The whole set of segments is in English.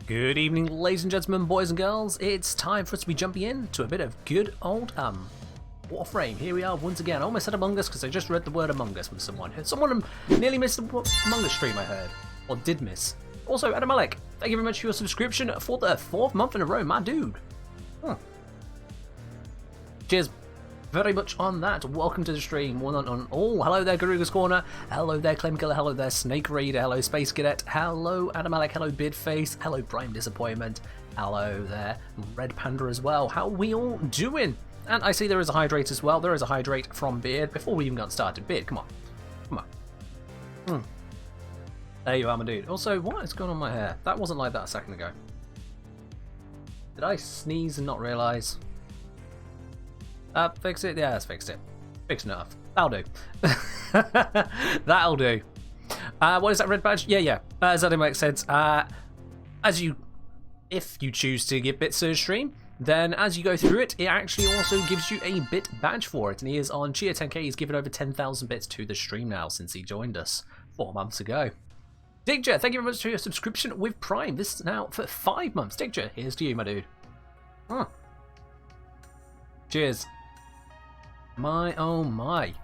Good evening, ladies and gentlemen, boys and girls. It's time for us to be jumping in to a bit of good old Warframe. Here we are once again. I almost said Among Us because I just read the word Among Us with someone. Someone nearly missed the Among Us stream, I heard. Or did miss. Also, Adam Alec, thank you very much for your subscription for the 4th month in a row, my dude. Cheers very much on that. Welcome to the stream. Hello there, Garuga's Corner. Hello there, Clem Killer. Hello there, Snake Raider. Hello, Space Cadet. Hello, Adam Alec. Hello, Bidface. Hello, Prime Disappointment. Hello there, Red Panda as well. How are we all doing? And I see there is a hydrate as well. There is a hydrate from Beard before we even got started. Beard, come on. Come on. There you are, my dude. Also, what is going on with my hair? That wasn't like that a second ago. Did I sneeze and not realise? Fix it? Yeah, let's fix it. Fix enough. That'll do. That'll do. What is that red badge? Yeah. As Adam makes sense. If you choose to give bits to the stream, then as you go through it, it actually also gives you a bit badge for it. And he is on Chia 10k. He's given over 10,000 bits to the stream now since he joined us 4 months ago. Digger, thank you very much for your subscription with Prime. This is now for 5 months. Digger, here's to you, my dude. Cheers. My oh my.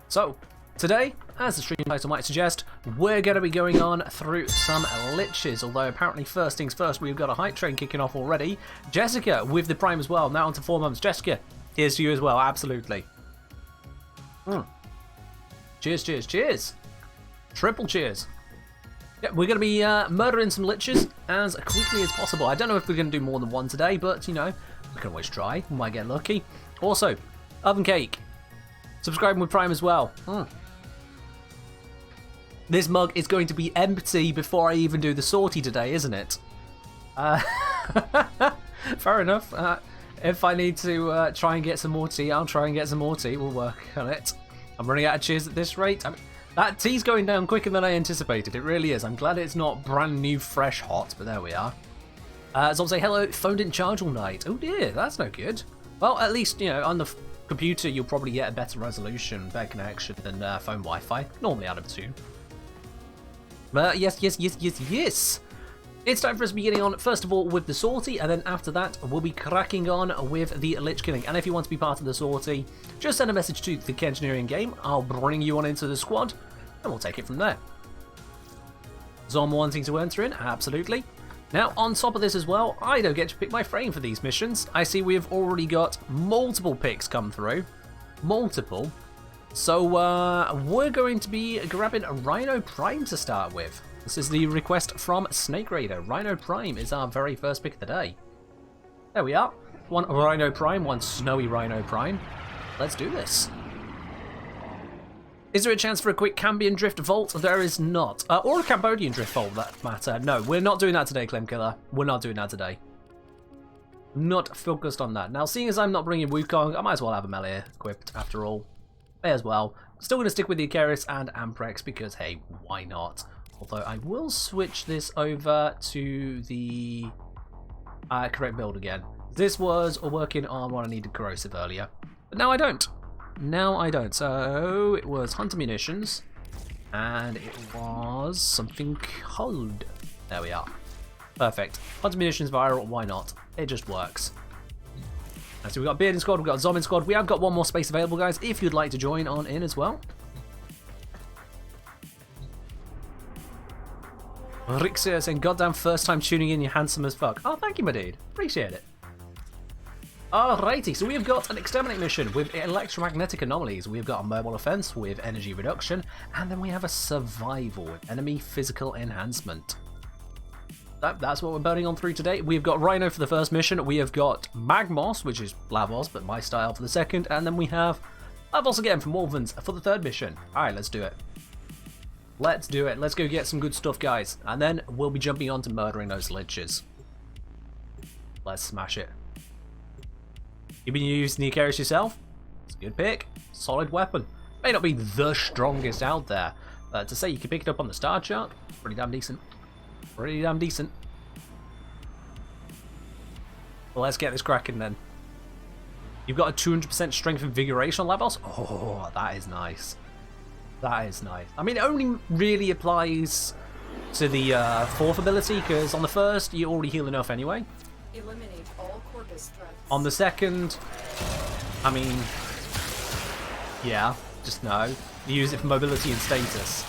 So, today, as the stream title might suggest, we're going to be going on through some liches, although apparently first things first, we've got a hype train kicking off already. Jessica with the Prime as well, now on to 4 months. Jessica, here's to you as well, absolutely. Cheers, cheers, cheers. Triple cheers. Yeah, we're going to be murdering some liches as quickly as possible. I don't know if we're going to do more than one today, but, you know, we can always try. We might get lucky. Also, Oven Cake, subscribing with Prime as well. This mug is going to be empty before I even do the sortie today, isn't it? Fair enough. If I need to try and get some more tea, I'll try and get some more tea. We'll work on it. I'm running out of cheers at this rate. I mean, that tea's going down quicker than I anticipated. It really is. I'm glad it's not brand new, fresh, hot, but there we are. So I'll say hello, phone didn't charge all night. Oh dear, that's no good. Well, at least, you know, on the computer you'll probably get a better resolution, better connection than phone Wi-Fi. Normally I'd assume. But yes. It's time for us to be getting on, first of all, with the sortie, and then after that, we'll be cracking on with the lich killing. And if you want to be part of the sortie, just send a message to the Engineering Game. I'll bring you on into the squad, and we'll take it from there. Zom wanting to enter in? Absolutely. Now, on top of this as well, I don't get to pick my frame for these missions. I see we have already got multiple picks come through. Multiple. So, we're going to be grabbing a Rhino Prime to start with. This is the request from Snake Raider. Rhino Prime is our very first pick of the day. There we are. One Rhino Prime, one Snowy Rhino Prime. Let's do this. Is there a chance for a quick Cambion Drift Vault? There is not. Or a Cambodian Drift Vault, for that matter. No, we're not doing that today, Clem Killer. We're not doing that today. Not focused on that. Now, seeing as I'm not bringing Wukong, I might as well have a melee equipped, after all. May as well. Still going to stick with the Icarus and Amprex, because, hey, why not? Although I will switch this over to the correct build again. This was working on what I needed corrosive earlier. But now I don't. Now I don't. So it was Hunter Munitions. And it was something cold. There we are. Perfect. Hunter Munitions viral, why not? It just works. So we've got Beard in squad, we've got Zom in squad. We have got one more space available, guys, if you'd like to join on in as well. Rixia saying, goddamn first time tuning in, you're handsome as fuck. Oh, thank you, my dude. Appreciate it. Alrighty, so we've got an exterminate mission with electromagnetic anomalies. We've got a mobile offense with energy reduction, and then we have a survival with enemy physical enhancement. That's what we're burning on through today. We've got Rhino for the first mission. We have got Magmos, which is Blavos, but my style for the second, and then we have Blavos again from Wolvens for the third mission. Alright, let's do it. Let's do it. Let's go get some good stuff, guys. And then we'll be jumping on to murdering those liches. Let's smash it. You've been using the Icarus yourself? It's a good pick. Solid weapon. May not be the strongest out there. But to say you can pick it up on the star chart, pretty damn decent. Pretty damn decent. Well, let's get this cracking then. You've got a 200% strength invigoration levels. Oh, that is nice. That is nice. I mean, it only really applies to the fourth ability, because on the first you already heal enough anyway. Eliminate all corpus threats. On the second, I mean, yeah, just no. You use it for mobility and status.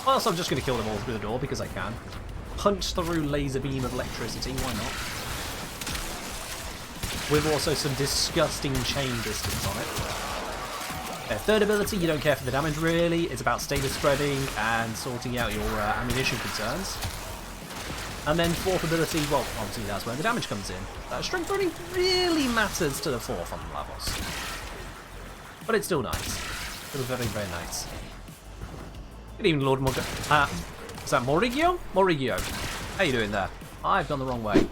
Well, so I'm just going to kill them all through the door because I can. Punch through laser beam of electricity, why not? With also some disgusting chain distance on it. Their third ability, you don't care for the damage really. It's about status spreading and sorting out your ammunition concerns. And then fourth ability, well, obviously that's where the damage comes in. Strength running really matters to the fourth on the levels. But it's still nice. Still very, very nice. Good evening, Lord Morgan. Is that Morigio? Morigio. How you doing there? I've gone the wrong way.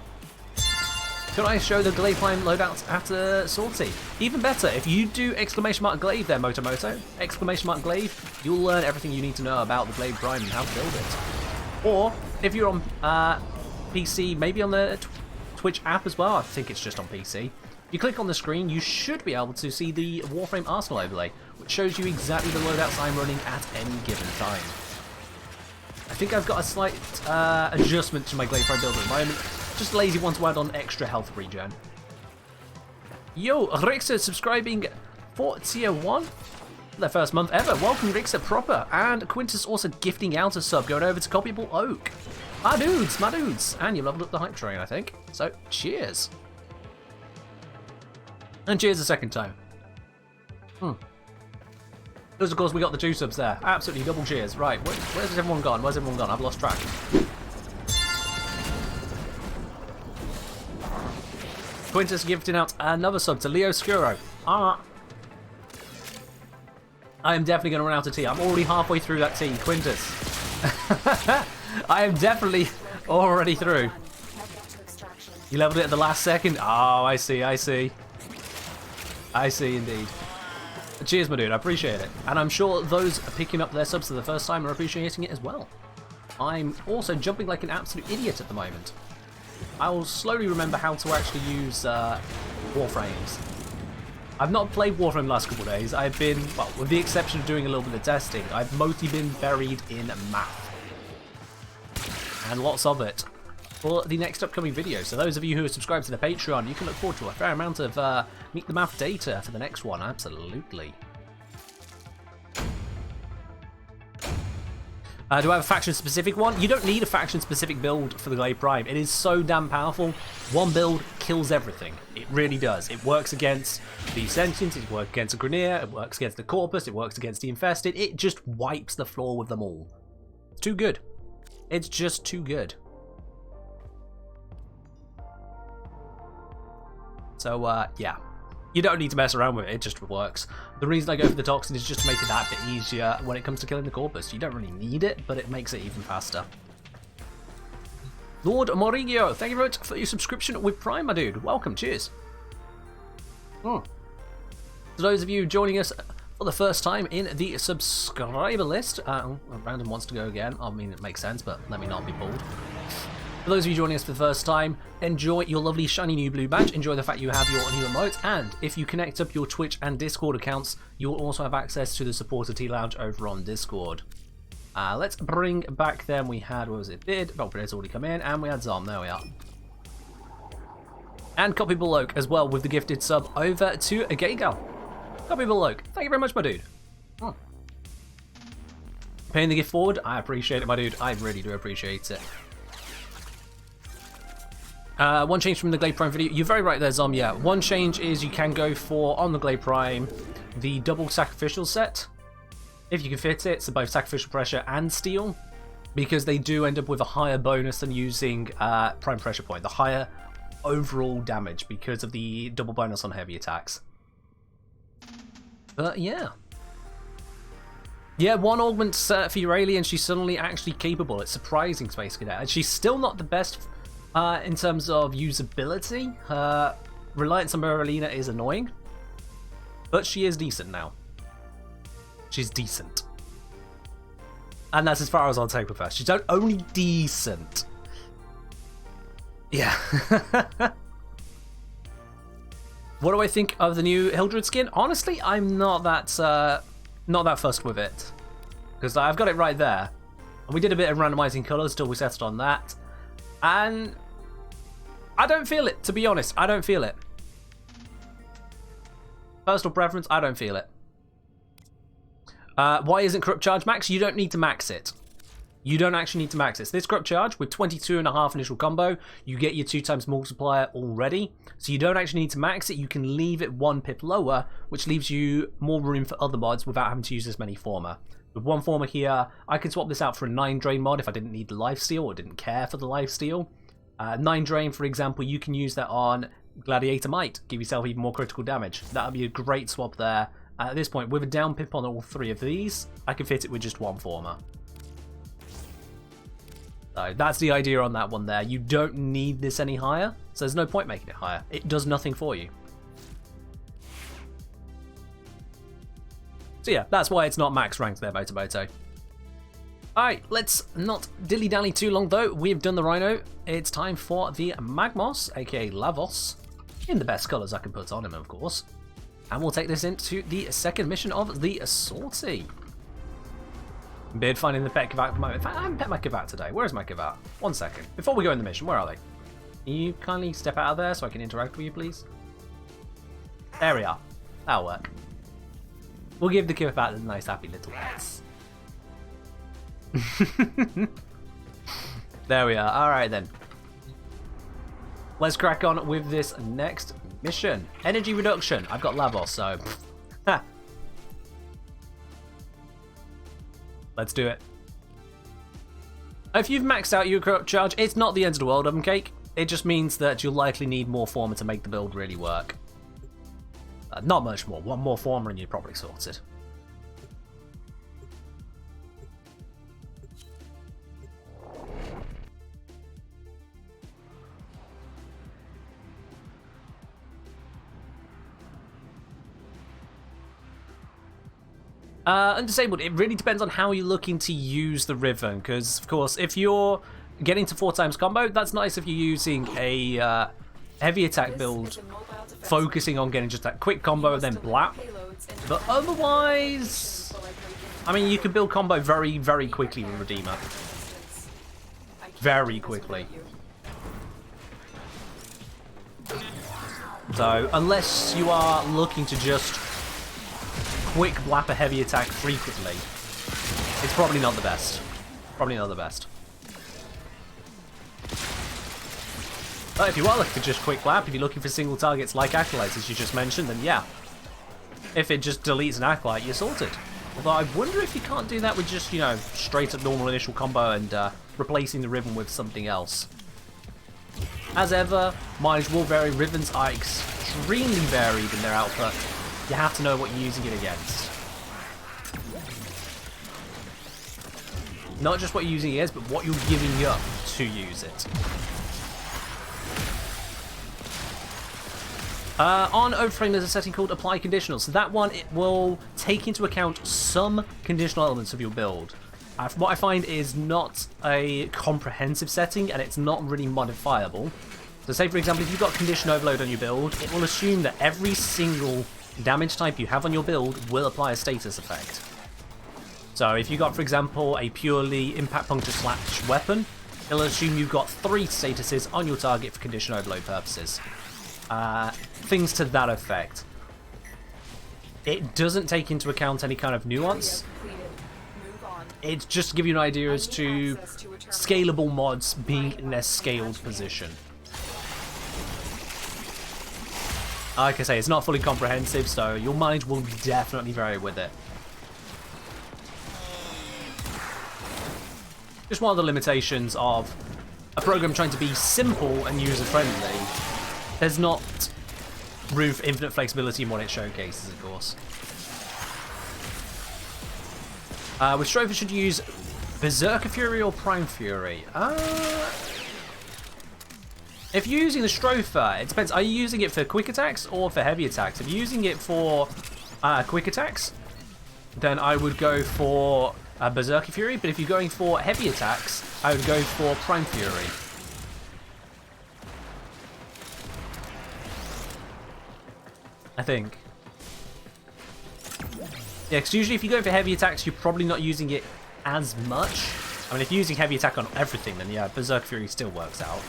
Can I show the Glaive Prime loadouts at Salty? Even better, if you do exclamation mark Glaive there, Motomoto, exclamation mark Glaive, you'll learn everything you need to know about the Glaive Prime and how to build it. Or, if you're on PC, maybe on the Twitch app as well, I think it's just on PC. You click on the screen, you should be able to see the Warframe Arsenal overlay, which shows you exactly the loadouts I'm running at any given time. I think I've got a slight adjustment to my Glaive Prime build at the moment. Just lazy one to add on extra health regen. Yo, Rixer subscribing for tier 1. Their first month ever. Welcome, Rixer proper. And Quintus also gifting out a sub, going over to Copyable Oak. My dudes, my dudes. And you leveled up the hype train, I think. So, cheers. And cheers a second time. Because, of course, we got the 2 subs there. Absolutely double cheers. Right, where's everyone gone? Where's everyone gone? I've lost track. Quintus gifting out another sub to Leo Scuro. I am definitely going to run out of tea. I'm already halfway through that tea, Quintus. I am definitely already through. You leveled it at the last second? Oh, I see, I see. I see indeed. Cheers, my dude, I appreciate it. And I'm sure those picking up their subs for the first time are appreciating it as well. I'm also jumping like an absolute idiot at the moment. I will slowly remember how to actually use Warframes. I've not played Warframe the last couple of days. I've been, well, with the exception of doing a little bit of testing, I've mostly been buried in math. And lots of it for the next upcoming video. So those of you who are subscribed to the Patreon, you can look forward to a fair amount of Meet the Math data for the next one, absolutely. Do I have a faction-specific one? You don't need a faction-specific build for the Glaive Prime. It is so damn powerful. One build kills everything. It really does. It works against the Sentients, it works against the Grineer, it works against the Corpus, it works against the Infested. It just wipes the floor with them all. It's too good. It's just too good. So, yeah. You don't need to mess around with it, it just works. The reason I go for the Toxin is just to make it that bit easier when it comes to killing the Corpus. You don't really need it, but it makes it even faster. Lord Morigio, thank you very much for your subscription with Prime, my dude. Welcome, cheers. To those of you joining us for the first time in the subscriber list, Random wants to go again. I mean, it makes sense, but let me not be pulled. For those of you joining us for the first time, enjoy your lovely shiny new blue badge, enjoy the fact you have your new emote, and if you connect up your Twitch and Discord accounts, you will also have access to the Supporter Tea Lounge over on Discord. Let's bring back then, we had, what was it, Bid, Valpred's already come in, and we had Zom, there we are. And Copyable Oak as well with the gifted sub over to a Gay Gal. Copyable Oak, thank you very much, my dude. Paying the gift forward, I appreciate it, my dude, I really do appreciate it. One change from the Glaive Prime video. You're very right there, Zom. Yeah, one change is you can go for, on the Glaive Prime, the double sacrificial set. If you can fit it, so both sacrificial pressure and steel, because they do end up with a higher bonus than using prime pressure point. The higher overall damage because of the double bonus on heavy attacks. But yeah. Yeah, one augment for your alien, she's suddenly actually capable. It's surprising, Space Cadet. And she's still not the best in terms of usability. Reliance on Merlina is annoying, but she is decent now. She's decent. And that's as far as I'll take with her. She's only decent. Yeah. What do I think of the new Hildred skin? Honestly, I'm not that fussed with it. Because I've got it right there. And we did a bit of randomizing colors till we settled on that. And I don't feel it, to be honest. I don't feel it. Personal preference, I don't feel it. Why isn't Corrupt Charge max? You don't need to max it. You don't actually need to max it. So this Corrupt Charge with 22.5 initial combo, you get your 2x multiplier already. So you don't actually need to max it. You can leave it 1 pip lower, which leaves you more room for other mods without having to use as many former. With 1 former here, I could swap this out for a 9 drain mod if I didn't need the lifesteal or didn't care for the lifesteal. 9 drain, for example, you can use that on Gladiator Might. Give yourself even more critical damage. That would be a great swap there. At this point, with a down pip on all 3 of these, I can fit it with just 1 former. So that's the idea on that one there. You don't need this any higher, so there's no point making it higher. It does nothing for you. So yeah, that's why it's not max ranked there, Motomoto. Alright, let's not dilly-dally too long though. We've done the Rhino. It's time for the Magmos, aka Lavos, in the best colours I can put on him, of course. And we'll take this into the second mission of the Sortie. Beard finding the pet Kavat at the moment. In fact, I haven't pet my Kavat today. Where's my Kavat? 1 second. Before we go in the mission, where are they? Can you kindly step out of there so I can interact with you, please? There we are. That'll work. We'll give the Kavat the nice, happy little pets. There we are. Alright then. Let's crack on with this next mission. Energy reduction. I've got Lavos, so... Let's do it. If you've maxed out your Corrupt Charge, it's not the end of the world, cake. It just means that you'll likely need more former to make the build really work. Not much more. 1 more former and you're probably sorted. Undisabled, it really depends on how you're looking to use the Riven, because, of course, if you're getting to 4 times combo, that's nice if you're using a heavy attack build, focusing on getting just that quick combo and then blap. But otherwise, I mean, you can build combo very, very quickly with Redeemer. Very quickly. So, unless you are looking to just quick blap a heavy attack frequently, it's probably not the best. Probably not the best. But if you are looking for just quick blap, if you're looking for single targets like Acolytes, as you just mentioned, then yeah. If it just deletes an Acolyte, you're sorted. Although I wonder if you can't do that with just, you know, straight up normal initial combo and replacing the Riven with something else. As ever, mileage will vary. Rivens are extremely varied in their output. You have to know what you're using it against. Not just what you're using it against, but what you're giving up to use it. On Warframe, there's a setting called Apply Conditional. So that one, it will take into account some conditional elements of your build. From what I find is not a comprehensive setting, and it's not really modifiable. So say, for example, if you've got Condition Overload on your build, it will assume that every single damage type you have on your build will apply a status effect. So if you've got, for example, a purely Impact Puncture / weapon, it'll assume you've got 3 statuses on your target for Condition Overload purposes. Things to that effect. It doesn't take into account any kind of nuance. It's just to give you an idea as to scalable mods being in a scaled position. Like I say, it's not fully comprehensive, so your mileage will definitely vary with it. Just one of the limitations of a program trying to be simple and user-friendly. There's not room for infinite flexibility in what it showcases, of course. With Stropher, should you use Berserker Fury or Prime Fury? If you're using the Stropher, it depends. Are you using it for quick attacks or for heavy attacks? If you're using it for quick attacks, then I would go for Berserker Fury. But if you're going for heavy attacks, I would go for Prime Fury. I think. Yeah, because usually if you go for heavy attacks, you're probably not using it as much. I mean, if you're using heavy attack on everything, then yeah, Berserker Fury still works out.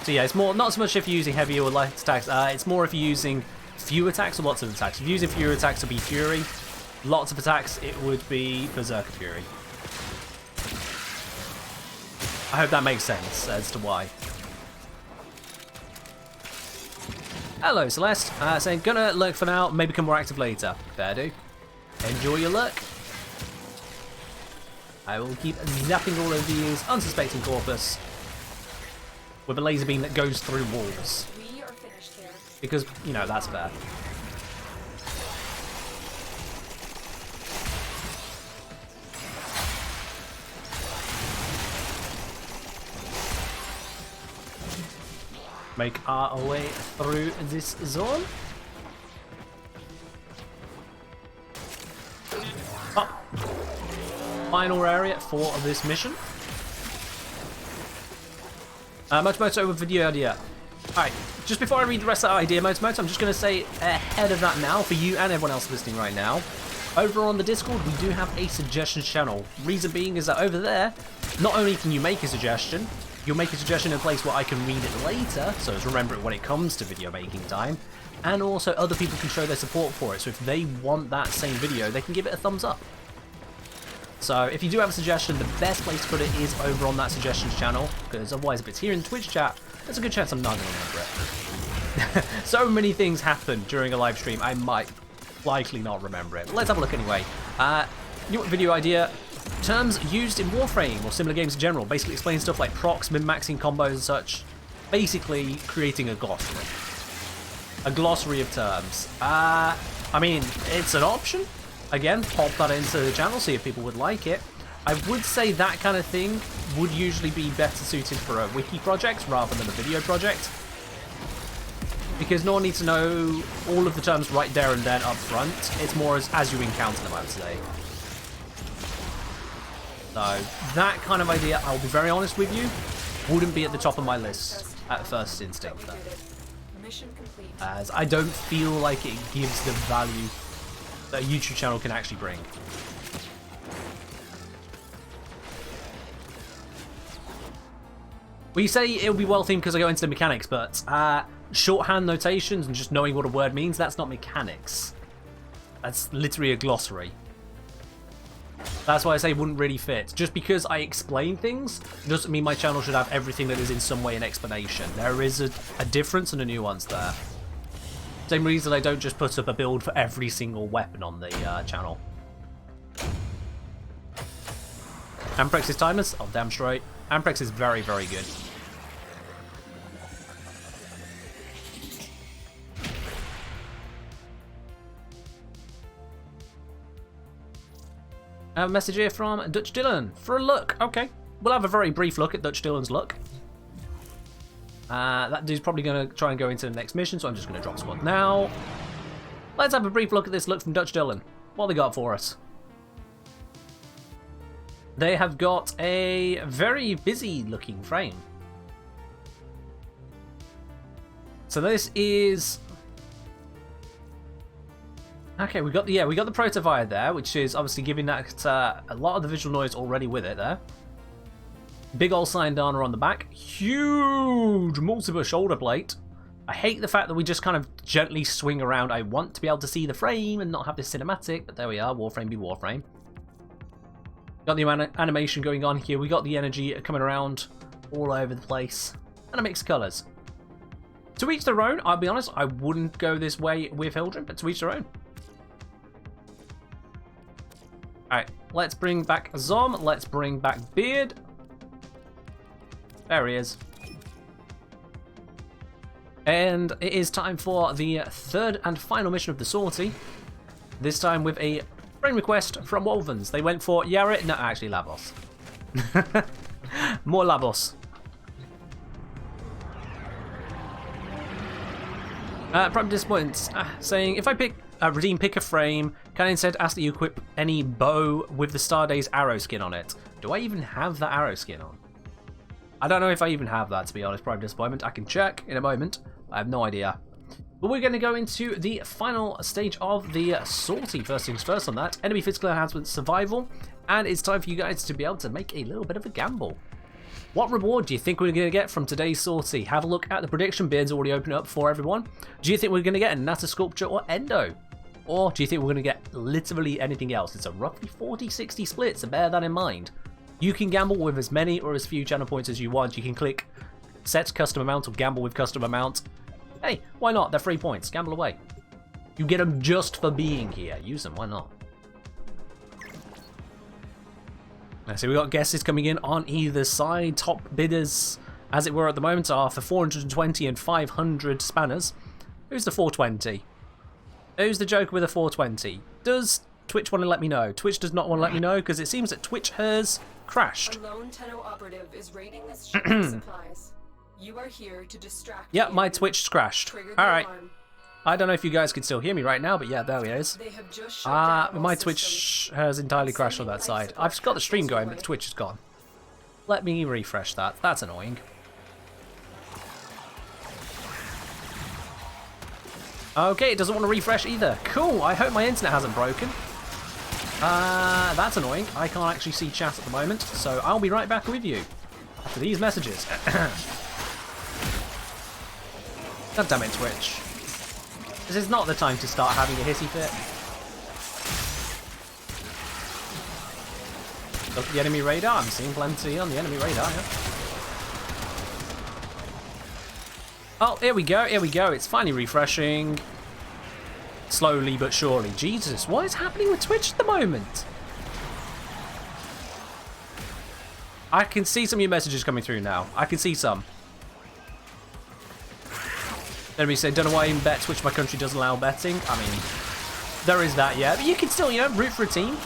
So yeah, it's more, not so much if you're using heavy or light attacks, it's more if you're using few attacks or lots of attacks. If you're using fewer attacks, it would be Fury. Lots of attacks, it would be Berserker Fury. I hope that makes sense as to why. Hello, Celeste. Saying, gonna lurk for now, maybe become more active later. Fair do. Enjoy your lurk. I will keep zapping all of these unsuspecting corpus with a laser beam that goes through walls. We are finished here. Because, you know, that's fair. Make our way through this zone. Oh. Final area for this mission. Motomoto with video idea. Alright, just before I read the rest of that idea, Motomoto, I'm just going to say ahead of that now, for you and everyone else listening right now, over on the Discord, we do have a suggestions channel. Reason being is that over there, not only can you make a suggestion, you'll make a suggestion in a place where I can read it later, so as remember it when it comes to video making time, and also other people can show their support for it, so if they want that same video, they can give it a thumbs up. So if you do have a suggestion, the best place to put it is over on that suggestions channel, because otherwise if it's here in Twitch chat, there's a good chance I'm not going to remember it. So many things happen during a live stream, I might likely not remember it. But let's have a look anyway. New video idea. Terms used in Warframe or similar games in general. Basically explain stuff like procs, min-maxing combos and such. Basically creating a glossary. A glossary of terms. I mean, it's an option. Again, pop that into the channel, see if people would like it. I would say that kind of thing would usually be better suited for a wiki project rather than a video project. Because no one needs to know all of the terms right there and then up front. It's more as you encounter them, I would say. So, that kind of idea, I'll be very honest with you, wouldn't be at the top of my list at first instinct, though. Mission complete. As I don't feel like it gives the value that a YouTube channel can actually bring. We say it'll be well themed because I go into the mechanics, but shorthand notations and just knowing what a word means, that's not mechanics. That's literally a glossary. That's why I say it wouldn't really fit. Just because I explain things doesn't mean my channel should have everything that is in some way an explanation. There is a difference and a nuance there. Same reason I don't just put up a build for every single weapon on the channel. Amprex is timeless? Oh, damn straight. Amprex is very, very good. A message here from Dutch Dylan for a look. Okay, we'll have a very brief look at Dutch Dylan's look. That dude's probably going to try and go into the next mission, so I'm just going to drop squad now. Let's have a brief look at this look from Dutch Dylan. What they got for us? They have got a very busy looking frame. So this is... Okay, we got the Protovire there, which is obviously giving that a lot of the visual noise already with it there. Big old Syndana on the back. Huge multiple shoulder plate. I hate the fact that we just kind of gently swing around. I want to be able to see the frame and not have this cinematic, but there we are. Warframe be Warframe. Got the animation going on here. We got the energy coming around all over the place. And a mix of colours. To each their own. I'll be honest, I wouldn't go this way with Hildren, but to each their own. Alright, let's bring back Zom. Let's bring back Beard. There he is. And it is time for the third and final mission of the sortie. This time with a friend request from Wolvens. They went for Yaret. No, actually Labos. More Labos. Prime Disappointments saying, if I redeem pick a frame, can I instead ask that you equip any bow with the Starday's arrow skin on it? Do I even have that arrow skin on? I don't know if I even have that, to be honest, Prime Disappointment. I can check in a moment. I have no idea. But we're going to go into the final stage of the sortie. First things first on that. Enemy physical enhancement survival. And it's time for you guys to be able to make a little bit of a gamble. What reward do you think we're going to get from today's sortie? Have a look at the prediction bids already open up for everyone. Do you think we're going to get a Nata Sculpture or Endo? Or do you think we're going to get literally anything else? It's a roughly 40-60 split, so bear that in mind. You can gamble with as many or as few channel points as you want. You can click set custom amount or gamble with custom amount. Hey, why not? They're free points. Gamble away. You get them just for being here. Use them. Why not? So we got guesses coming in on either side. Top bidders, as it were at the moment, are for 420 and 500 spanners. Who's the 420? Who's the joker with a 420? Does Twitch want to let me know? Twitch does not want to let me know because it seems that Twitch has crashed. A lone Tenno operative is raiding this ship for supplies. You are here to distract. Yep, my Twitch crashed. Alright. I don't know if you guys can still hear me right now, but yeah, there he is. My Twitch has entirely crashed on that side. I've got the stream going, but the Twitch is gone. Let me refresh that. That's annoying. Okay, it doesn't want to refresh either. Cool, I hope my internet hasn't broken. That's annoying. I can't actually see chat at the moment, so I'll be right back with you after these messages. God damn it, Twitch. This is not the time to start having a hissy fit. Look at the enemy radar. I'm seeing plenty on the enemy radar, yeah. Oh, here we go, here we go. It's finally refreshing. Slowly but surely. Jesus, what is happening with Twitch at the moment? I can see some of your messages coming through now. I can see some. Enemy said, don't know why I even bet Twitch my country doesn't allow betting. I mean, there is that, yeah. But you can still, you know, root for a team.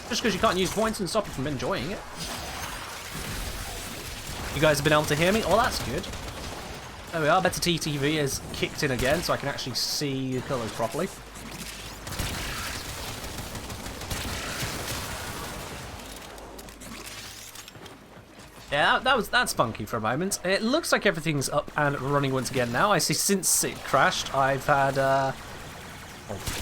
Just because you can't use points and stop you from enjoying it. You guys have been able to hear me? Oh, that's good. There we are. Better TTV is kicked in again, so I can actually see the colours properly. Yeah, that's funky for a moment. It looks like everything's up and running once again now. I see since it crashed, I've had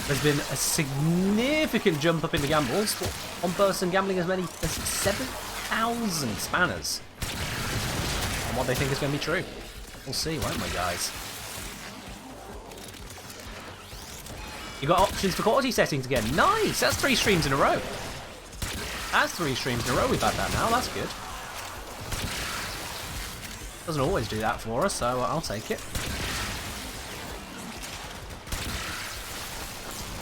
there's been a significant jump up in the gambles. One person gambling as many as 7,000 spanners. And what they think is going to be true. We'll see, won't we, guys? You got options for quality settings again. Nice! That's 3 streams in a row. That's 3 streams in a row we've had that now. That's good. Doesn't always do that for us, so I'll take it.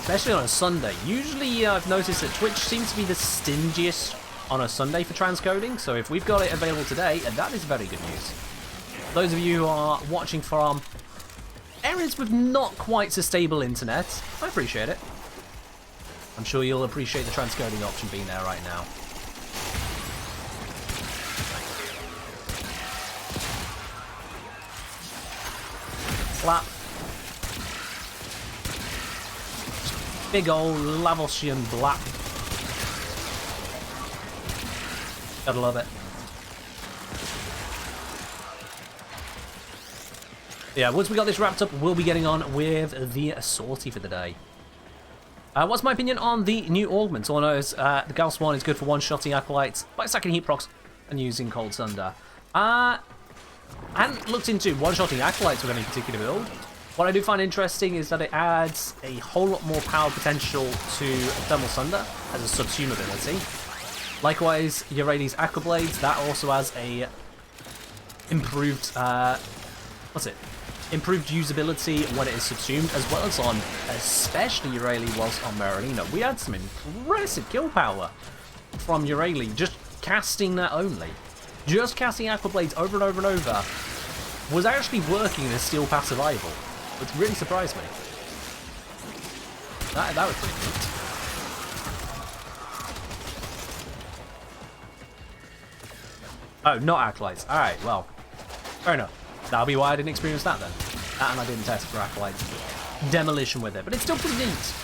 Especially on a Sunday. Usually I've noticed that Twitch seems to be the stingiest on a Sunday for transcoding, so if we've got it available today, that is very good news. Those of you who are watching from areas with not quite so stable internet, I appreciate it. I'm sure you'll appreciate the transcoding option being there right now. Slap. Big old Lavosian blap. Gotta love it. Yeah, once we got this wrapped up, we'll be getting on with the sortie for the day. What's my opinion on the new augments? All I know is the Gauss one is good for one-shotting acolytes by stacking heat procs and using Cold Sunder. I hadn't looked into one-shotting acolytes with any particular build. What I do find interesting is that it adds a whole lot more power potential to Thermal Sunder as a subsume ability. Likewise, Eurades Aquablades, that also has a improved, improved usability when it is subsumed, as well as on, especially Eurali whilst on Merlina. We had some impressive kill power from Eurali, just casting that only. Just casting Aquablades over and over and over was actually working in a Steel Path Survival, which really surprised me. That was pretty neat. Oh, not Acolytes. Alright, well, fair enough. That'll be why I didn't experience that then. That and I didn't test for Acolytes Demolition with it, but it's still pretty neat.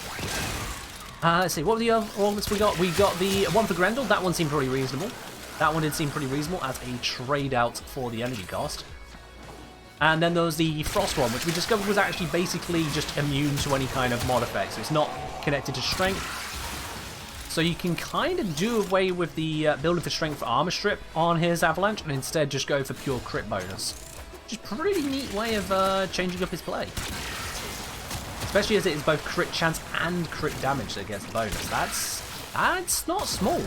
Let's see, what were the other augments we got? We got the one for Grendel. That one seemed pretty reasonable. That one did seem pretty reasonable as a trade out for the energy cost. And then there was the Frost one, which we discovered was actually basically just immune to any kind of mod effect. So it's not connected to strength. So you can kind of do away with the building for strength for armor strip on his Avalanche and instead just go for pure crit bonus. Which is a pretty neat way of changing up his play. Especially as it is both crit chance and crit damage that gets the bonus. That's not small.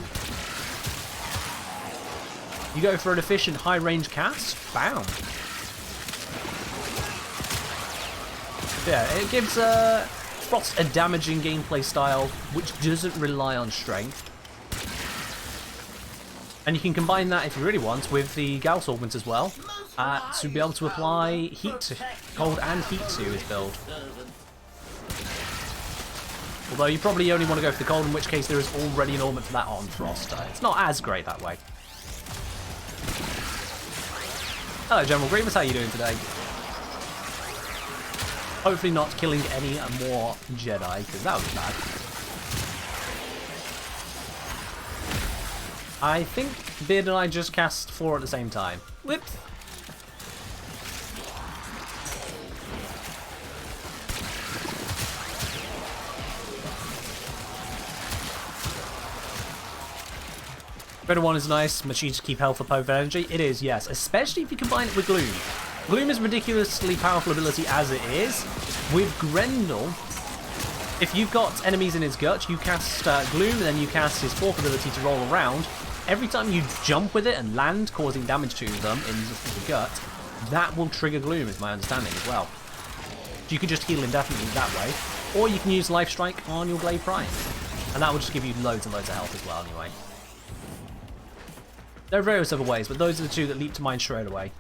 You go for an efficient high range cast, bam. Yeah, it gives Frost a damaging gameplay style which doesn't rely on strength. And you can combine that, if you really want, with the Gauss Augment as well, to be able to apply heat, cold and heat to his build. Although you probably only want to go for the cold, in which case there is already an augment for that on Frost. It's not as great that way. Hello General Grievous, how are you doing today? Hopefully not killing any more Jedi, because that would be bad. I think Beard and I just cast 4 at the same time. Whoops. Better one is nice, much easier to keep health up over energy. It is, yes, especially if you combine it with Gloom. Gloom is a ridiculously powerful ability as it is. With Grendel, if you've got enemies in his gut, you cast Gloom and then you cast his 4th ability to roll around. Every time you jump with it and land, causing damage to them in the gut, that will trigger Gloom, is my understanding as well. You can just heal indefinitely that way, or you can use Life Strike on your Blade Prime, and that will just give you loads and loads of health as well anyway. There are various other ways, but those are the two that leap to mind straight away.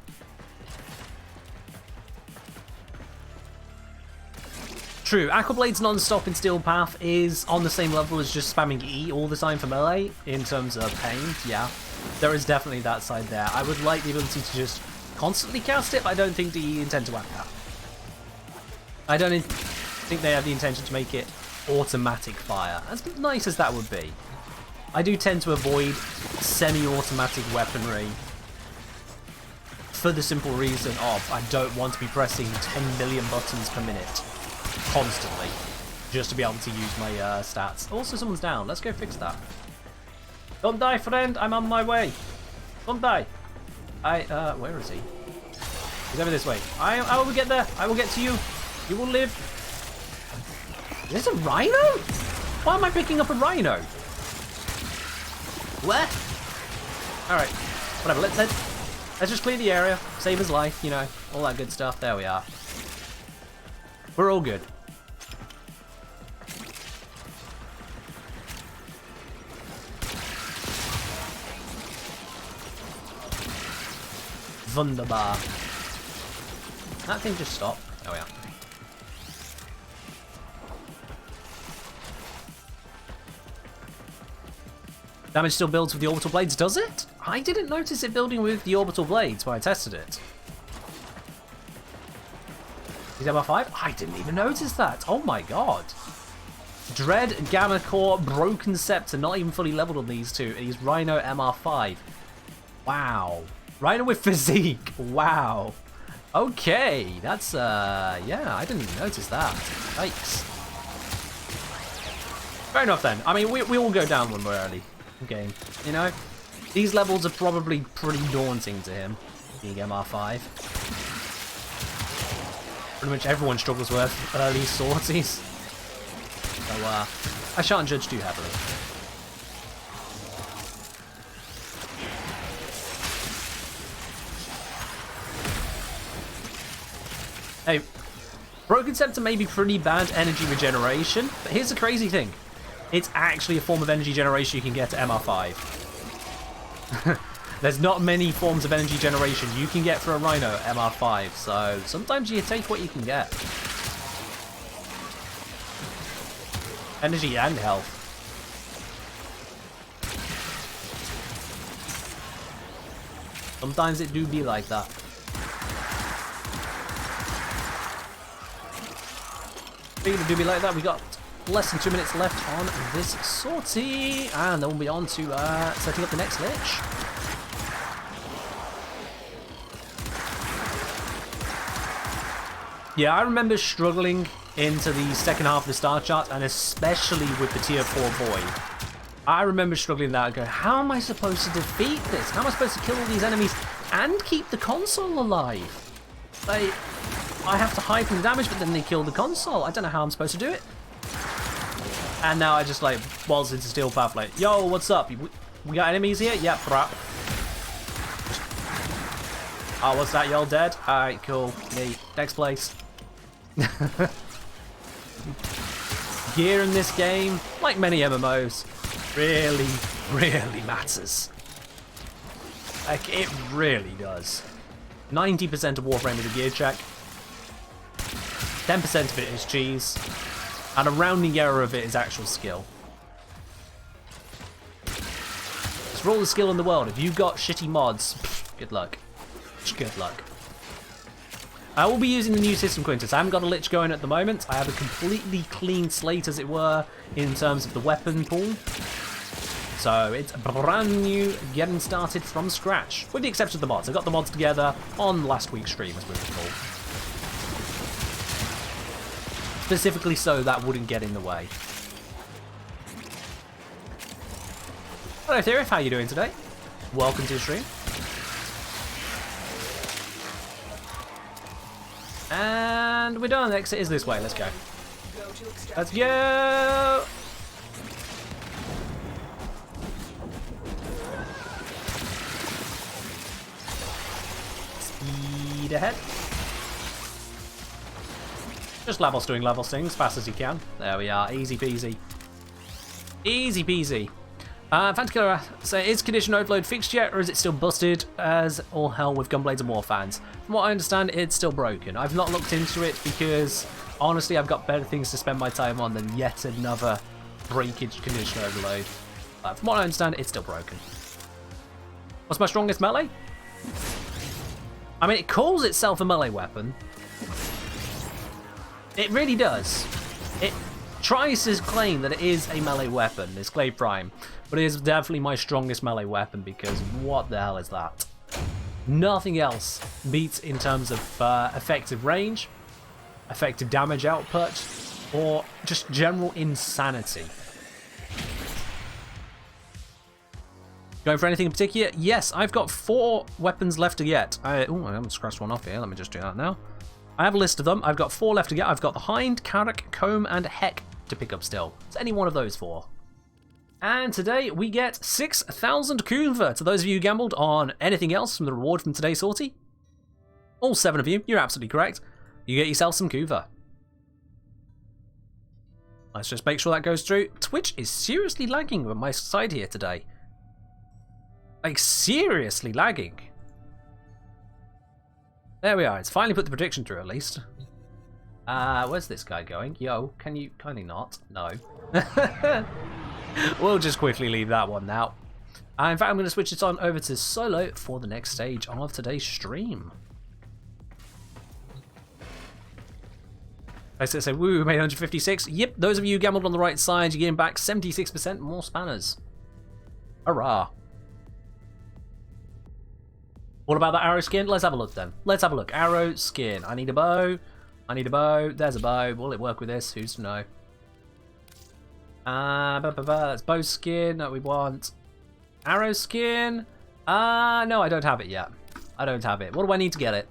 True, Aquablade's non-stop in Steel Path is on the same level as just spamming E all the time for melee, in terms of pain, yeah. There is definitely that side there. I would like the ability to just constantly cast it, but I don't think they intend to whack that. I don't think they have the intention to make it automatic fire, as nice as that would be. I do tend to avoid semi-automatic weaponry for the simple reason of I don't want to be pressing 10 million buttons per minute constantly just to be able to use my stats. Also, someone's down. Let's go fix that. Don't die, friend. I'm on my way. Don't die. Where is he? He's over this way. I will get there. I will get to you. You will live. Is this a rhino? Why am I picking up a rhino? What? Alright, whatever, let's just clear the area, save his life, you know, all that good stuff. There we are. We're all good. Wunderbar. That thing just stopped. There we are. Damage still builds with the orbital blades, does it? I didn't notice it building with the orbital blades when I tested it. He's MR5? I didn't even notice that. Oh my god. Dread, Gamma Core, Broken Scepter, not even fully leveled on these two. He's Rhino MR5. Wow. Rhino with physique. Wow. Okay. That's, yeah, I didn't even notice that. Yikes. Fair enough then. I mean, we all go down when we're early. Game, you know, these levels are probably pretty daunting to him, being MR5. Pretty much everyone struggles with early sorties, so I shan't judge too heavily. Hey, Broken Scepter may be pretty bad energy regeneration, but here's the crazy thing. It's actually a form of energy generation you can get to MR5. There's not many forms of energy generation you can get for a Rhino MR5, so sometimes you take what you can get. Energy and health. Sometimes it do be like that. Speaking of do be like that, we got less than 2 minutes left on this sortie, and then we'll be on to setting up the next lich. Yeah, I remember struggling into the second half of the star chart, and especially with the tier 4 boy. I remember struggling that and going, how am I supposed to defeat this? How am I supposed to kill all these enemies and keep the console alive? Like, I have to hide from the damage, but then they kill the console. I don't know how I'm supposed to do it. And now I just like waltz into Steel Path like, yo, what's up? We got enemies here? Yep, crap. Oh, what's that? Y'all dead? Alright, cool. Me. Next place. Gear in this game, like many MMOs, really, really matters. Like, it really does. 90% of Warframe is a gear check. 10% of it is cheese. And a rounding error of it is actual skill. It's for all the skill in the world. If you've got shitty mods, good luck. Good luck. I will be using the new system, Quintus. I haven't got a lich going at the moment. I have a completely clean slate, as it were, in terms of the weapon pool. So it's brand new, getting started from scratch. With the exception of the mods. I got the mods together on last week's stream, as we recall. Specifically so that wouldn't get in the way. Hello, Theorif. How are you doing today? Welcome to the stream. And we're done. The exit is this way. Let's go. Let's go! Speed ahead. Just levels doing level things as fast as you can. There we are. Easy peasy. Easy peasy. Fantasy Killer, so is condition overload fixed yet, or is it still busted as all hell with Gunblades and Warfans? From what I understand, it's still broken. I've not looked into it because, honestly, I've got better things to spend my time on than yet another breakage condition overload. From what I understand, it's still broken. What's my strongest melee? I mean, it calls itself a melee weapon. It really does. It tries to claim that it is a melee weapon, this Clay Prime, but it is definitely my strongest melee weapon because what the hell is that? Nothing else beats in terms of effective range, effective damage output, or just general insanity. Going for anything in particular? Yes, I've got 4 weapons left to get. I haven't scratched one off here. Let me just do that now. I have a list of them. I've got 4 left to get. I've got the Hind, Carrack, Comb, and Heck to pick up still. It's any one of those 4. And today we get 6,000 Kuva. To those of you who gambled on anything else from the reward from today's sortie, all 7 of you, you're absolutely correct. You get yourself some Kuva. Let's just make sure that goes through. Twitch is seriously lagging on my side here today. Like, seriously lagging. There we are. It's finally put the prediction through, at least. Where's this guy going? Yo, can you kindly not? No. We'll just quickly leave that one now. In fact, I'm going to switch it on over to solo for the next stage of today's stream. I say, woo, we made 156. Yep, those of you who gambled on the right side, you're getting back 76% more spanners. Hurrah. What about that arrow skin? Let's have a look then. Let's have a look. Arrow skin. I need a bow. I need a bow. There's a bow. Will it work with this? Who's to know? That's bow skin that we want. Arrow skin. No, I don't have it yet. I don't have it. What do I need to get it?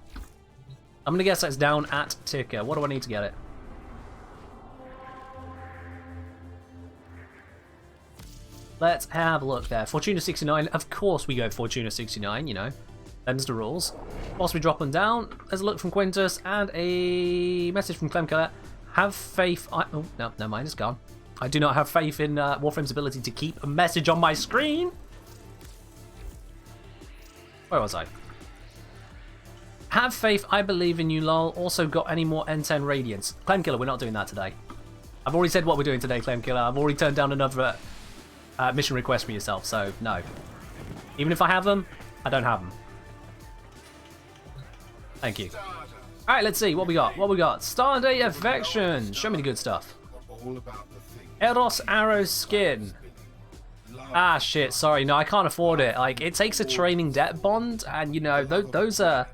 I'm gonna guess that's down at ticker. What do I need to get it? Let's have a look there. Fortuna 69. Of course we go Fortuna 69, you know. Them's the rules. Whilst we drop them down, there's a look from Quintus and a message from Clemkeller. Have faith. Oh, no, never mind, it's gone. I do not have faith in Warframe's ability to keep a message on my screen. Where was I? Have faith, I believe in you, lol. Also got any more N10 Radiance? Clemkiller, we're not doing that today. I've already said what we're doing today, Clemkiller. I've already turned down another mission request for yourself, so no. Even if I have them, I don't have them. Thank you. Alright, let's see what we got. What we got? Stardate Affection. Show me the good stuff. Eros Arrow Skin. Ah, shit. Sorry. No, I can't afford it. Like, it takes a training debt bond, and, you know, those are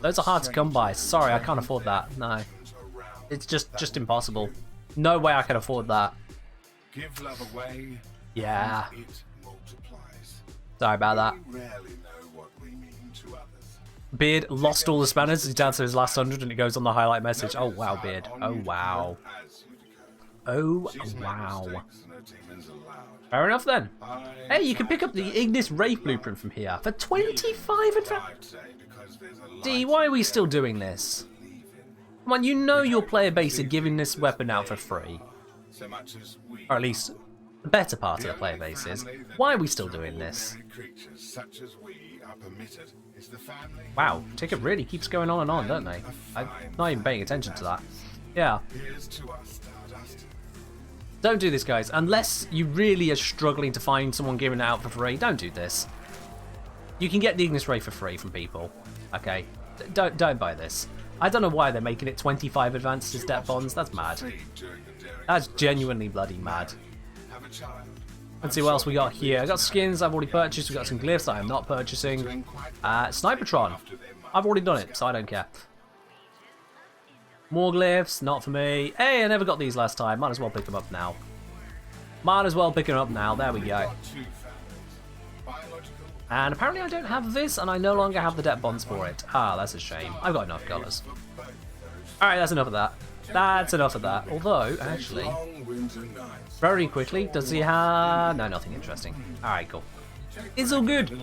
hard to come by. Sorry, I can't afford that. No. It's just impossible. No way I can afford that. Give love away. Yeah. And it multiplies. Sorry about that. We rarely know what we mean to others. Beard lost all the spanners. He's down to his last 100 and it goes on the highlight message. Oh wow, Beard. Oh wow. Oh wow. Fair enough then. Hey, you can pick up the Ignis Wraith blueprint from here for 25 advance. D, why are we still doing this? Come on, you know your player base are giving this weapon out for free. Or at least the better part of the player base is. Why are we still doing this? Wow, ticket really keeps going on and on, don't they? I'm not even paying attention to that. Yeah. Don't do this, guys. Unless you really are struggling to find someone giving it out for free, don't do this. You can get the Ignis Ray for free from people. Okay? Don't buy this. I don't know why they're making it 25 advanced as debt bonds. That's mad. That's genuinely bloody mad. Let's see what else we got here. I got skins I've already purchased. We got some glyphs that I'm not purchasing. Snipertron. I've already done it, so I don't care. More glyphs, not for me. Hey, I never got these last time. Might as well pick them up now. Might as well pick them up now. There we go. And apparently I don't have this, and I no longer have the debt bonds for it. Ah, that's a shame. I've got enough colours. Alright, that's enough of that. That's enough of that. Although, actually, very quickly, does he have... No, nothing interesting. Alright, cool. It's all good.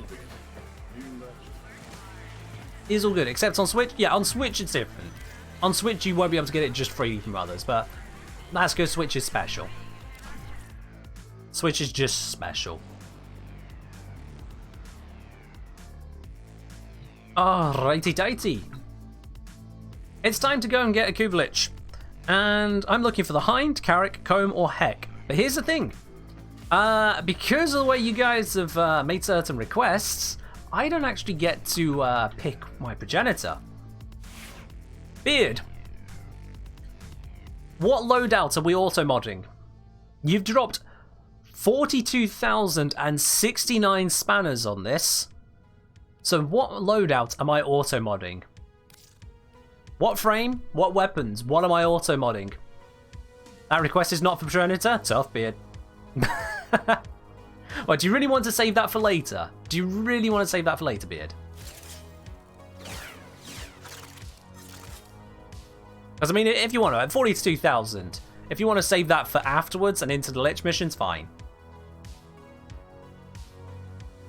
It's all good, except on Switch. Yeah, on Switch it's different. On Switch you won't be able to get it just free from others, but that's because Switch is special. Switch is just special. Alrighty ditey. It's time to go and get a Kubelich. And I'm looking for the Hind, Carrick, Comb, or Heck. But here's the thing. Because of the way you guys have made certain requests, I don't actually get to pick my progenitor. Beard. What loadout are we auto-modding? You've dropped 42,069 spanners on this. So what loadout am I auto-modding? What frame? What weapons? What am I auto-modding? That request is not for progenitor? Tough, Beard. What, do you really want to save that for later? Do you really want to save that for later, Beard? Because, I mean, if you want to, at 42,000, if you want to save that for afterwards and into the Lich missions, fine.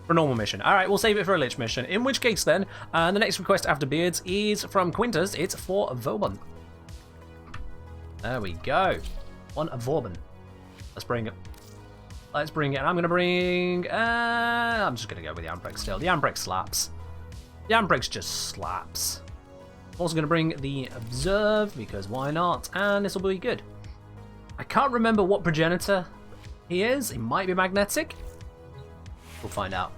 For a normal mission. Alright, we'll save it for a Lich mission. In which case, then, the next request after Beards is from Quintus. It's for Vauban. There we go. One Vauban. Let's bring it. Let's bring it. I'm going to bring... I'm just going to go with the Amprex still. The Amprex slaps. The Amprex just slaps. Also going to bring the Observe, because why not? And this will be good. I can't remember what progenitor he is. He might be magnetic. We'll find out.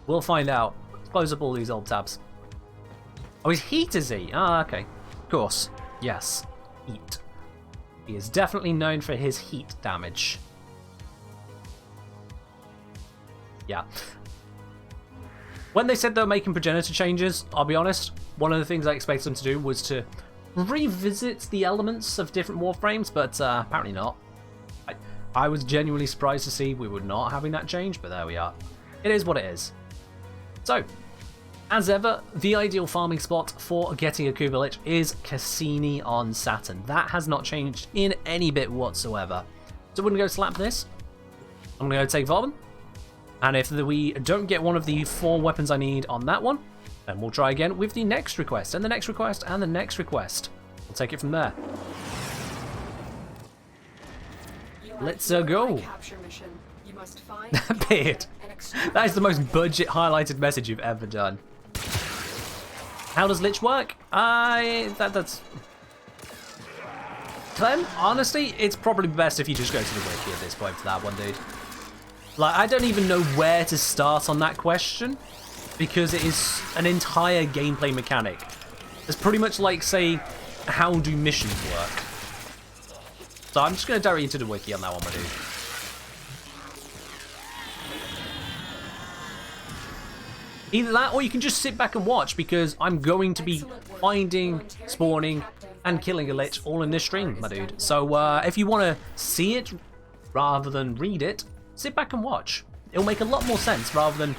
We'll find out. Let's close up all these old tabs. Oh, he's heat, is he? Ah, okay. Of course. Yes. Heat. He is definitely known for his heat damage. Yeah. When they said they were making progenitor changes, I'll be honest, one of the things I expected them to do was to revisit the elements of different Warframes, but apparently not. I was genuinely surprised to see we were not having that change, but there we are. It is what it is. So, as ever, the ideal farming spot for getting a Kubelich is Cassini on Saturn. That has not changed in any bit whatsoever. So we're going to go slap this. I'm going to go take Vauban. And if we don't get one of the 4 weapons I need on that one, then we'll try again with the next request, and the next request, and the next request. We'll take it from there. Let's go. Beard. That is the most budget highlighted message you've ever done. How does Lich work? That's... Clem, honestly, it's probably best if you just go to the wiki at this point for that one, dude. Like, I don't even know where to start on that question, because it is an entire gameplay mechanic. It's pretty much like, say, how do missions work? So I'm just going to direct you to the wiki on that one, my dude. Either that, or you can just sit back and watch, because I'm going to be finding, spawning, and killing a lich all in this stream, my dude. So if you want to see it rather than read it, sit back and watch. It'll make a lot more sense rather than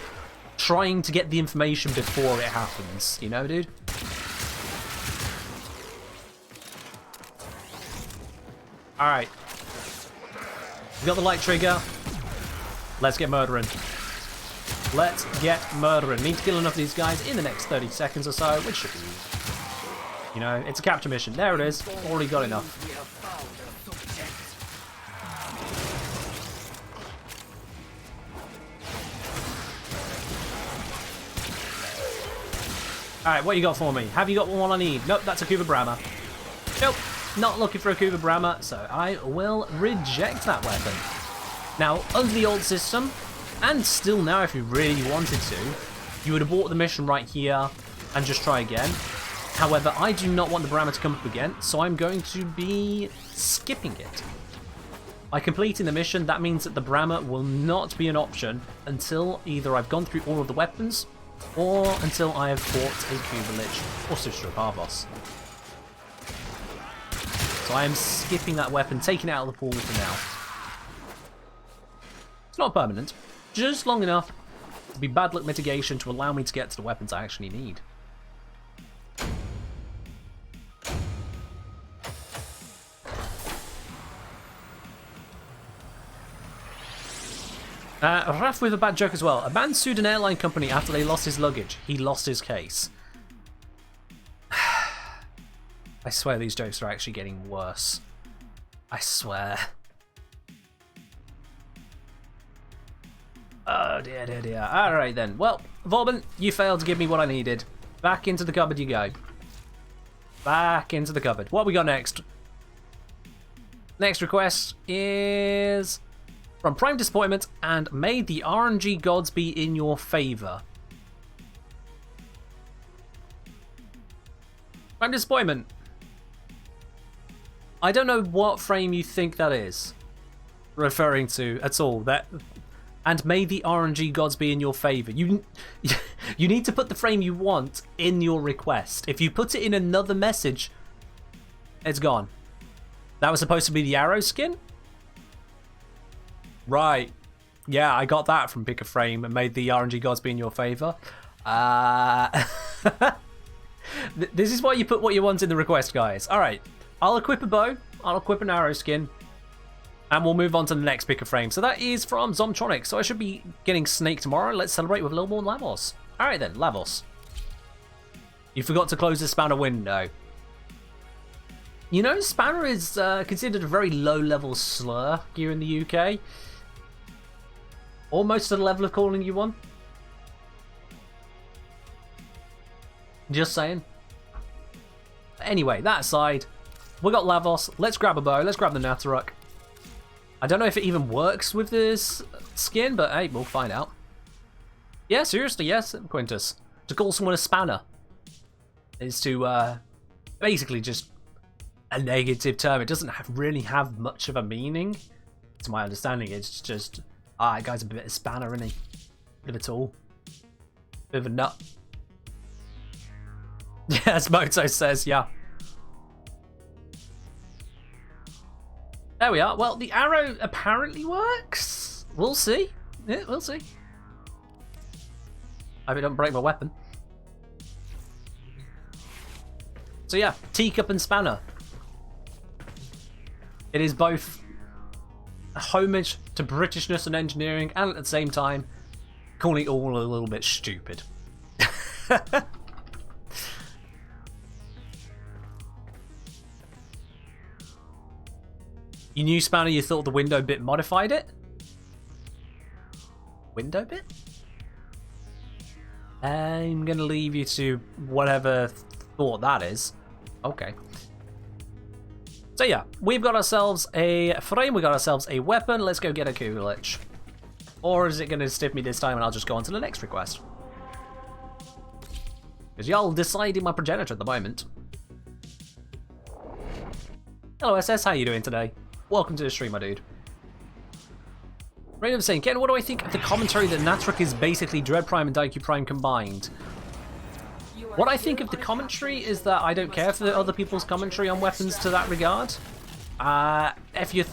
trying to get the information before it happens. You know, dude? Alright. We got the light trigger. Let's get murdering. Let's get murdering. Need to kill enough of these guys in the next 30 seconds or so, which should be, you know, it's a capture mission. There it is. Already got enough. Alright, what you got for me? Have you got one I need? Nope, that's a Kuba Brahma. Nope, not looking for a Kuba Brahma, so I will reject that weapon. Now, under the old system, and still now if you really wanted to, you would have bought the mission right here and just try again. However, I do not want the Brahma to come up again, so I'm going to be skipping it. By completing the mission, that means that the Brahma will not be an option until either I've gone through all of the weapons, or until I have fought a Kuba Lich or Sister of Harvos. So I am skipping that weapon, taking it out of the pool for now. It's not permanent, just long enough to be bad luck mitigation to allow me to get to the weapons I actually need. Raf with a bad joke as well. A man sued an airline company after they lost his luggage. He lost his case. I swear these jokes are actually getting worse. I swear. Oh dear, dear, dear. Alright then. Well, Vauban, you failed to give me what I needed. Back into the cupboard you go. Back into the cupboard. What we got next? Next request is from Prime Disappointment, and may the RNG gods be in your favour. Prime Disappointment. I don't know what frame you think that is referring to at all. That, and may the RNG gods be in your favour. You need to put the frame you want in your request. If you put it in another message, it's gone. That was supposed to be the arrow skin? Right. Yeah, I got that from Pick a Frame and made the RNG gods be in your favour. This is why you put what you want in the request, guys. Alright. I'll equip a bow, I'll equip an arrow skin, and we'll move on to the next Pick a Frame. So that is from Zomtronic. So I should be getting Snake tomorrow. Let's celebrate with a little more Lavos. Alright then, Lavos. You forgot to close the spanner window. You know, spanner is considered a very low-level slur here in the UK. Almost to the level of calling you one. Just saying. Anyway, that aside, we got Lavos. Let's grab a bow. Let's grab the Nataruk. I don't know if it even works with this skin, but hey, we'll find out. Yeah, seriously, yes, Quintus. To call someone a spanner is to basically just a negative term. It doesn't really have much of a meaning. To my understanding, it's just, that guy's a bit of a spanner, isn't he? Bit of a tool. Bit of a nut. Yeah, as Moto says, yeah. There we are. Well, the arrow apparently works. We'll see. Yeah, we'll see. I hope it don't break my weapon. So yeah, teacup and spanner. It is both a homage to Britishness and engineering, and at the same time, calling it all a little bit stupid. You knew spanner, you thought the window bit modified it? Window bit? I'm gonna leave you to whatever thought that is. Okay. So yeah, we've got ourselves a frame, we got ourselves a weapon. Let's go get a Kuba Lich. Or is it gonna stiff me this time and I'll just go on to the next request? Because y'all deciding my progenitor at the moment. Hello SS, how you doing today? Welcome to the stream, my dude. Random saying, Ken, what do I think of the commentary that Natruk is basically Dread Prime and Daiku Prime combined? What I think of the commentary is that I don't care for other people's commentary on weapons to that regard. If you're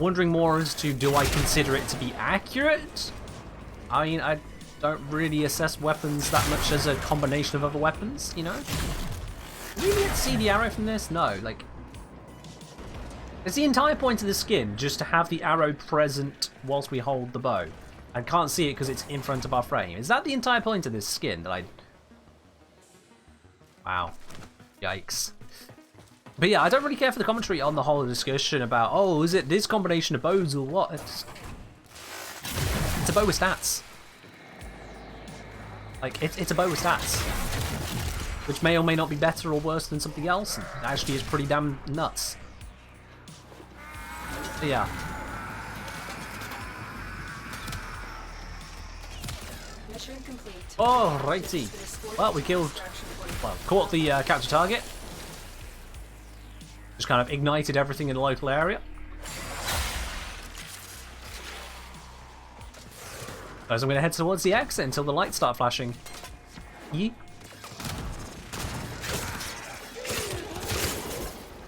wondering more as to do I consider it to be accurate, I mean, I don't really assess weapons that much as a combination of other weapons, you know? Do we get to see the arrow from this? No, like... It's the entire point of the skin, just to have the arrow present whilst we hold the bow. And can't see it because it's in front of our frame. Is that the entire point of this skin that I... Wow. Yikes. But yeah, I don't really care for the commentary on the whole discussion about, oh, is it this combination of bows or what? It's a bow with stats. Like, it's a bow with stats. Which may or may not be better or worse than something else. And it actually is pretty damn nuts. But yeah. Mission complete. Alrighty. Well, we killed... Well, caught the capture target. Just kind of ignited everything in the local area. As I'm going to head towards the exit until the lights start flashing. Yeet.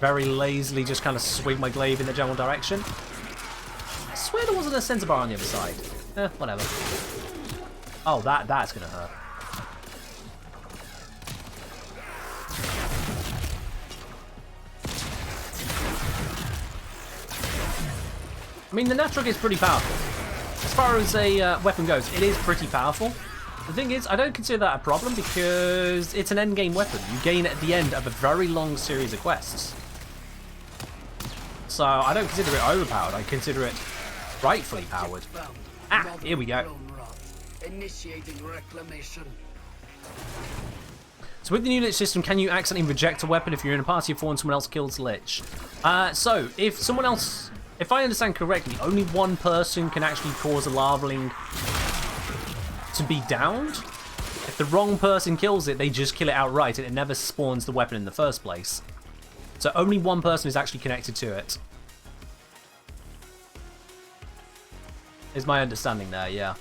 Very lazily just kind of swing my glaive in the general direction. I swear there wasn't a center bar on the other side. Whatever. Oh, that's going to hurt. I mean, the Natruk is pretty powerful. As far as a weapon goes, it is pretty powerful. The thing is, I don't consider that a problem because it's an endgame weapon. You gain it at the end of a very long series of quests. So I don't consider it overpowered. I consider it rightfully powered. Ah, here we go. Initiating reclamation. So with the new lich system, can you accidentally reject a weapon if you're in a party of 4 and someone else kills the lich? So if someone else... If I understand correctly, only one person can actually cause a lavaling to be downed. If the wrong person kills it, they just kill it outright and it never spawns the weapon in the first place. So only one person is actually connected to it. Is my understanding there, yeah.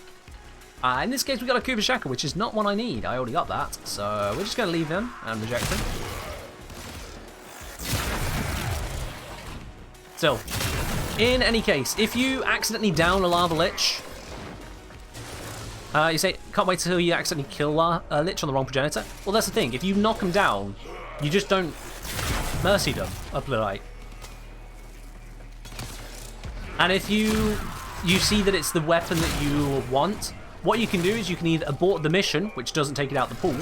In this case, we got a Kubashaka, which is not one I need. I already got that. So we're just going to leave him and reject him. Still. In any case, if you accidentally down a lava lich, you say, can't wait till you accidentally kill a lich on the wrong progenitor. Well, that's the thing. If you knock them down, you just don't mercy them up the right. And if you see that it's the weapon that you want, what you can do is you can either abort the mission, which doesn't take it out the pool,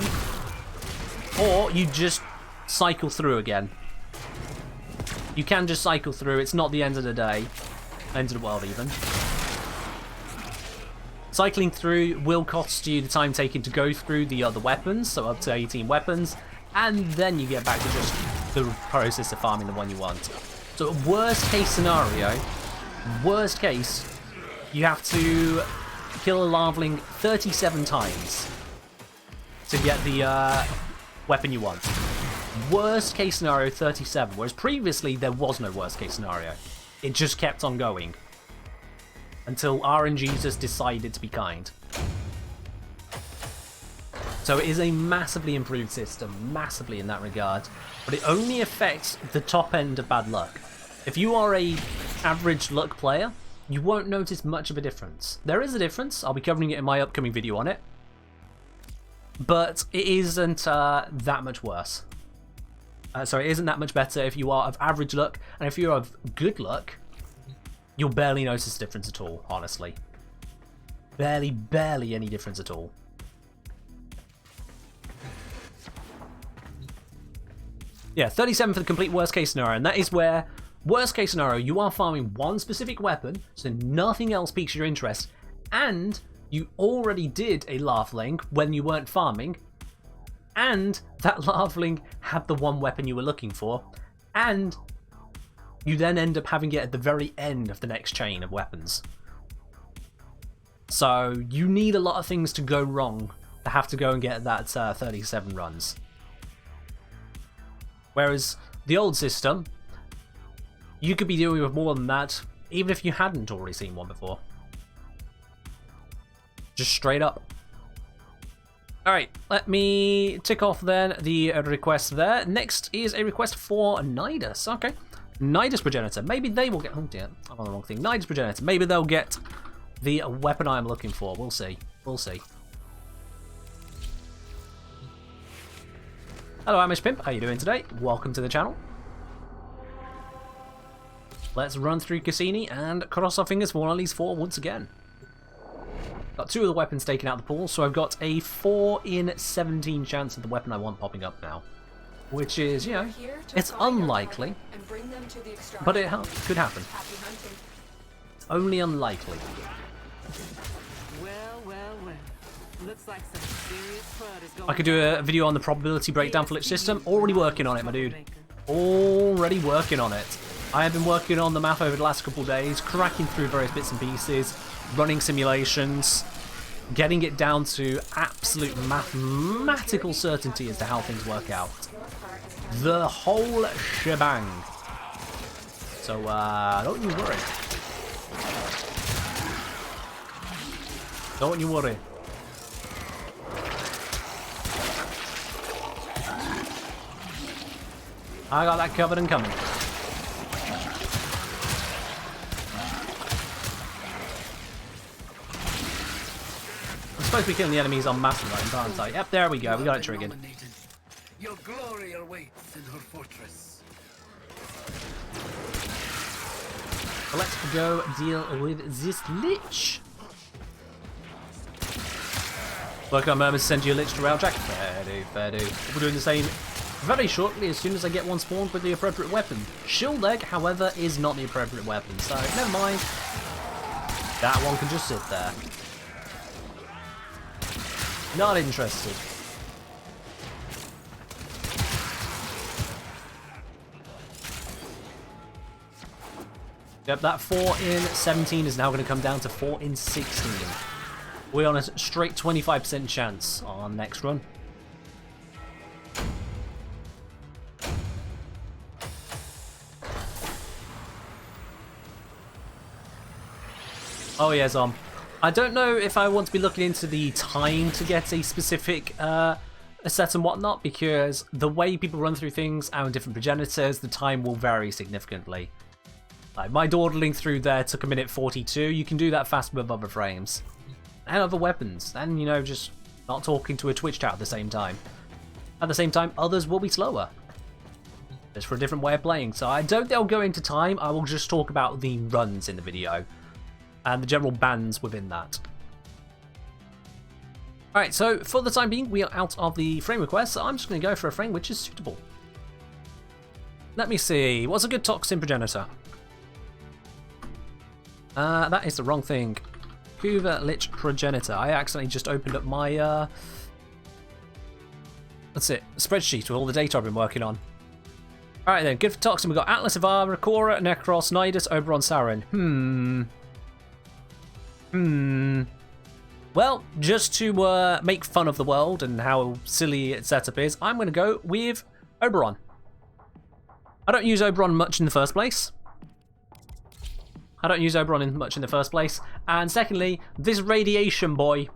or you just cycle through again. You can just cycle through. It's not the end of the day. End of the world, even. Cycling through will cost you the time taken to go through the other weapons, so up to 18 weapons, and then you get back to just the process of farming the one you want. So worst case scenario, worst case, you have to kill a lavaling 37 times to get the weapon you want. Worst case scenario 37, whereas previously there was no worst case scenario. It just kept on going until RNGesus decided to be kind. So it is a massively improved system, massively in that regard, but it only affects the top end of bad luck. If you are a average luck player, you won't notice much of a difference. There is a difference. I'll be covering it in my upcoming video on it, but it isn't that much worse. Sorry, it isn't that much better if you are of average luck, and if you're of good luck, you'll barely notice a difference at all, honestly. Barely any difference at all. Yeah, 37 for the complete worst case scenario, and that is where, worst case scenario, you are farming one specific weapon, so nothing else piques your interest, and you already did a Laughlink when you weren't farming, and that Laughlink had the one weapon you were looking for, and you then end up having it at the very end of the next chain of weapons. So you need a lot of things to go wrong to have to go and get that 37 runs. Whereas the old system, you could be dealing with more than that, even if you hadn't already seen one before. Just straight up. Alright, let me tick off then the request there. Next is a request for Nidus. Okay. Nidus Progenitor. Maybe they will get... Oh dear, I'm on the wrong thing. Nidus Progenitor. Maybe they'll get the weapon I'm looking for. We'll see. We'll see. Hello, Amish Pimp. How you doing today? Welcome to the channel. Let's run through Cassini and cross our fingers for one of these 4 once again. Got 2 of the weapons taken out of the pool, so I've got a 4 in 17 chance of the weapon I want popping up now. Which is, you know, it's unlikely, but it could happen. It's only unlikely. Looks like some serious crud is going I could do a video on the probability breakdown for lich system. Already working on it, my dude. Already working on it. I have been working on the math over the last couple of days, cracking through various bits and pieces, running simulations, getting it down to absolute mathematical certainty as to how things work out. The whole shebang. So, don't you worry. Don't you worry. I got that covered and coming. I'm supposed to be killing the enemies on master right, aren't I? Yep, there we go. We got it triggered. Your glory awaits in her fortress. Let's go deal with this lich. Look, I'm to send you a lich to Railjack. Fair do, fair do. We're doing the same very shortly as soon as I get one spawned with the appropriate weapon. Shield Egg, however, is not the appropriate weapon, so never mind. That one can just sit there. Not interested. Yep, that 4 in 17 is now going to come down to 4 in 16. We're on a straight 25% chance on next run. Oh yeah, Zom. I don't know if I want to be looking into the time to get a specific set and whatnot, because the way people run through things and different progenitors, the time will vary significantly. Like my dawdling through there took 1:42. You can do that faster with other frames and other weapons, and you know, just not talking to a Twitch chat at the same time. At the same time, others will be slower. Just for a different way of playing. So I don't think I'll go into time. I will just talk about the runs in the video and the general bands within that. Alright, so for the time being, we are out of the frame request, so I'm just going to go for a frame which is suitable. Let me see, what's a good toxin progenitor? That is the wrong thing. Hoover Lich Progenitor. I accidentally just opened up my, that's it, spreadsheet with all the data I've been working on. Alright then, good for toxin, we've got Atlas, Ivara, Cora, Necros, Nidus, Oberon, Saren. Well, just to make fun of the world and how silly its setup is, I'm going to go with Oberon. I don't use Oberon much in the first place. And secondly, this radiation boy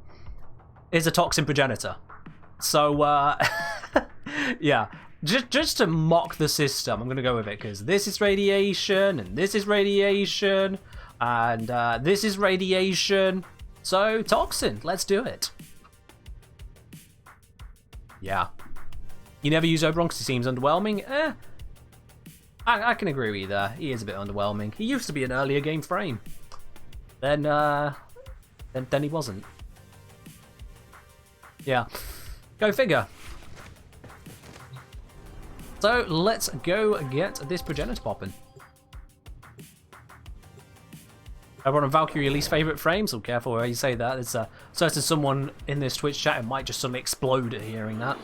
is a toxin progenitor. So, yeah, just to mock the system, I'm going to go with it, because this is radiation, and this is radiation, and this is radiation. So, toxin, let's do it. Yeah. You never use Oberon because he seems underwhelming? I can agree with you there. He is a bit underwhelming. He used to be an earlier game frame. Then he wasn't. Yeah. Go figure. So, let's go get this progenitor popping. Everyone on Valkyrie, your least favourite frame, so careful where you say that. There's a certain someone in this Twitch chat who might just suddenly explode at hearing that.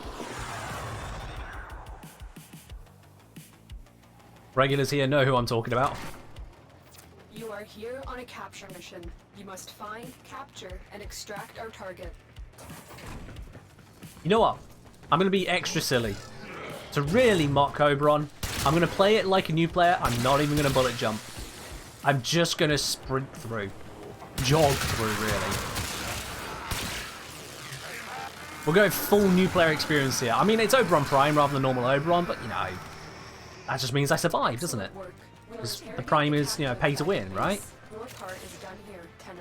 Regulars here know who I'm talking about. You are here on a capture mission. You must find, capture, and extract our target. You know what? I'm going to be extra silly. To really mock Oberon, I'm going to play it like a new player. I'm not even going to bullet jump. I'm just going to sprint through. Jog through, really. We're going full new player experience here. I mean, it's Oberon Prime rather than normal Oberon, but, you know, that just means I survived, doesn't it? Because the Prime is, you know, pay to win, right? Your part is done here, Tenno.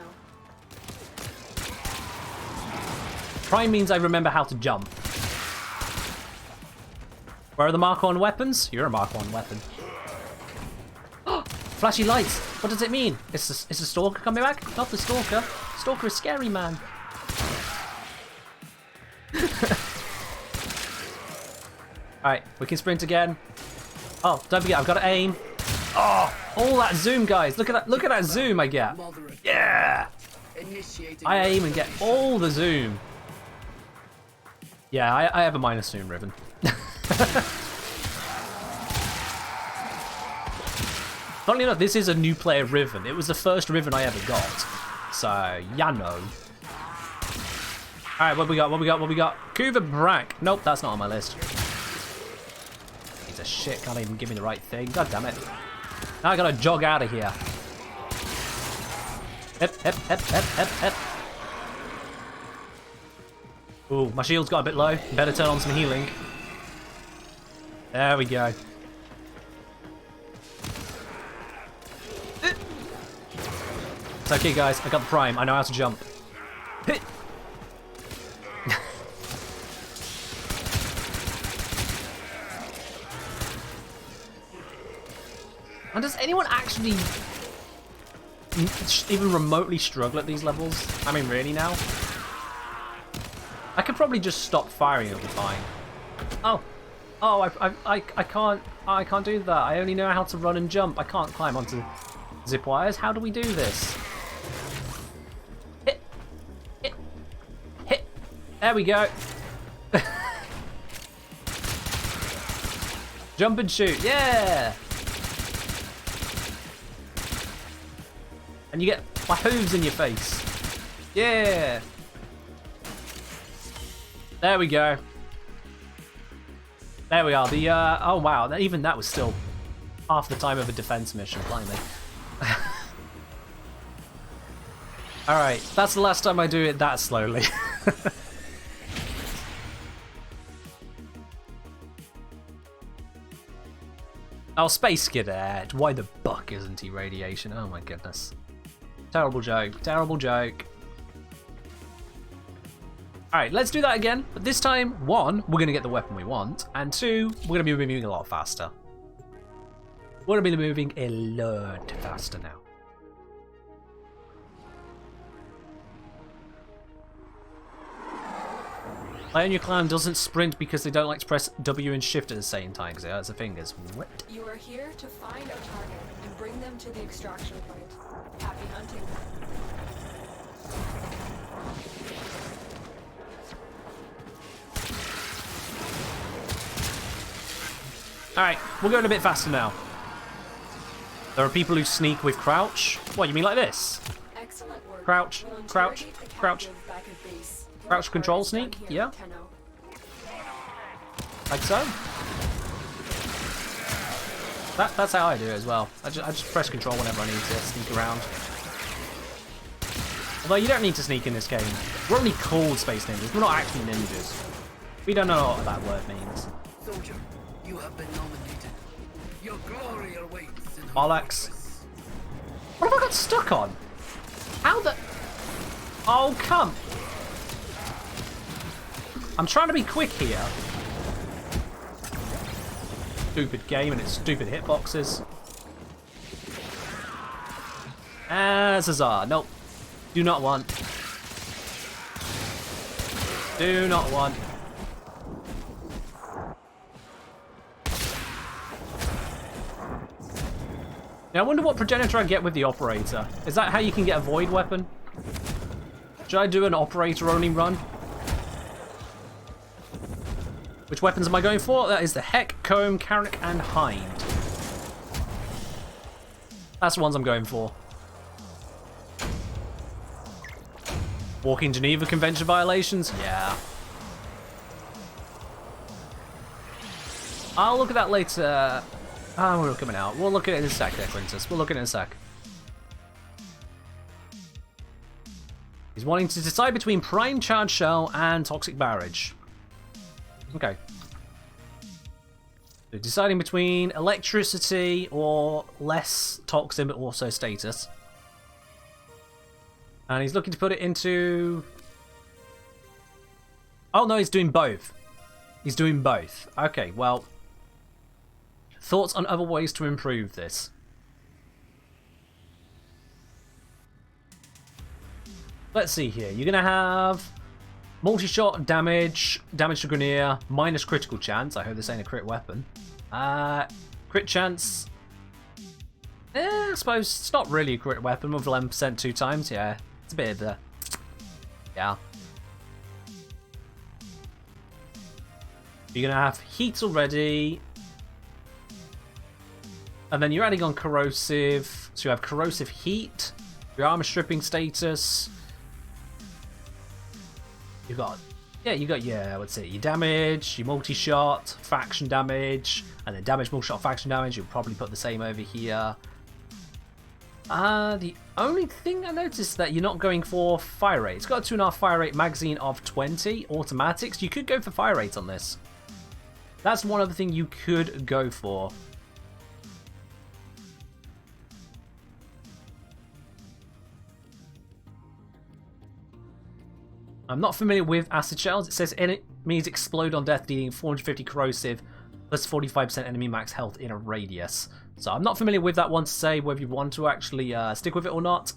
Prime means I remember how to jump. Where are the Mark 1 weapons? You're a Mark 1 weapon. Flashy lights! What does it mean? Is the Stalker coming back? Not the Stalker. Stalker is scary, man. Alright, we can sprint again. Oh, don't forget, I've got to aim. Oh, all that zoom, guys. Look at that zoom I get. Yeah! I aim and get all the zoom. Yeah, I have a minus zoom ribbon. Funnily enough, this is a new player ribbon. It was the first ribbon I ever got. So, ya know. Alright, what we got? Kuva Brack. Nope, that's not on my list. Piece of shit, can't even give me the right thing. God damn it. Now I gotta jog out of here. Hip. Ooh, my shield's got a bit low. Better turn on some healing. There we go. It's okay, guys. I got the Prime. I know how to jump. And does anyone actually even remotely struggle at these levels? I mean, really now? I could probably just stop firing. It'll be fine. Oh, I can't do that. I only know how to run and jump. I can't climb onto zip wires. How do we do this? Hit. There we go. Jump and shoot. Yeah. And you get my hooves in your face. Yeah. There we go. There we are. The oh wow, even that was still half the time of a defense mission. Blimey. All right, that's the last time I do it that slowly. Oh, Space Cadet. Why the buck isn't he radiation? Oh my goodness. Terrible joke. Terrible joke. Alright, let's do that again. But this time, 1, we're going to get the weapon we want. And 2, we're going to be moving a lot faster. We're going to be moving a lot faster now. Pioneer Clan doesn't sprint because they don't like to press W and Shift at the same time because it hurts their fingers. What? You are here to find a target and bring them to the extraction point. Happy hunting. Alright, we're going a bit faster now. There are people who sneak with crouch. What, you mean like this? Excellent work. Crouch, We'll crouch, interrogate the crouch. captive back at base. Your Crouch part control is done sneak, here, yeah. Tenno. Like so. That's how I do it as well. I just press control whenever I need to sneak around. Although you don't need to sneak in this game. We're only called Space Ninjas. We're not actually ninjas. We don't know what that word means. Soldier, you have been nominated. Your glory awaits in her Bollocks. fortress. What have I got stuck on? How the... Oh, come. I'm trying to be quick here. Stupid game and its stupid hitboxes. Zazar. Nope. Do not want. Do not want. Now I wonder what progenitor I get with the operator. Is that how you can get a void weapon? Should I do an operator only run? Which weapons am I going for? That is the Heck, Comb, Carrick, and Hind. That's the ones I'm going for. Walking Geneva Convention violations? Yeah. I'll look at that later. Ah, we're coming out. We'll look at it in a sec there, Quintus. We'll look at it in a sec. He's wanting to decide between Prime Charge Shell and Toxic Barrage. Okay. So deciding between electricity or less toxin, but also status. And he's looking to put it into... Oh no, he's doing both. He's doing both. Okay, well... Thoughts on other ways to improve this? Let's see here. You're going to have multi-shot damage, damage to Grenier, minus critical chance. I hope this ain't a crit weapon. Crit chance. I suppose it's not really a crit weapon with 11% 2 times. Yeah, it's a bit of the... Yeah. You're going to have heat already. And then you're adding on corrosive. So you have corrosive heat, your armor stripping status. You've got, yeah, what's it? Your damage, your multi-shot, faction damage, and then damage, multi-shot, faction damage. You'll probably put the same over here. The only thing I noticed is that you're not going for fire rate. It's got a 2.5 fire rate magazine of 20 automatics. You could go for fire rate on this. That's one other thing you could go for. I'm not familiar with acid shells. It says enemies explode on death, dealing 450 corrosive, plus 45% enemy max health in a radius. So I'm not familiar with that one to say whether you want to actually stick with it or not,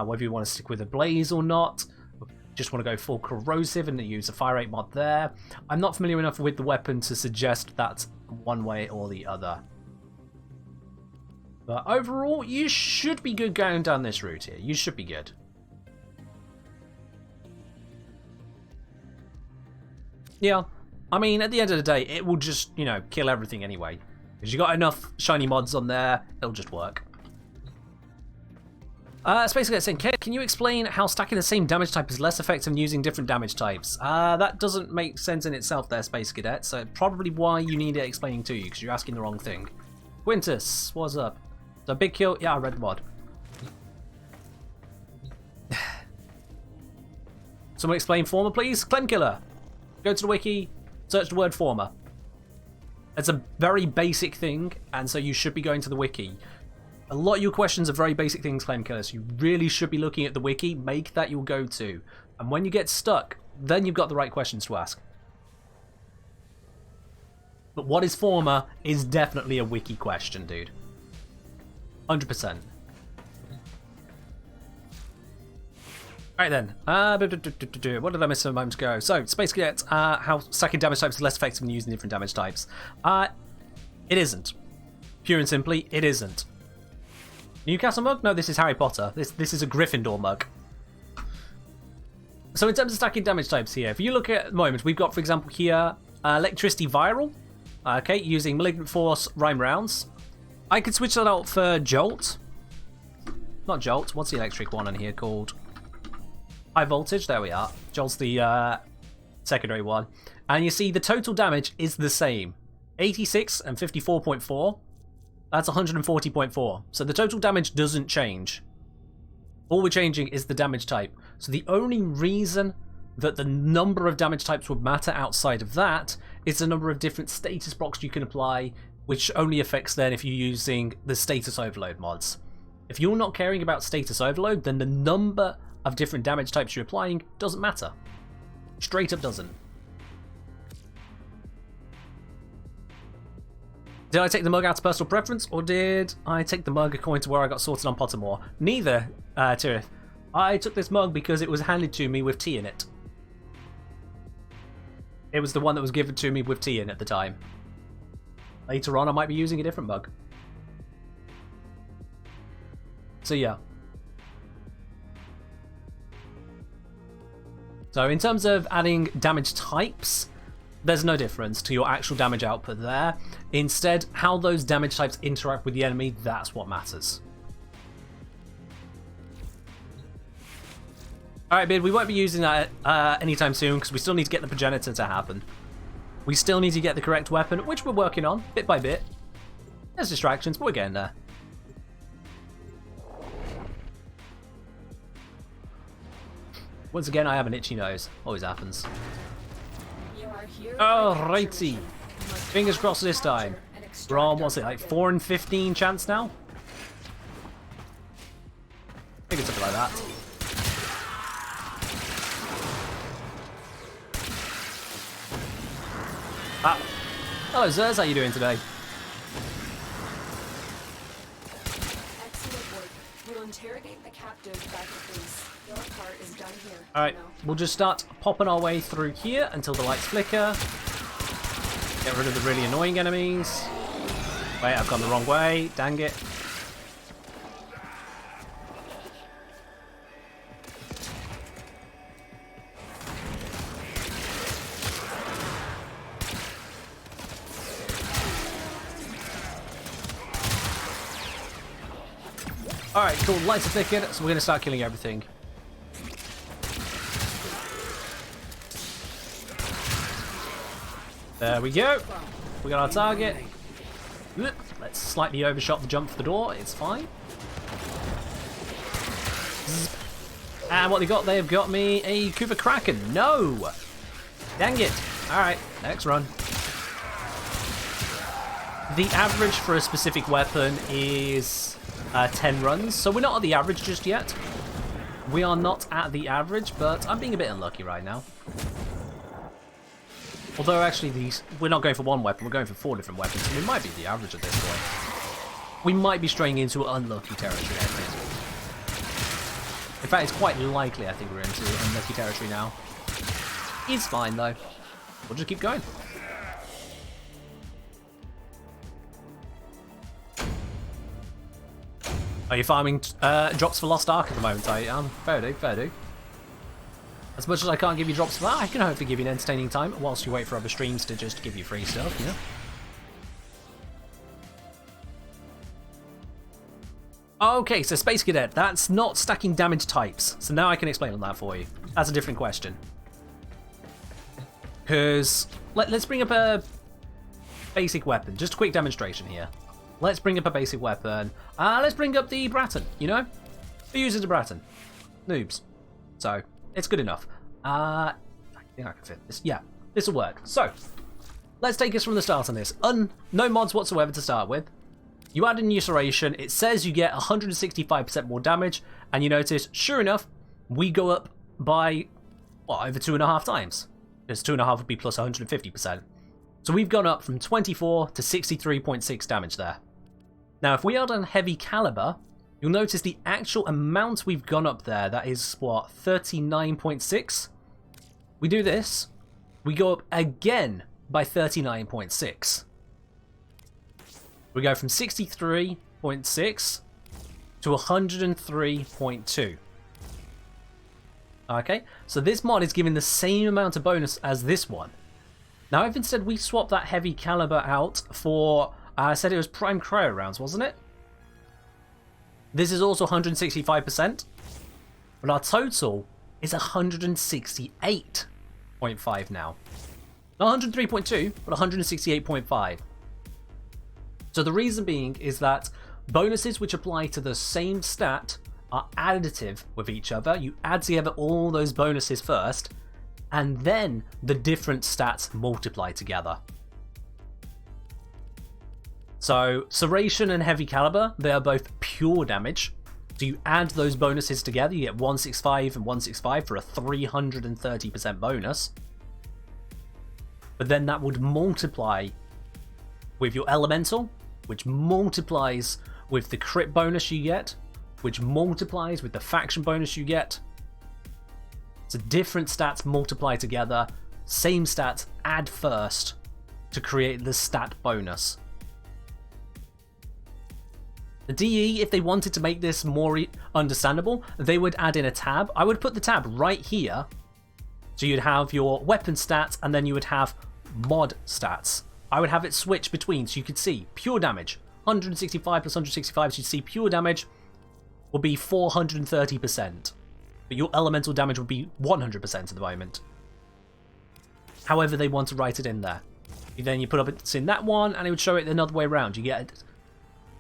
whether you want to stick with a blaze or not, just want to go full corrosive and use a fire rate mod there. I'm not familiar enough with the weapon to suggest that's one way or the other. But overall, you should be good going down this route here. You should be good. Yeah, I mean, at the end of the day, it will just, you know, kill everything anyway. Because you got enough shiny mods on there, it'll just work. Space Cadet saying, can you explain how stacking the same damage type is less effective than using different damage types? That doesn't make sense in itself there, Space Cadet, so probably why you need it explaining to you, because you're asking the wrong thing. Quintus, what's up? So big kill, yeah, I read the mod. Someone explain Former, please? Clem Killer. Go to the wiki, search the word Former. It's a very basic thing, and so you should be going to the wiki. A lot of your questions are very basic things, Claim Killer, so you really should be looking at the wiki, make that your go-to. And when you get stuck, then you've got the right questions to ask. But what is Former is definitely a wiki question, dude. 100%. Right then, what did I miss a moment ago? So, Space Cadet, how stacking damage types is less effective than using different damage types. It isn't. Pure and simply, it isn't. Newcastle mug? No, this is Harry Potter. This is a Gryffindor mug. So in terms of stacking damage types here, if you look at the moment, we've got, for example, here, Electricity Viral, okay, using Malignant Force Rhyme Rounds. I could switch that out for Jolt. Not Jolt, what's the electric one on here called? High Voltage, there we are. Jolt's the secondary one. And you see the total damage is the same. 86 and 54.4. That's 140.4. So the total damage doesn't change. All we're changing is the damage type. So the only reason that the number of damage types would matter outside of that is the number of different status blocks you can apply, which only affects then if you're using the status overload mods. If you're not caring about status overload, then the number of different damage types you're applying doesn't matter. Straight up doesn't. Did I take the mug out of personal preference, or did I take the mug according to where I got sorted on Pottermore? Neither, Tirith. I took this mug because it was handed to me with tea in it. It was the one that was given to me with tea in at the time. Later on, I might be using a different mug. So yeah. So in terms of adding damage types, there's no difference to your actual damage output there. Instead, how those damage types interact with the enemy, that's what matters. Alright, Bid, we won't be using that anytime soon because we still need to get the progenitor to happen. We still need to get the correct weapon, which we're working on, bit by bit. There's distractions, but we're getting there. Once again, I have an itchy nose. Always happens. You are here Oh, on a capture righty. mission. You must Fingers find, crossed this time. capture, and extract We're on, our what's it, like target. 4 in 15 chance now? I think it's something like that. Ah. Hello, Zers. How you doing today? Excellent work. We'll interrogate the captive back at base. Your part is done here. Alright, Juno. we'll just start popping our way through here until the lights flicker. Get rid of the really annoying enemies. Wait, I've gone the wrong way. Dang it. Alright, cool. Lights are flickered, so we're going to start killing everything. There we go. We got our target. Let's slightly overshot the jump for the door. It's fine. And what they got? They've got me a Kuva Kraken. No! Dang it. Alright, next run. The average for a specific weapon is 10 runs, so we're not at the average just yet. We are not at the average, but I'm being a bit unlucky right now. Although actually we're not going for one weapon, we're going for 4 different weapons, so we might be the average at this point. We might be straying into unlucky territory, I think. In fact, it's quite likely I think we're into unlucky territory now. It's fine though. We'll just keep going. Are you farming drops for Lost Ark at the moment? I am. Fair do, fair do. As much as I can't give you drops for that, I can hopefully give you an entertaining time whilst you wait for other streams to just give you free stuff, you know? Okay, so Space Cadet, that's not stacking damage types. So now I can explain on that for you. That's a different question. Because let's bring up a basic weapon. Just a quick demonstration here. Let's bring up a basic weapon. Let's bring up the Bratton, you know? Who uses a Bratton? Noobs. So, it's good enough. I think I can fit this. Yeah, this will work. So, let's take us from the start on this. No mods whatsoever to start with. You add a new serration, it says you get 165% more damage, and you notice, sure enough, we go up by, what, over 2.5 times? Because 2.5 would be plus 150%. So we've gone up from 24 to 63.6 damage there. Now, if we add on heavy caliber, you'll notice the actual amount we've gone up there, that is, what, 39.6? We do this, we go up again by 39.6. We go from 63.6 to 103.2. Okay, so this mod is giving the same amount of bonus as this one. Now, if instead we swap that heavy caliber out for, I said it was prime cryo rounds, wasn't it? This is also 165%, but our total is 168.5 now. Not 103.2, but 168.5. So the reason being is that bonuses which apply to the same stat are additive with each other. You add together all those bonuses first, and then the different stats multiply together. So, Serration and Heavy Caliber, they are both pure damage. So you add those bonuses together, you get 165 and 165 for a 330% bonus. But then that would multiply with your Elemental, which multiplies with the crit bonus you get, which multiplies with the faction bonus you get. So different stats multiply together, same stats add first to create the stat bonus. The DE, if they wanted to make this more understandable, they would add in a tab. I would put the tab right here. So you'd have your weapon stats and then you would have mod stats. I would have it switch between so you could see pure damage, 165 plus 165, so you'd see pure damage will be 430%. But your elemental damage would be 100% at the moment. However they want to write it in there. Then you put up it's in that one and it would show it another way around. You get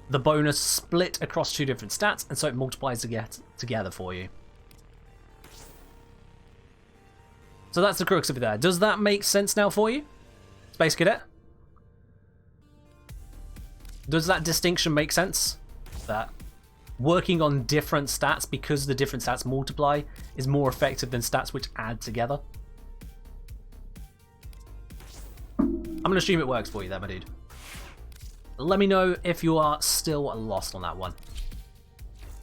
the bonus split across 2 different stats, and so it multiplies together for you. So that's the crux of it there. Does that make sense now for you, Space Cadet? Does that distinction make sense? That working on different stats because the different stats multiply is more effective than stats which add together? I'm going to assume it works for you there, my dude. Let me know if you are still lost on that one.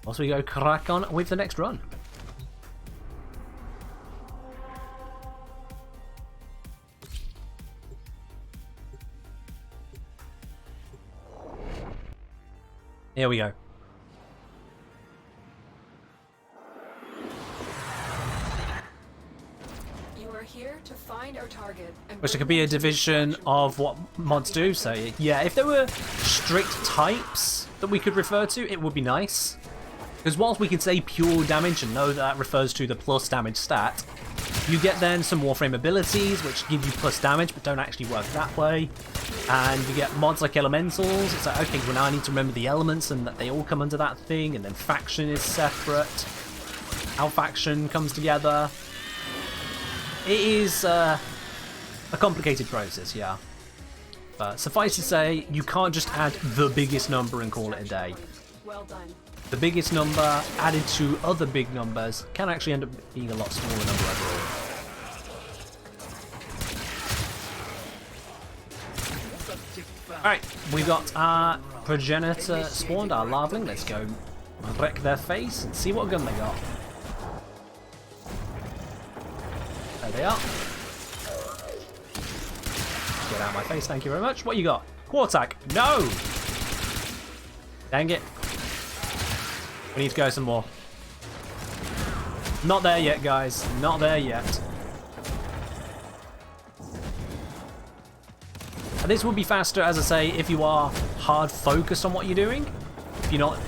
Once we go crack on with the next run. Here we go. You are here to find our target and Which bring could be a them to the division extraction of point. what mods do. So yeah, if there were strict types that we could refer to, it would be nice. Because whilst we can say pure damage and know that refers to the plus damage stat, you get then some Warframe abilities which give you plus damage but don't actually work that way. And you get mods like elementals. It's like, okay, well now I need to remember the elements and that they all come under that thing, and then faction is separate. How faction comes together. It is a complicated process, yeah. But suffice to say, you can't just add the biggest number and call it a day. Well done. The biggest number added to other big numbers can actually end up being a lot smaller number overall. Alright, we've got our progenitor spawned, our larvaling. Let's go wreck their face and see what gun they got. There they are. Get out of my face, thank you very much. What you got? Quartac. No! Dang it. We need to go some more. Not there yet, guys. Not there yet. And this will be faster, as I say, if you are hard focused on what you're doing. If you're not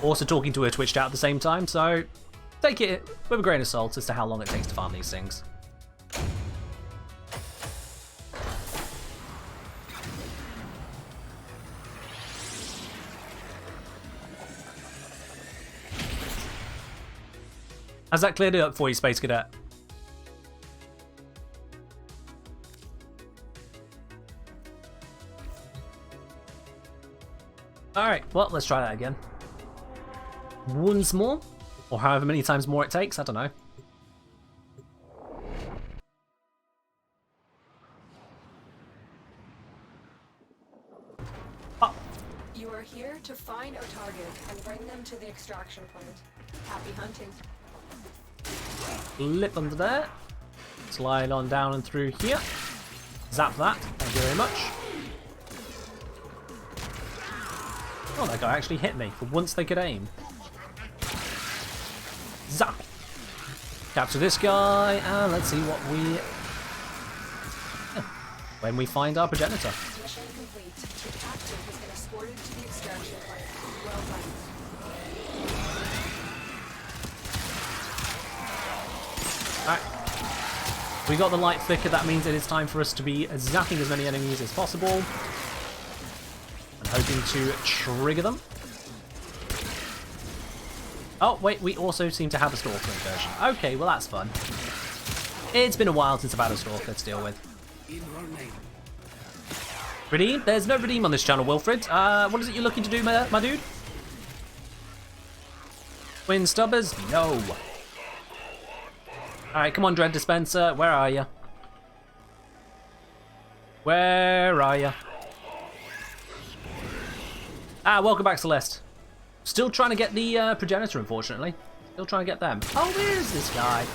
also talking to a Twitch chat at the same time. So take it with a grain of salt as to how long it takes to farm these things. Has that cleared it up for you, Space Cadet? Alright, well, let's try that again. Once more, or however many times more it takes, I don't know. Oh. You are here to find our target and bring them to the extraction point. Happy hunting. Lip under there. Slide on down and through here. Zap that. Thank you very much. Oh, that guy actually hit me. For once they could aim. Zap. Capture this guy, and let's see what we... when we find our progenitor. Mission complete. The captain has been escorted to the extraction point. Well done. Alright. We got the light flicker, that means it is time for us to be zapping as many enemies as possible. And hoping to trigger them. Oh, wait, we also seem to have a Stalker incursion. Okay, well that's fun. It's been a while since I've had a Stalker to deal with. Redeem? There's no redeem on this channel, Wilfred. What is it you're looking to do, my dude? Twin Stubbers? No. Alright, come on, Dread Dispenser. Where are you? Where are you? Ah, welcome back, Celeste. Still trying to get the progenitor, unfortunately. Still trying to get them. Oh, where is this guy?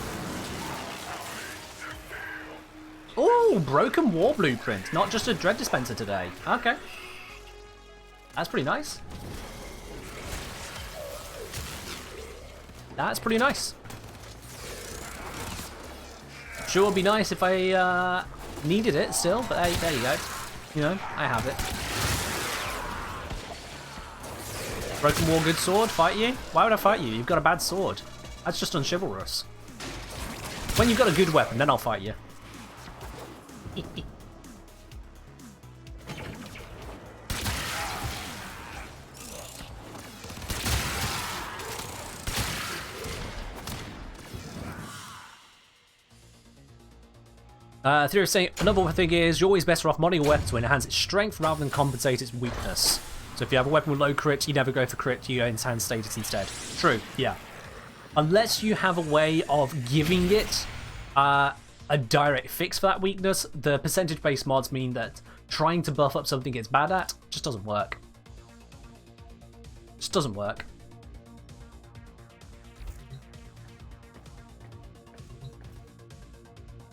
Oh, broken war blueprint. Not just a Dread Dispenser today. Okay. That's pretty nice. That's pretty nice. Sure would be nice if I needed it still, but hey, there you go. You know, I have it. Broken War, good sword, fight you? Why would I fight you? You've got a bad sword. That's just unchivalrous. When you've got a good weapon, then I'll fight you. Theory of saying another thing is you're always better off modding a weapon to enhance its strength rather than compensate its weakness. So if you have a weapon with low crit, you never go for crit, you enhance status instead. True, yeah. Unless you have a way of giving it a direct fix for that weakness, the percentage-based mods mean that trying to buff up something it's bad at just doesn't work. Just doesn't work.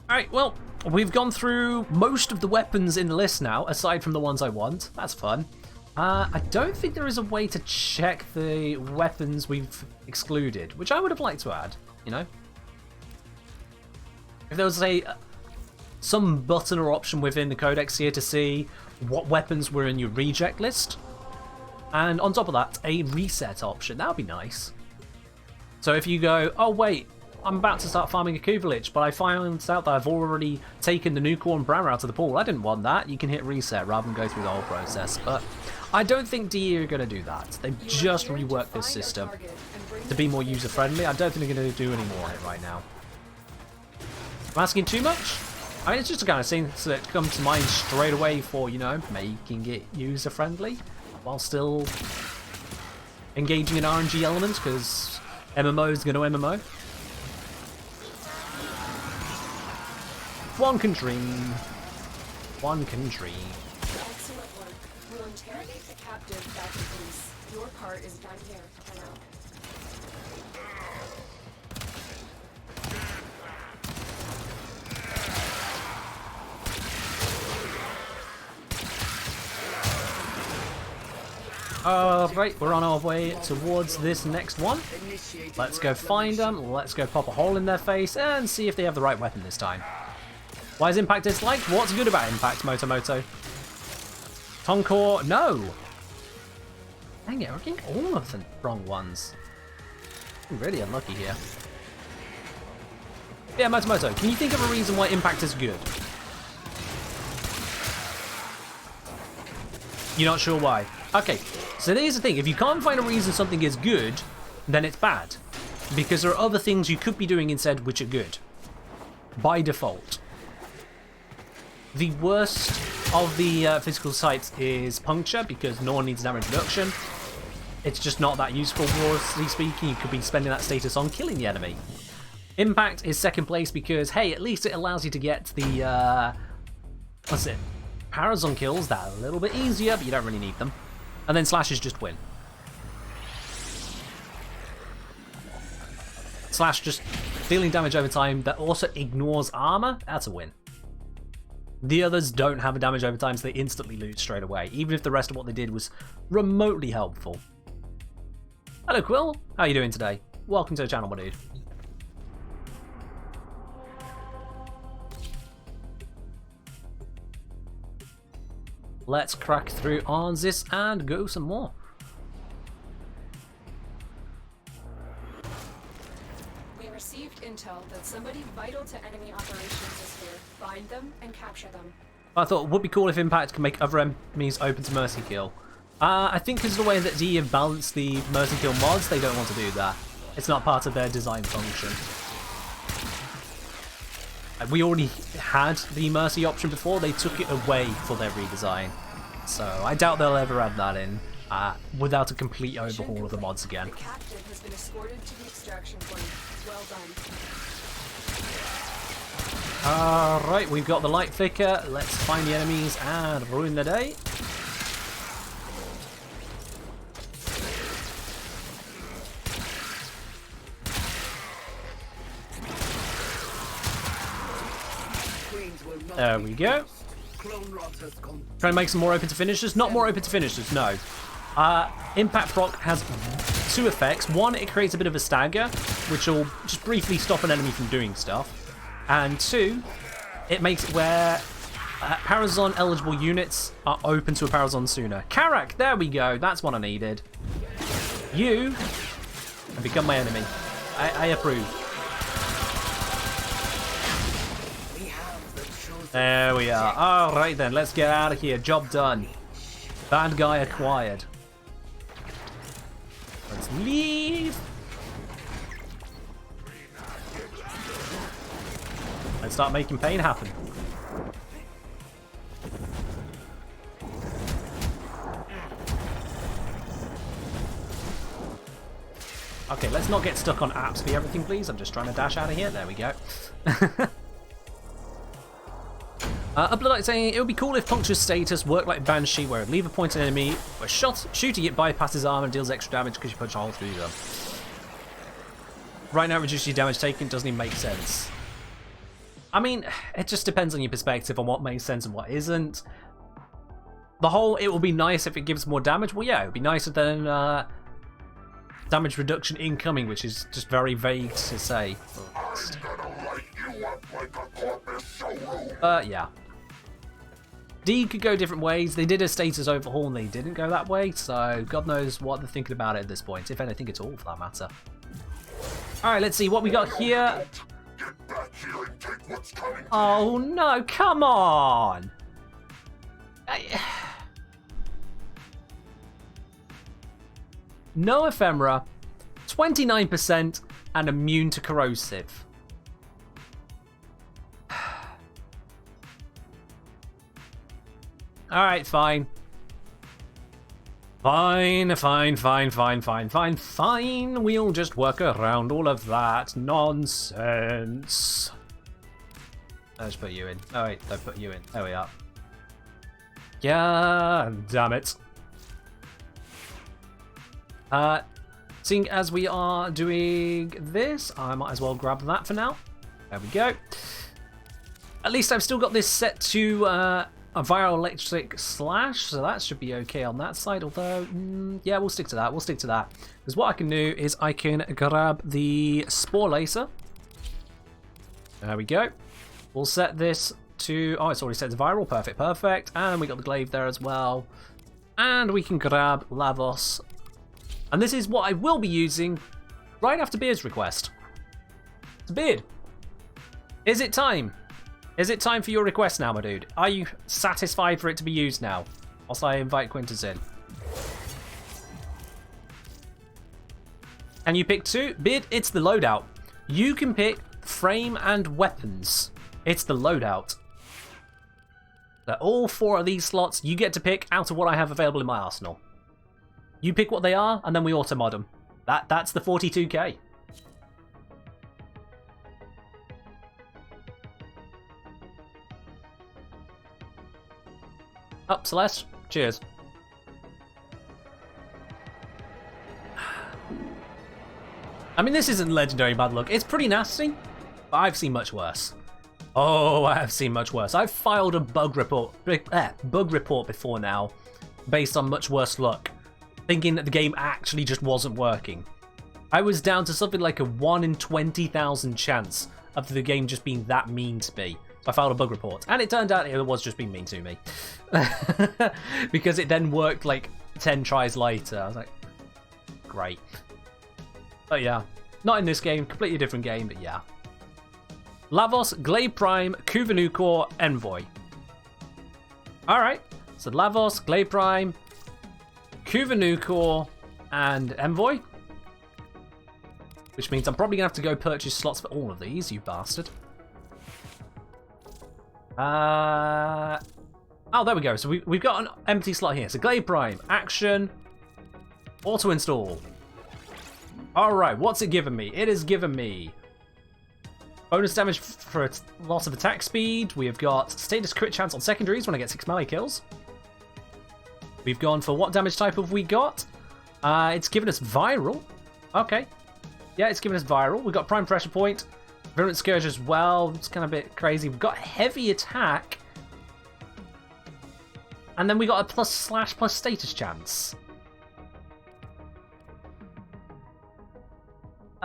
Alright, well, we've gone through most of the weapons in the list now, aside from the ones I want. That's fun. I don't think there is a way to check the weapons we've excluded, which I would have liked to add, you know? If there was some button or option within the codex here to see what weapons were in your reject list, and on top of that, a reset option, that would be nice. So if you go, oh wait, I'm about to start farming a Kuvalich, but I found out that I've already taken the Nukor and Brower out of the pool. I didn't want that. You can hit reset rather than go through the whole process. But I don't think DE are going to do that. They've just reworked this system to be more user-friendly. I don't think they're going to do any more on it right now. I'm asking too much? I mean, it's just the kind of things that come to mind straight away for, you know, making it user-friendly while still engaging in RNG elements, because MMO is going to MMO. One can dream. One can dream. Excellent work. We'll interrogate the captive back to police. Your part is done here for now. Right, we're on our way towards this next one. Let's go find them, let's go pop a hole in their face and see if they have the right weapon this time. Why is Impact disliked? What's good about Impact, Motomoto? Tonkor, no! Dang it, we're getting all of the wrong ones. I'm really unlucky here. Yeah, Motomoto, can you think of a reason why Impact is good? You're not sure why? Okay, so here's the thing. If you can't find a reason something is good, then it's bad. Because there are other things you could be doing instead which are good. By default. The worst of the physical sights is Puncture, because no one needs damage reduction. It's just not that useful, broadly speaking. You could be spending that status on killing the enemy. Impact is second place because, hey, at least it allows you to get the, what's it? Parazon kills, that a little bit easier, but you don't really need them. And then Slashes just win. Slash just dealing damage over time that also ignores armor, that's a win. The others don't have a damage over time, so they instantly lose straight away, even if the rest of what they did was remotely helpful. Hello Quill, how are you doing today? Welcome to the channel, my dude. Let's crack through on this and go some more. We received intel that somebody vital to enemy operations is here. Find them and capture them. I thought it would be cool if Impact could make other enemies open to Mercy Kill. I think because of the way that DE have balanced the Mercy Kill mods, they don't want to do that. It's not part of their design function. We already had the Mercy option before, they took it away for their redesign. So I doubt they'll ever add that in without a complete overhaul of the mods again. The captive has been escorted to the extraction point. Well done. Alright, we've got the light flicker. Let's find the enemies and ruin the day. There we go. Trying to make some more open to finishers. Not more open to finishers, no. Impact proc has two effects. One, it creates a bit of a stagger, which will just briefly stop an enemy from doing stuff. And two, it makes it where Parazon eligible units are open to a Parazon sooner. Karak, there we go. That's what I needed. You have become my enemy. I approve. There we are. Alright then, let's get out of here. Job done. Bad guy acquired. Let's leave. Let's start making pain happen. Okay, let's not get stuck on apps be everything, please. I'm just trying to dash out of here. There we go. Bloodlight saying, it would be cool if Puncture's status worked like Banshee, where it leave a point an enemy, where shooting it bypasses arm and deals extra damage because you punch a hole through them. Right now, reduce your damage taken doesn't even make sense. I mean, it just depends on your perspective on what makes sense and what isn't. The whole, it will be nice if it gives more damage. Well, yeah, it would be nicer than damage reduction incoming, which is just very vague to say. Yeah. D could go different ways. They did a status overhaul and they didn't go that way, so God knows what they're thinking about it at this point, if anything at all for that matter. Alright, let's see what we got here. Oh no, come on! No ephemera, 29%, and immune to corrosive. Alright, fine. Fine. We'll just work around all of that nonsense. Let's put you in. Oh wait, don't put you in. There we are. Yeah, damn it. Seeing as we are doing this, I might as well grab that for now. There we go. At least I've still got this set to a viral electric slash, so that should be okay on that side. Although, yeah, we'll stick to that. Because what I can do is I can grab the spore laser. There we go. We'll set this to, oh, it's already set to viral. Perfect. And we got the glaive there as well. And we can grab Lavos. And this is what I will be using right after Beard's request. So Beard, is it time? Is it time for your request now, my dude? Are you satisfied for it to be used now? Whilst I invite Quintus in. Can you pick two? Beard, it's the loadout. You can pick frame and weapons. It's the loadout. So all 4 of these slots you get to pick out of what I have available in my arsenal. You pick what they are, and then we automod them. That's the 42k. Up, Celeste. Cheers. I mean, this isn't legendary bad luck. It's pretty nasty, but I've seen much worse. Oh, I have seen much worse. I've filed a bug report before now, based on much worse luck, thinking that the game actually just wasn't working. I was down to something like a 1 in 20,000 chance of the game just being that mean to me. So I filed a bug report, and it turned out it was just being mean to me. Because it then worked like 10 tries later. I was like, great. But yeah, not in this game, completely different game, but yeah. Lavos, Glaive Prime, Nukor, Envoy. Alright, so Lavos, Glaive Prime, Nukor, and Envoy. Which means I'm probably going to have to go purchase slots for all of these, you bastard. Oh, there we go. So we've got an empty slot here. So Glaive Prime, action, auto install. Alright, what's it given me? It has given me bonus damage for a loss of attack speed. We have got status crit chance on secondaries when I get 6 melee kills. We've gone for what damage type have we got? It's given us viral. Okay. Yeah, it's given us viral. We've got prime pressure point. Virulent Scourge as well. It's kind of a bit crazy. We've got heavy attack. And then we got a plus slash plus status chance.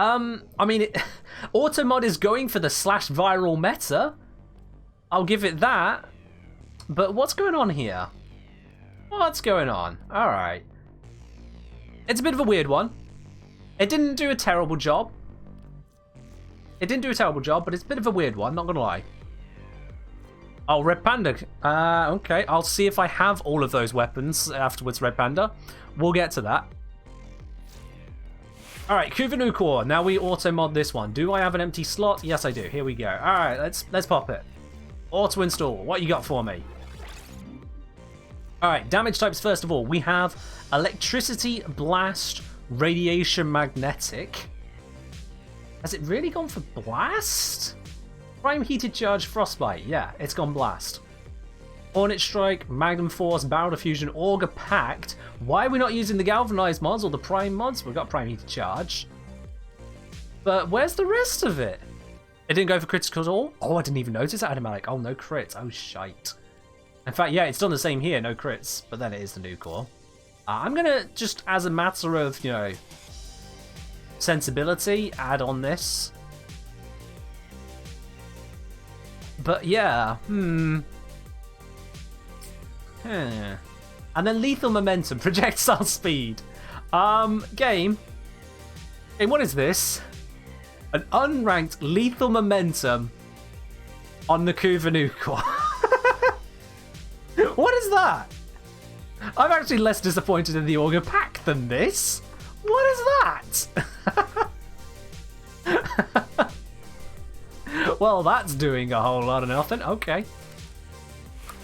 I mean, AUTOMOD is going for the slash viral meta. I'll give it that. But what's going on here? What's going on? Alright. It's a bit of a weird one. It didn't do a terrible job. But it's a bit of a weird one, not gonna lie. Oh, Red Panda. Okay, I'll see if I have all of those weapons afterwards, Red Panda. We'll get to that. Alright, Nukor. Now we auto-mod this one. Do I have an empty slot? Yes, I do. Here we go. Alright, let's pop it. Auto-install. What you got for me? Alright, damage types first of all. We have Electricity, Blast, Radiation magnetic. Has it really gone for blast? Prime heated charge frostbite. Yeah, it's gone blast. Hornet strike, magnum force, barrel diffusion, auger pact. Why are we not using the galvanized mods or the prime mods? We've got prime heated charge. But where's the rest of it? It didn't go for critical at all? Oh, I didn't even notice that automatic. Oh, no crits. Oh, shite. In fact, yeah, it's done the same here. No crits. But then it is the Nukor. I'm going to just, as a matter of, you know, sensibility, add on this. But yeah, And then lethal momentum, projectile speed. Game, what is this? An unranked lethal momentum on the Kuva Nukor. What is that? I'm actually less disappointed in the Auger Pack than this. What is that? Well, that's doing a whole lot of nothing. Okay.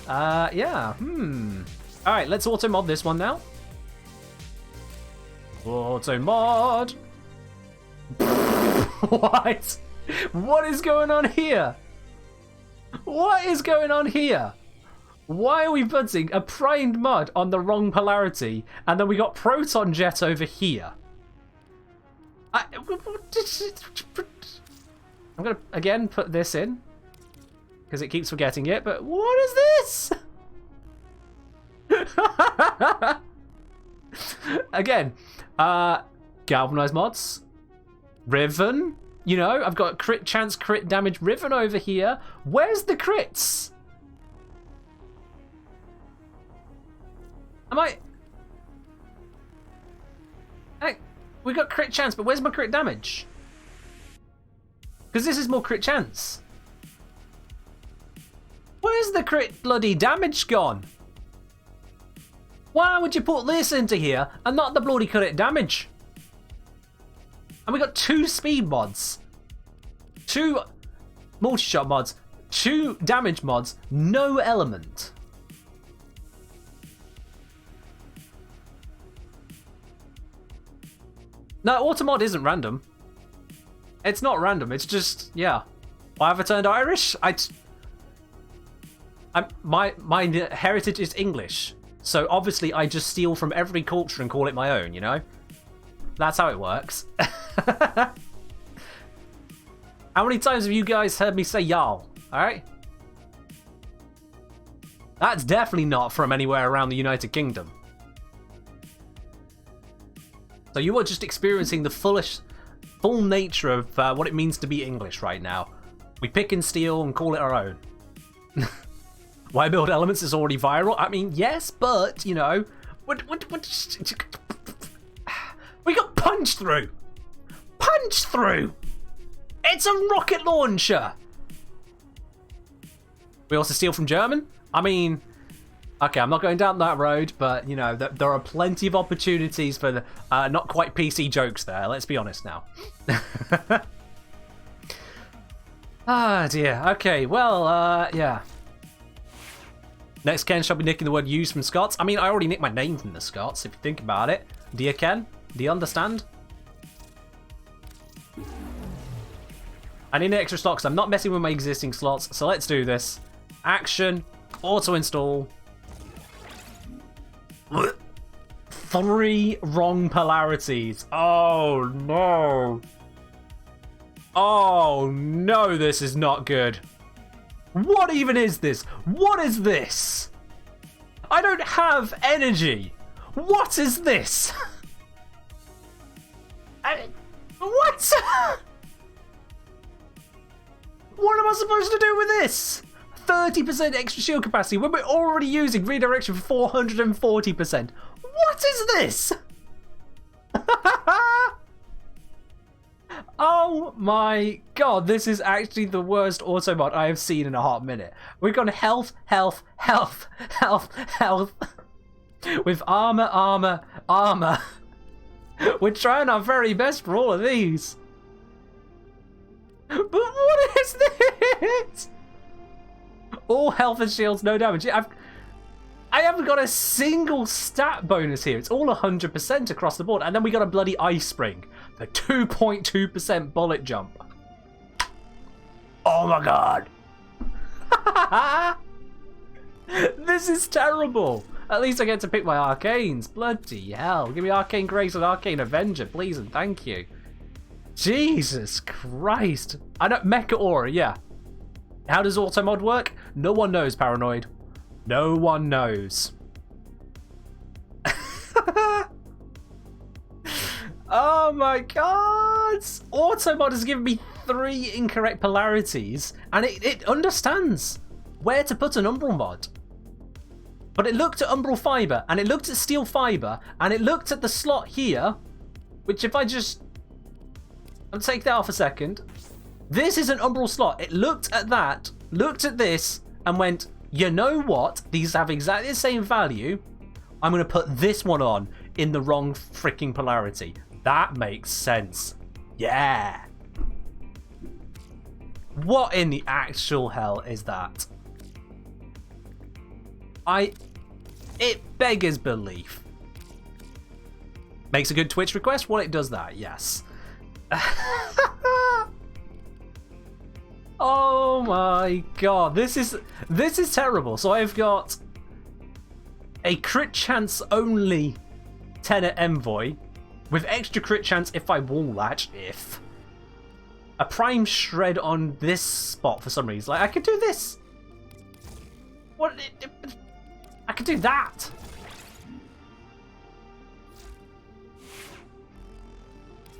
Yeah. Alright, let's auto-mod this one now. Auto-mod. What? What is going on here? What is going on here? Why are we putting a primed mod on the wrong polarity and then we got Proton Jet over here? I'm going to, again, put this in because it keeps forgetting it, but what is this? Again, galvanized mods, Riven, you know, I've got crit chance, crit damage Riven over here. Where's the crits? We got crit chance, but where's my crit damage? Because this is more crit chance. Where's the crit bloody damage gone? Why would you put this into here and not the bloody crit damage? And we got 2 speed mods, 2 multi-shot mods, 2 damage mods, no element. No, AUTOMOD isn't random. It's not random, it's just, yeah. Why have I turned Irish? My heritage is English. So obviously I just steal from every culture and call it my own, you know? That's how it works. How many times have you guys heard me say y'all? Alright? That's definitely not from anywhere around the United Kingdom. So you are just experiencing the full nature of what it means to be English right now. We pick and steal and call it our own. Why build elements is already viral? I mean, yes, but, you know... We got punched through! Punched through! It's a rocket launcher! We also steal from German? I mean... Okay, I'm not going down that road, but, you know, there are plenty of opportunities for the not quite PC jokes there, let's be honest now. Ah, dear. Okay, well, yeah. Next Ken shall be nicking the word used from Scots. I mean, I already nicked my name from the Scots, if you think about it. Do you, Ken? Do you understand? I need an extra slot because I'm not messing with my existing slots, so let's do this. Action, auto-install. 3 wrong polarities. Oh no. Oh no, this is not good. What even is this? What is this? I don't have energy. What is this? What? What am I supposed to do with this? 30% extra shield capacity when we're already using redirection for 440%. What is this? Oh my god, this is actually the worst auto mod I have seen in a hot minute. We've gone health, health, health, health, health. With armor, armor, armor. We're trying our very best for all of these. But what is this? All health and shields, no damage. I haven't got a single stat bonus here. It's all 100% across the board. And then we got a bloody Ice Spring. The 2.2% bullet jump. Oh my god. This is terrible. At least I get to pick my arcanes. Bloody hell. Give me Arcane Grace and Arcane Avenger, please and thank you. Jesus Christ. I know, Mecha Aura, yeah. How does AUTOMOD work? No one knows, Paranoid. No one knows. Oh my god! AUTOMOD has given me 3 incorrect polarities, and it understands where to put an Umbral mod. But it looked at Umbral Fibre, and it looked at Steel Fibre, and it looked at the slot here, which if I just... I'll take that off a second. This is an Umbral slot. It looked at that, looked at this, and went, you know what? These have exactly the same value. I'm going to put this one on in the wrong freaking polarity. That makes sense. Yeah. What in the actual hell is that? It beggars belief. Makes a good Twitch request? Well, it does that, yes. Oh my god, this is terrible. So I've got a crit chance only Tenet Envoy with extra crit chance if I wall latch, if a prime shred on this spot for some reason. Like I could do this. What? I could do that.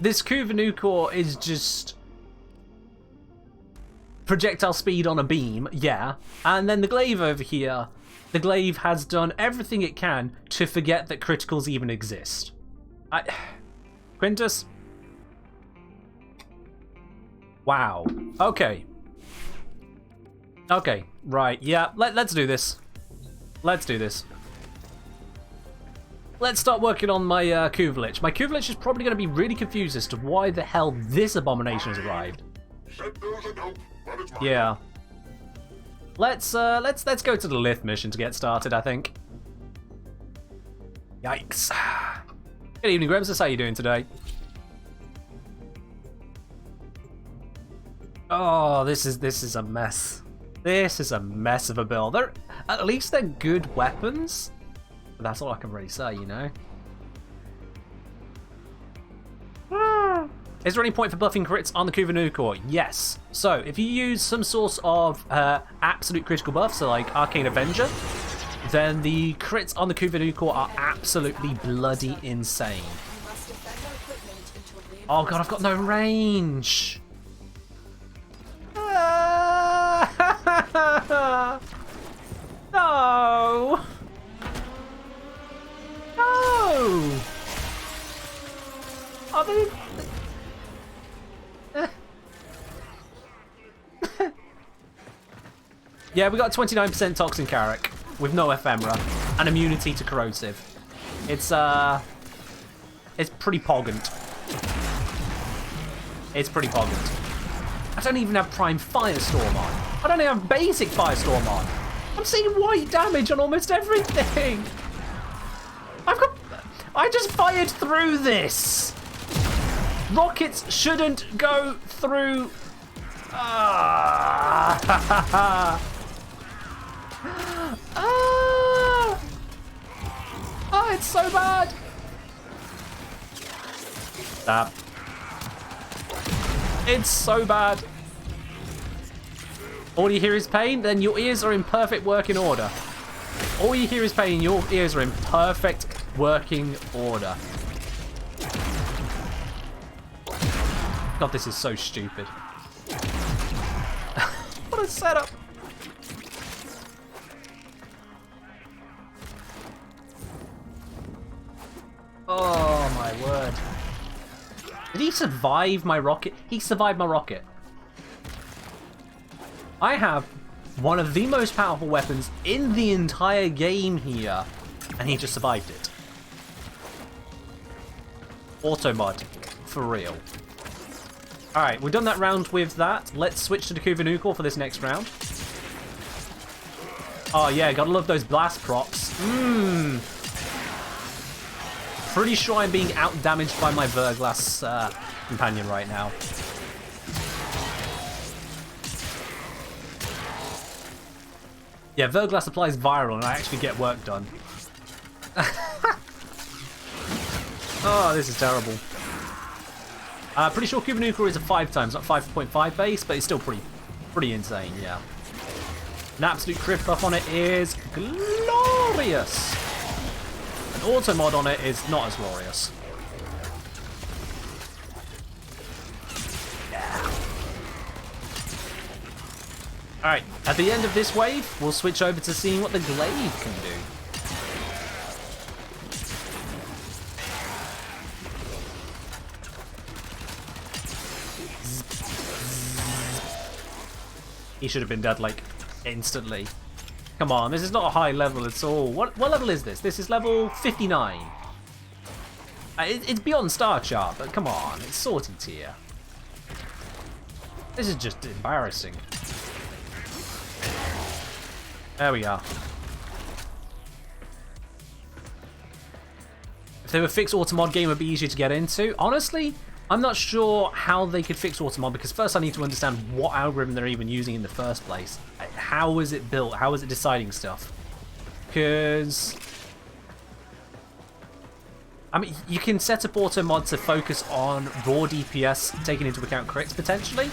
This Nukor is just projectile speed on a beam, yeah. And then the glaive over here, the glaive has done everything it can to forget that criticals even exist. Quintus? Wow. Okay. Okay, right, yeah, let's do this. Let's do this. Let's start working on my Lich. My Lich is probably going to be really confused as to why the hell this abomination has arrived. Yeah. Let's go to the Lith mission to get started, I think. Yikes. Good evening, Grimsus. How are you doing today? Oh, this is a mess. This is a mess of a build. At least they're good weapons. But that's all I can really say, you know. Is there any point for buffing crits on the Nukor? Yes. So, if you use some source of absolute critical buff, so like Arcane Avenger, then the crits on the Nukor are absolutely bloody insane. Oh god, I've got no range! No! No! Are they... Yeah, we got 29% Toxin Carrick with no ephemera and immunity to corrosive. It's pretty poggant. It's pretty poggant. I don't even have Prime Firestorm on. I don't even have basic Firestorm on. I'm seeing white damage on almost everything. I just fired through this. Rockets shouldn't go through. Oh, it's so bad. Stop. It's so bad. All you hear is pain, then your ears are in perfect working order. All you hear is pain, your ears are in perfect working order. God, this is so stupid. What a setup. Oh my word. Did he survive my rocket? He survived my rocket. I have one of the most powerful weapons in the entire game here, and he just survived it. AUTOMOD. For real. Alright, we've done that round with that. Let's switch to the Nukor for this next round. Oh yeah, gotta love those blast procs. Pretty sure I'm being out-damaged by my Verglass companion right now. Yeah, Verglass applies viral and I actually get work done. Oh, this is terrible. Pretty sure Cuba Nukor is a 5 times, not 5.5 base, but it's still pretty insane, yeah. An absolute crit buff on it is glorious. An auto mod on it is not as glorious. Yeah. Alright, at the end of this wave, we'll switch over to seeing what the glaive can do. He should have been dead, like, instantly. Come on, this is not a high level at all. What level is this? This is level 59. It's beyond Star Chart, but come on, it's sorted tier. This is just embarrassing. There we are. If they were fixed AUTOMOD game, it would be easier to get into. Honestly, I'm not sure how they could fix AUTOMOD because first I need to understand what algorithm they're even using in the first place. How is it built? How is it deciding stuff? Because I mean, you can set up AUTOMOD to focus on raw DPS, taking into account crits potentially,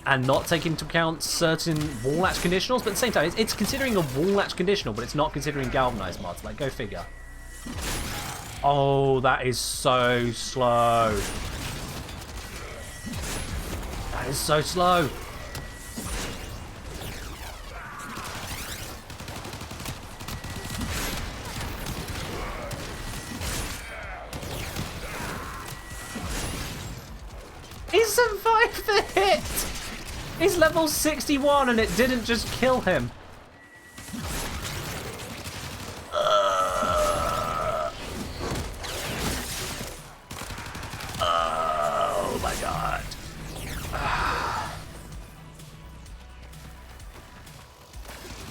and not taking into account certain wall latch conditionals. But at the same time, it's considering a wall latch conditional, but it's not considering galvanized mods. Like, go figure. Oh, that is so slow. That is so slow. He survived the hit! He's level 61 and it didn't just kill him. Oh my god.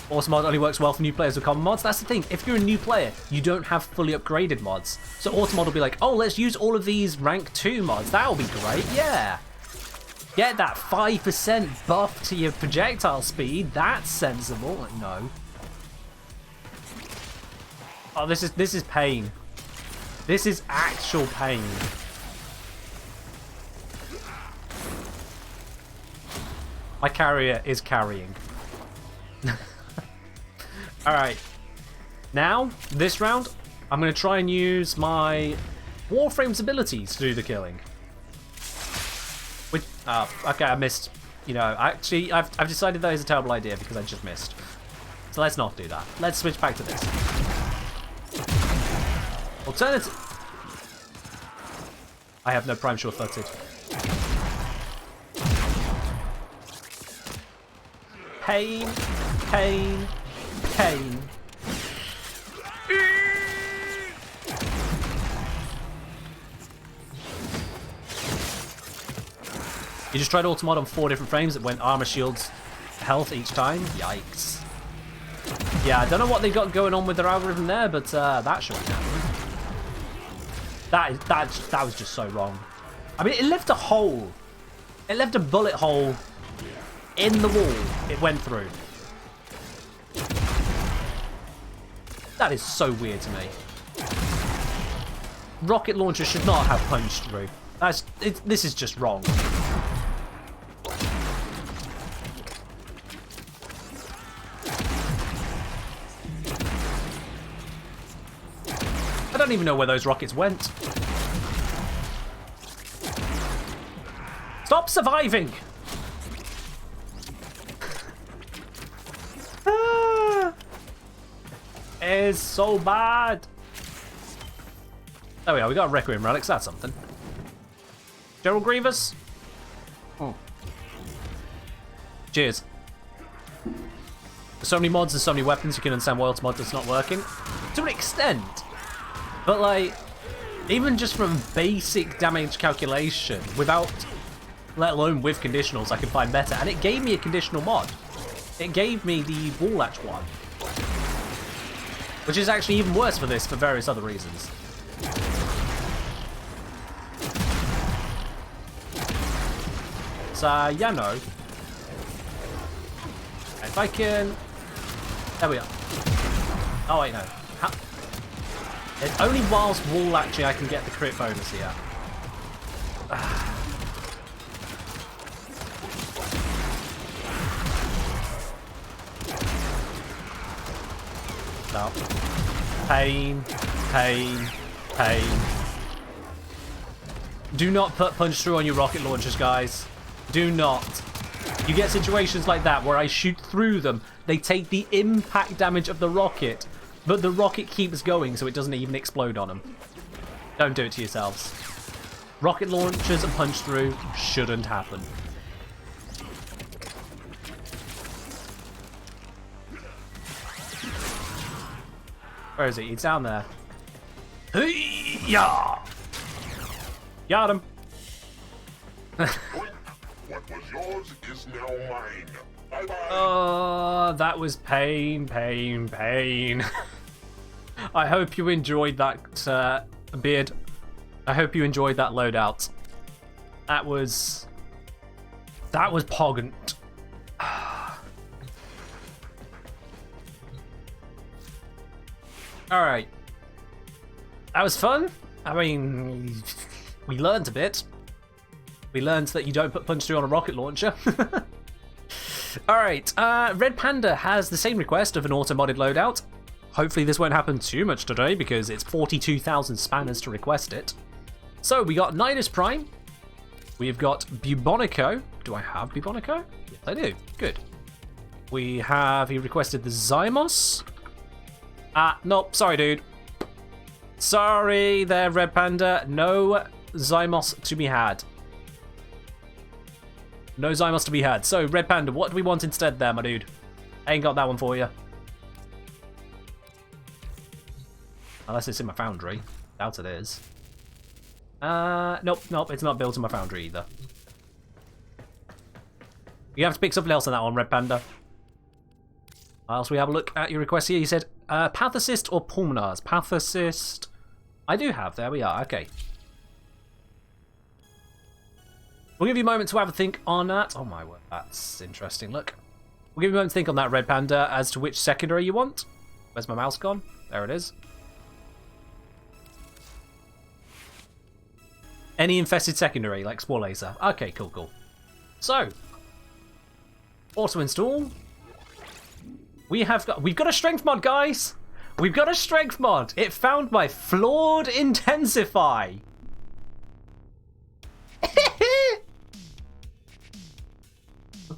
AUTOMOD only works well for new players with common mods. That's the thing. If you're a new player, you don't have fully upgraded mods. So AUTOMOD will be like, oh, let's use all of these rank 2 mods. That'll be great. Yeah. Get that 5% buff to your projectile speed. That's sensible. Like, no. Oh, this is pain. This is actual pain. My carrier is carrying. Alright. Now, this round, I'm going to try and use my Warframe's abilities to do the killing. Which, okay, I missed. You know, actually, I've decided that is a terrible idea because I just missed. So let's not do that. Let's switch back to this. Alternative. I have no prime sure-footed. Pain, pain, pain. You just tried AUTOMOD on 4 different frames. It went armor, shields, health each time. Yikes. Yeah, I don't know what they got going on with their algorithm there, but that should be happening. That was just so wrong. I mean, it left a hole. It left a bullet hole in the wall. It went through. That is so weird to me. Rocket launcher should not have punched through. This is just wrong. I don't even know where those rockets went. Stop surviving! It's so bad. There we are, we got Requiem relics, that's something. Gerald Grievous? Oh. Cheers. There's so many mods and so many weapons, you can understand why AUTOMOD is not working. To an extent. But like, even just from basic damage calculation, without, let alone with conditionals, I can find better. And it gave me a conditional mod. It gave me the wall latch one. Which is actually even worse for this for various other reasons. So, yeah, no. If I can... There we are. Oh, wait, no. It's only whilst wall actually I can get the crit bonus here. No. Pain, pain, pain. Do not put punch through on your rocket launchers, guys. Do not. You get situations like that where I shoot through them. They take the impact damage of the rocket, but the rocket keeps going so it doesn't even explode on them. Don't do it to yourselves. Rocket launchers and punch through shouldn't happen. Where is he? He's down there. Yeah. Got him. What was yours is now mine. Bye-bye. Oh, that was pain, pain, pain. I hope you enjoyed that, Beard. I hope you enjoyed that loadout. That was poggant. Alright. That was fun. I mean, we learned a bit. We learned that you don't put punch through on a rocket launcher. Alright, Red Panda has the same request of an auto-modded loadout. Hopefully this won't happen too much today because it's 42,000 spanners to request it. So we got Nidus Prime. We've got Bubonico. Do I have Bubonico? Yes, I do. Good. He requested the Zymos. Nope, sorry dude. Sorry there, Red Panda. No Zymos to be had. No Zymos to be had. So, Red Panda, what do we want instead there, my dude? I ain't got that one for you. Unless it's in my foundry. Doubt it is. Nope, it's not built in my foundry either. You have to pick something else on that one, Red Panda. Whilst we have a look at your request here, you said Pathocist or Pulmonars? Pathocist. I do have, there we are, okay. We'll give you a moment to have a think on that. Oh my word, that's interesting. Look. We'll give you a moment to think on that, Red Panda, as to which secondary you want. Where's my mouse gone? There it is. Any infested secondary, like Spore Laser. Okay, cool. So, auto install. We've got a strength mod, guys. We've got a strength mod. It found my flawed intensify.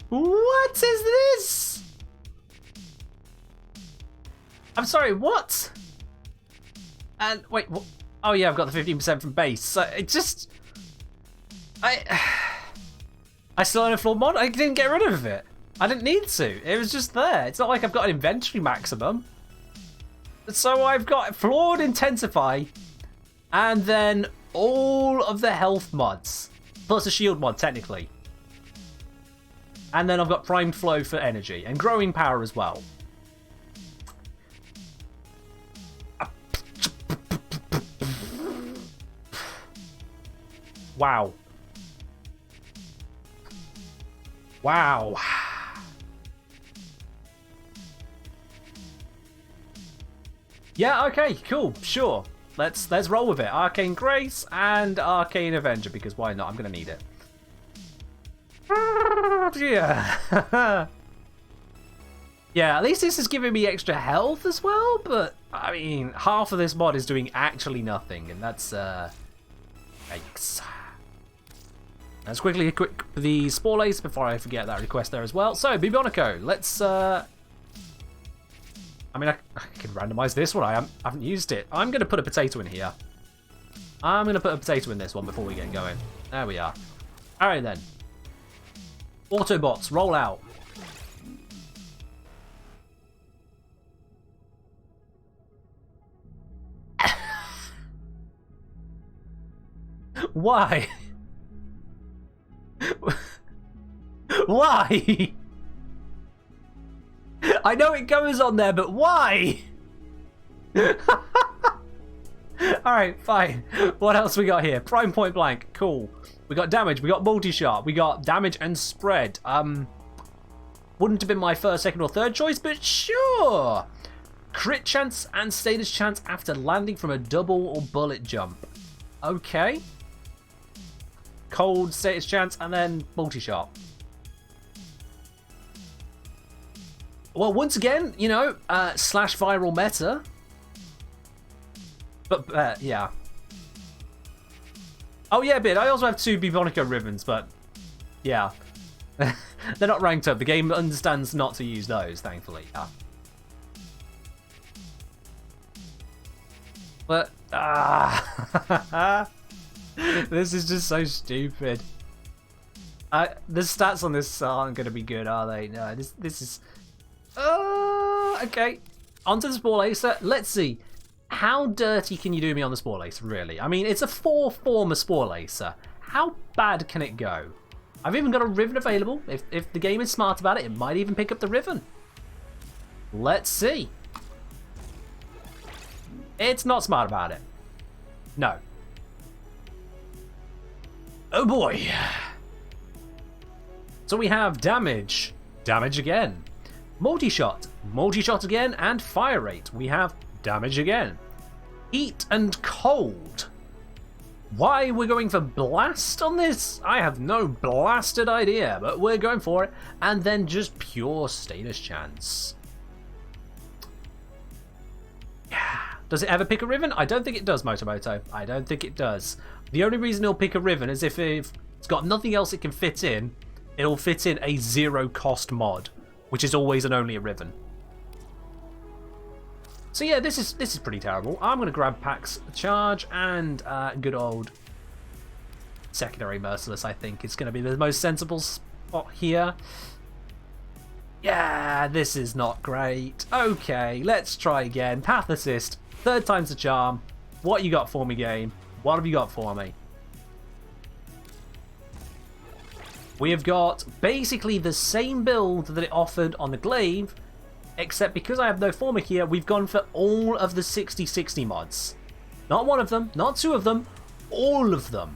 What is this? I'm sorry, what? And wait, what? Oh yeah, I've got the 15% from base. So it just... I still own a flawed mod? I didn't get rid of it. I didn't need to. It was just there. It's not like I've got an inventory maximum. So I've got flawed intensify and then all of the health mods. Plus a shield mod, technically. And then I've got primed flow for energy and growing power as well. Wow. Wow. Yeah, okay, cool, sure. Let's roll with it. Arcane Grace and Arcane Avenger, because why not? I'm gonna need it. Yeah. Yeah, at least this is giving me extra health as well, but I mean, half of this mod is doing actually nothing, and that's yikes. Let's quickly equip the Spore Lace before I forget that request there as well. So, Bubonico, let's I mean, I can randomize this one. I haven't used it. I'm going to put a potato in here. I'm going to put a potato in this one before we get going. There we are. All right, then. Autobots, roll out. Why? Why? I know it goes on there, but why? Alright, fine. What else we got here? Prime point blank. Cool. We got damage. We got multi-shot. We got damage and spread. Wouldn't have been my first, second, or third choice, but sure. Crit chance and status chance after landing from a double or bullet jump. Okay. Cold, status chance, and then multi-shot. Well, once again, you know, slash viral meta. But, yeah. Oh, yeah, bit. I also have 2 Bubonico ribbons, but, yeah. They're not ranked up. The game understands not to use those, thankfully. But, this is just so stupid. The stats on this aren't going to be good, are they? No, this is... okay. Onto the Spore Lacer. Let's see. How dirty can you do me on the Spore Lacer, really? I mean, it's a 4-former Spore Lacer. How bad can it go? I've even got a Riven available. If the game is smart about it, it might even pick up the Riven. Let's see. It's not smart about it. No. Oh boy. So we have damage. Damage again. Multi-shot. Multi-shot again. And fire rate. We have damage again. Heat and cold. Why we're going for blast on this? I have no blasted idea, but we're going for it. And then just pure status chance. Yeah. Does it ever pick a Riven? I don't think it does, Motomoto. I don't think it does. The only reason it'll pick a Riven is if it's got nothing else it can fit in, it'll fit in a 0-cost mod, which is always and only a Riven. So yeah, this is pretty terrible. I'm going to grab Pax Charge and good old Secondary Merciless, I think, is going to be the most sensible spot here. Yeah, this is not great. Okay, let's try again. Path Assist, 3rd time's the charm. What you got for me, game? What have you got for me? We have got basically the same build that it offered on the Glaive, except because I have no Formic here, we've gone for all of the 60/60 mods. Not one of them, not 2 of them, all of them.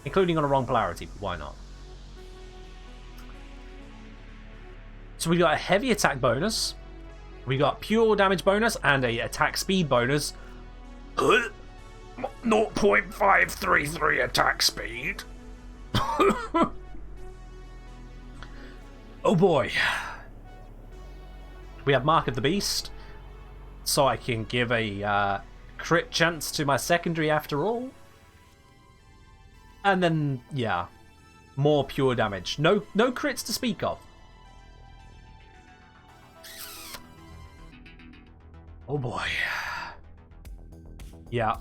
Including on a wrong polarity, but why not? So we got a heavy attack bonus, we got pure damage bonus, and a attack speed bonus. 0.533 attack speed. Oh boy. We have Mark of the Beast, so I can give a crit chance to my secondary after all. And then, yeah, more pure damage. No crits to speak of. Oh boy. Yeah.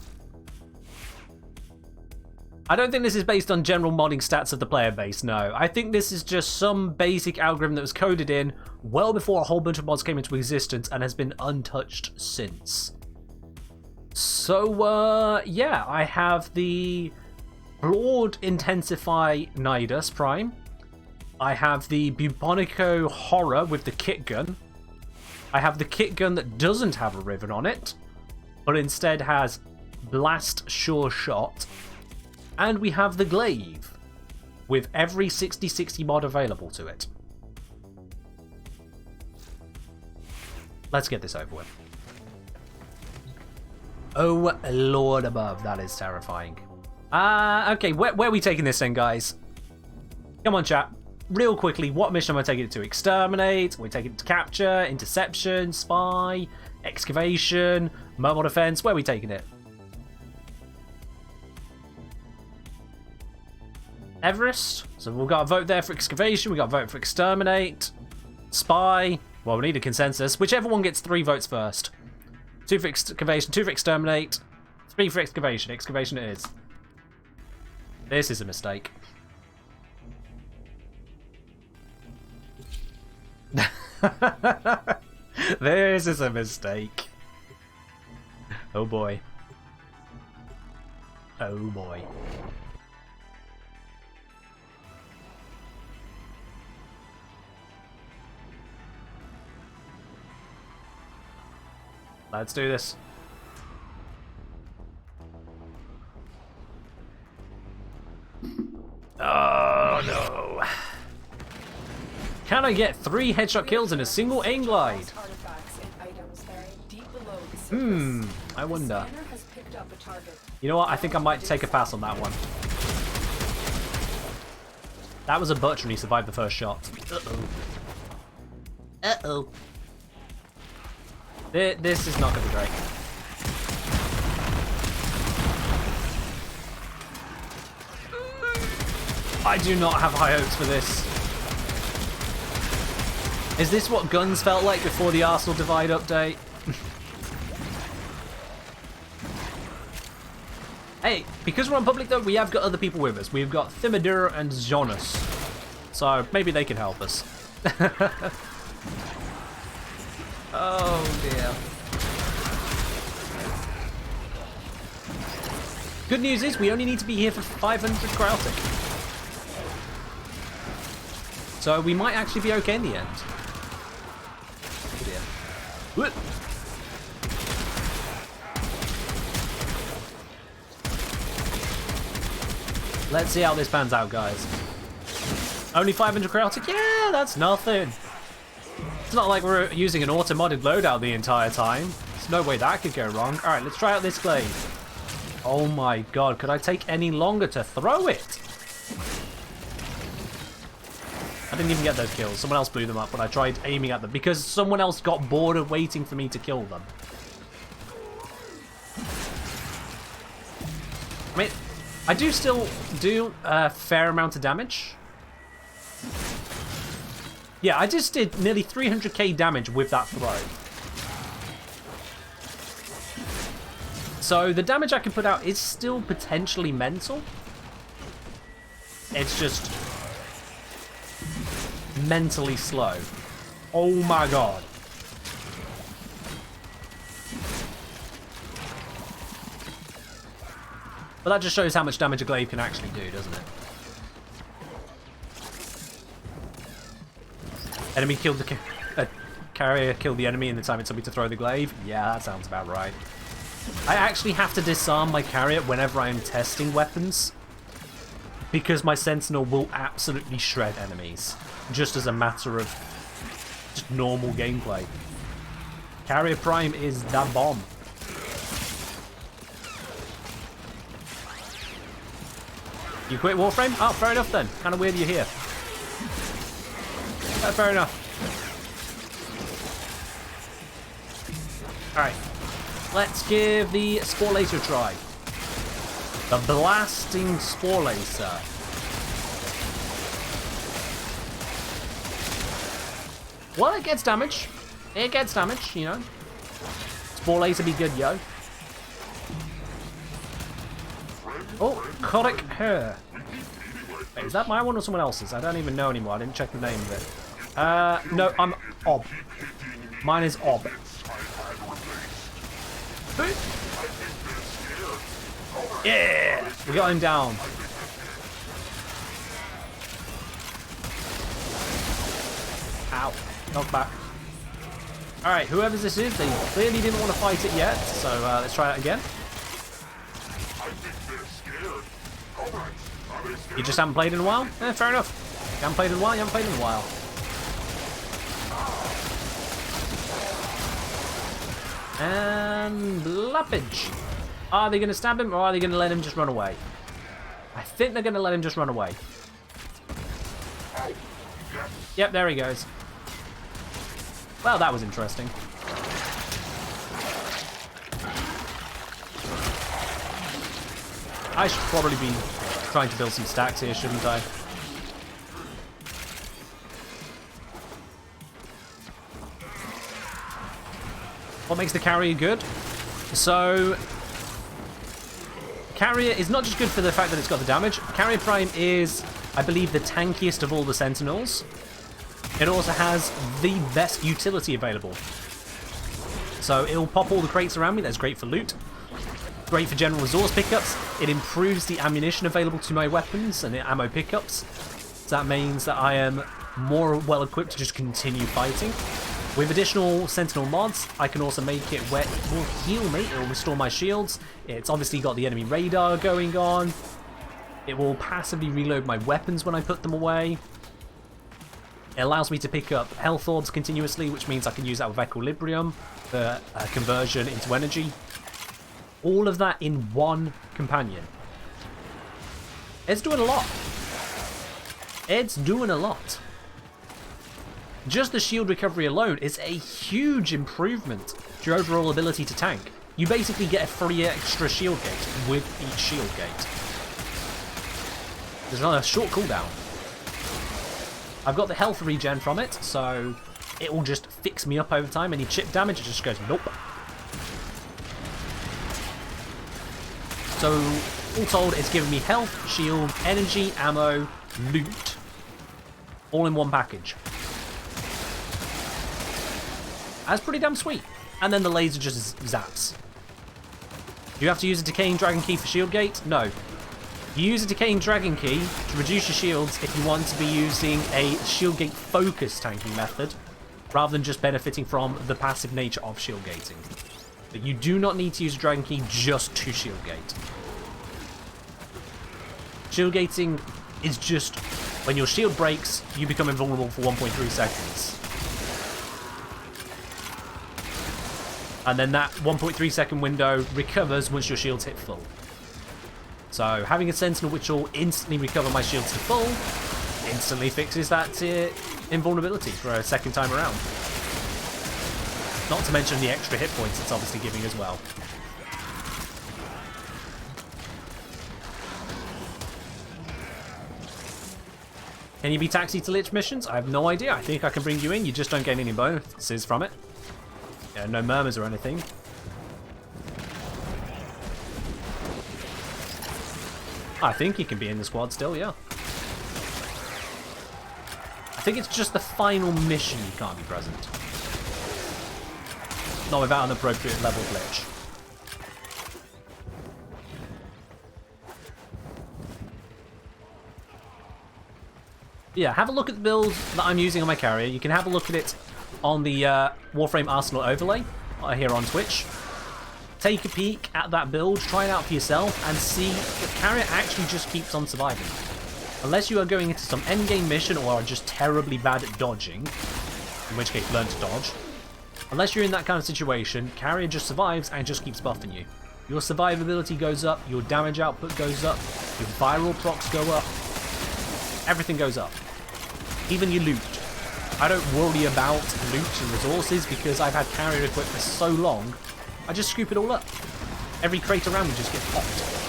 I don't think this is based on general modding stats of the player base, no. I think this is just some basic algorithm that was coded in well before a whole bunch of mods came into existence and has been untouched since. So, yeah, I have the Broad Intensify Nidus Prime. I have the Bubonico Horror with the kit gun. I have the kit gun that doesn't have a Riven on it, but instead has Blast Sure Shot. And we have the Glaive, with every 60/60 mod available to it. Let's get this over with. Oh, Lord above, that is terrifying. Okay, where are we taking this then, guys? Come on, chat. Real quickly, what mission am I taking it to? Exterminate? We're taking it to Capture, Interception, Spy, Excavation, Mobile Defense? Where are we taking it? Everest. So we've got a vote there for Excavation. We've got a vote for Exterminate. Spy. Well, we need a consensus. Whichever one gets 3 votes first. 2 for Excavation, 2 for Exterminate, 3 for Excavation. Excavation it is. This is a mistake. This is a mistake. Oh boy. Oh boy. Let's do this. Oh no. Can I get 3 headshot kills in a single aim glide? Artifacts and items buried deep below the surface. I wonder. Scanner has picked up a target. You know what? I think I might take a pass on that one. That was a butcher and he survived the first shot. Uh-oh. Uh-oh. This is not going to be great. I do not have high hopes for this. Is this what guns felt like before the Arsenal Divide update? Hey, because we're on public though, we have got other people with us. We've got Thimadur and Jonas. So maybe they can help us. Oh dear. Good news is we only need to be here for 500 Krautic. So we might actually be okay in the end. Oh dear. Whoop. Let's see how this pans out, guys. Only 500 Krautic? Yeah, that's nothing. It's not like we're using an auto-modded loadout the entire time. There's no way that could go wrong. Alright, let's try out this glaive. Oh my god, could I take any longer to throw it? I didn't even get those kills. Someone else blew them up when I tried aiming at them because someone else got bored of waiting for me to kill them. I mean, I do still do a fair amount of damage. Yeah, I just did nearly 300k damage with that throw. So the damage I can put out is still potentially mental. It's just mentally slow. Oh my god. But that just shows how much damage a glaive can actually do, doesn't it? Enemy killed the carrier, killed the enemy in the time it took me to throw the glaive. Yeah, that sounds about right. I actually have to disarm my carrier whenever I am testing weapons, because my sentinel will absolutely shred enemies, just as a matter of just normal gameplay. Carrier Prime is the bomb. You quit Warframe? Oh, fair enough then. Kind of weird you're here. Fair enough. Alright. Let's give the Spore Laser a try. The Blasting Spore Laser. Well, it gets damage. It gets damage, you know. Spore Laser be good, yo. Oh, Coric Hair. Wait, is that my one or someone else's? I don't even know anymore. I didn't check the name of it. No, I'm Ob. Mine is Ob. Yeah! We got him down. Ow. Knock back. Alright, whoever this is, they clearly didn't want to fight it yet, so let's try it again. You just haven't played in a while? Eh, fair enough. You haven't played in a while, you haven't played in a while. And Lappage. Are they going to stab him or are they going to let him just run away? I think they're going to let him just run away. Yep, there he goes. Well, that was interesting. I should probably be trying to build some stacks here, shouldn't I? What makes the carrier good? So, carrier is not just good for the fact that it's got the damage. Carrier Prime is, I believe, the tankiest of all the Sentinels. It also has the best utility available. So it'll pop all the crates around me. That's great for loot. Great for general resource pickups. It improves the ammunition available to my weapons and the ammo pickups. So that means that I am more well equipped to just continue fighting. With additional Sentinel mods, I can also make it where it will heal me, it will restore my shields. It's obviously got the enemy radar going on. It will passively reload my weapons when I put them away. It allows me to pick up health orbs continuously, which means I can use that with Equilibrium for conversion into energy. All of that in one companion. It's doing a lot. It's doing a lot. Just the shield recovery alone is a huge improvement to your overall ability to tank. You basically get a free extra shield gate with each shield gate. There's another short cooldown. I've got the health regen from it, so it will just fix me up over time. Any chip damage, it just goes nope. So, all told, it's giving me health, shield, energy, ammo, loot, all in one package. That's pretty damn sweet. And then the laser just zaps. Do you have to use a Decaying Dragon Key for shield gate? No. You use a Decaying Dragon Key to reduce your shields if you want to be using a shield gate focus tanking method, rather than just benefiting from the passive nature of shield gating. But you do not need to use a Dragon Key just to shield gate. Shield gating is just when your shield breaks, you become invulnerable for 1.3 seconds. And then that 1.3 second window recovers once your shields hit full. So having a Sentinel which will instantly recover my shields to full instantly fixes that invulnerability for a second time around. Not to mention the extra hit points it's obviously giving as well. Can you be taxied to Lich missions? I have no idea. I think I can bring you in. You just don't gain any bonuses from it. Yeah, no murmurs or anything. I think he can be in the squad still, yeah. I think it's just the final mission you can't be present. Not without an appropriate level glitch. Yeah, have a look at the build that I'm using on my carrier. You can have a look at it on the Warframe Arsenal overlay here on Twitch. Take a peek at that build, try it out for yourself, and see if carrier actually just keeps on surviving. Unless you are going into some endgame mission or are just terribly bad at dodging, in which case learn to dodge. Unless you're in that kind of situation, carrier just survives and just keeps buffing you. Your survivability goes up, your damage output goes up, your viral procs go up, everything goes up. Even your loot. I don't worry about loot and resources because I've had carrier equipped for so long, I just scoop it all up. Every crate around me just gets popped.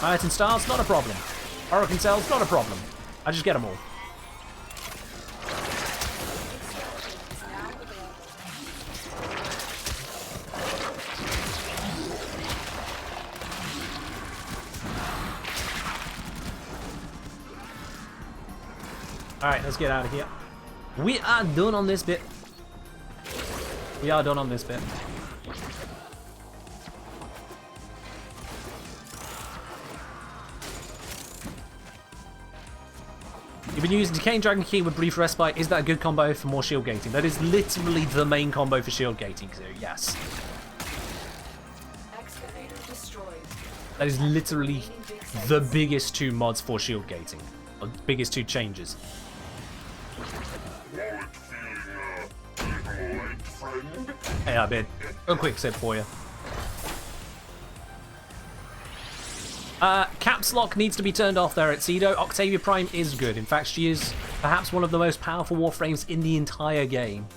Iron Stars, not a problem. Hurricane Cells, not a problem. I just get them all. Alright, let's get out of here. We are done on this bit. We are done on this bit. You've been using Decaying Dragon Key with Brief Respite. Is that a good combo for more shield gating? That is literally the main combo for shield gating, so yes. Excavator destroyed. That is literally the biggest two mods for shield gating. Or biggest two changes. Hey, I bet. A quick sip for you. Caps lock needs to be turned off there at Cedo. Octavia Prime is good. In fact, she is perhaps one of the most powerful Warframes in the entire game.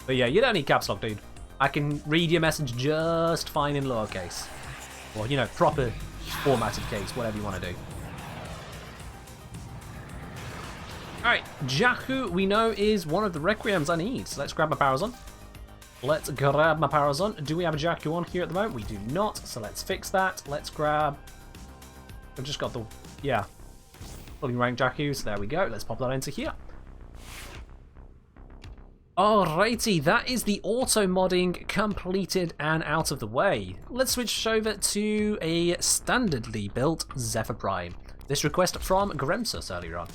But yeah, you don't need caps lock, dude. I can read your message just fine in lowercase. Or, you know, proper formatted case, whatever you want to do. Alright, Jakku, we know, is one of the Requiems I need. So let's grab my powers on. Let's grab my powers on. Do we have a Jakku on here at the moment? We do not, so let's fix that. Let's grab... I've just got the... Yeah. Fully ranked Jakkus. There we go. Let's pop that into here. Alrighty, that is the auto-modding completed and out of the way. Let's switch over to a standardly built Zephyr Prime. this request from Gremsus earlier on.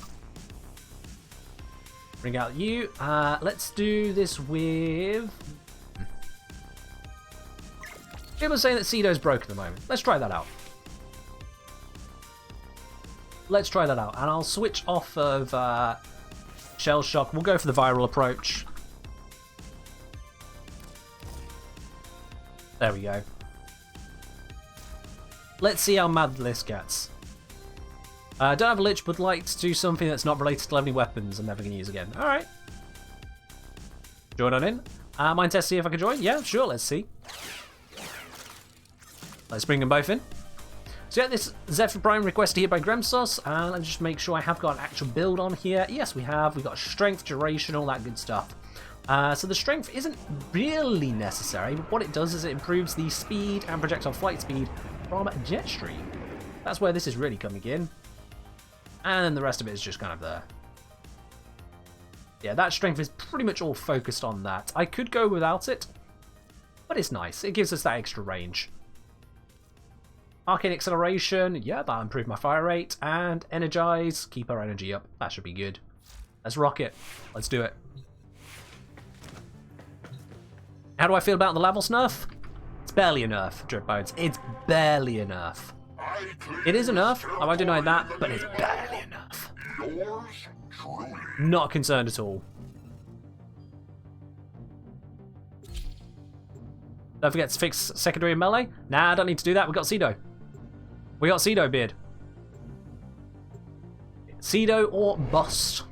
Bring out you. Let's do this with... People are saying that Cedo's broke at the moment. Let's try that out. Let's try that out. And I'll switch off of Shell Shock. We'll go for the viral approach. There we go. Let's see how mad this gets. Don't have a lich, but like to do something that's not related to leveling weapons I'm never going to use again. Alright. Join on in. Mind test, see if I can join? Yeah, sure, let's see. Let's bring them both in. So yeah, this 13FEB Prime requested here by Gremsos, and let's just make sure I have got an actual build on here. Yes, we have. We've got strength, duration, all that good stuff. So the strength isn't really necessary, but what it does is it improves the speed and projectile flight speed from Jetstream. That's where this is really coming in. And then the rest of it is just kind of there. Yeah, that strength is pretty much all focused on that. I could go without it, but it's nice. It gives us that extra range. Arcane Acceleration, yeah, that'll improve my fire rate. And Energize, keep our energy up. That should be good. Let's rock it. Let's do it. How do I feel about the levels nerf? It's barely a nerf, Dreadbones. It's barely a nerf. It is a nerf, I won't deny that, but it's barely a nerf. Yours truly. Not concerned at all. Don't forget to fix secondary and melee. Nah, I don't need to do that. We got Cedo. We got Cedo, beard. Cedo or bust.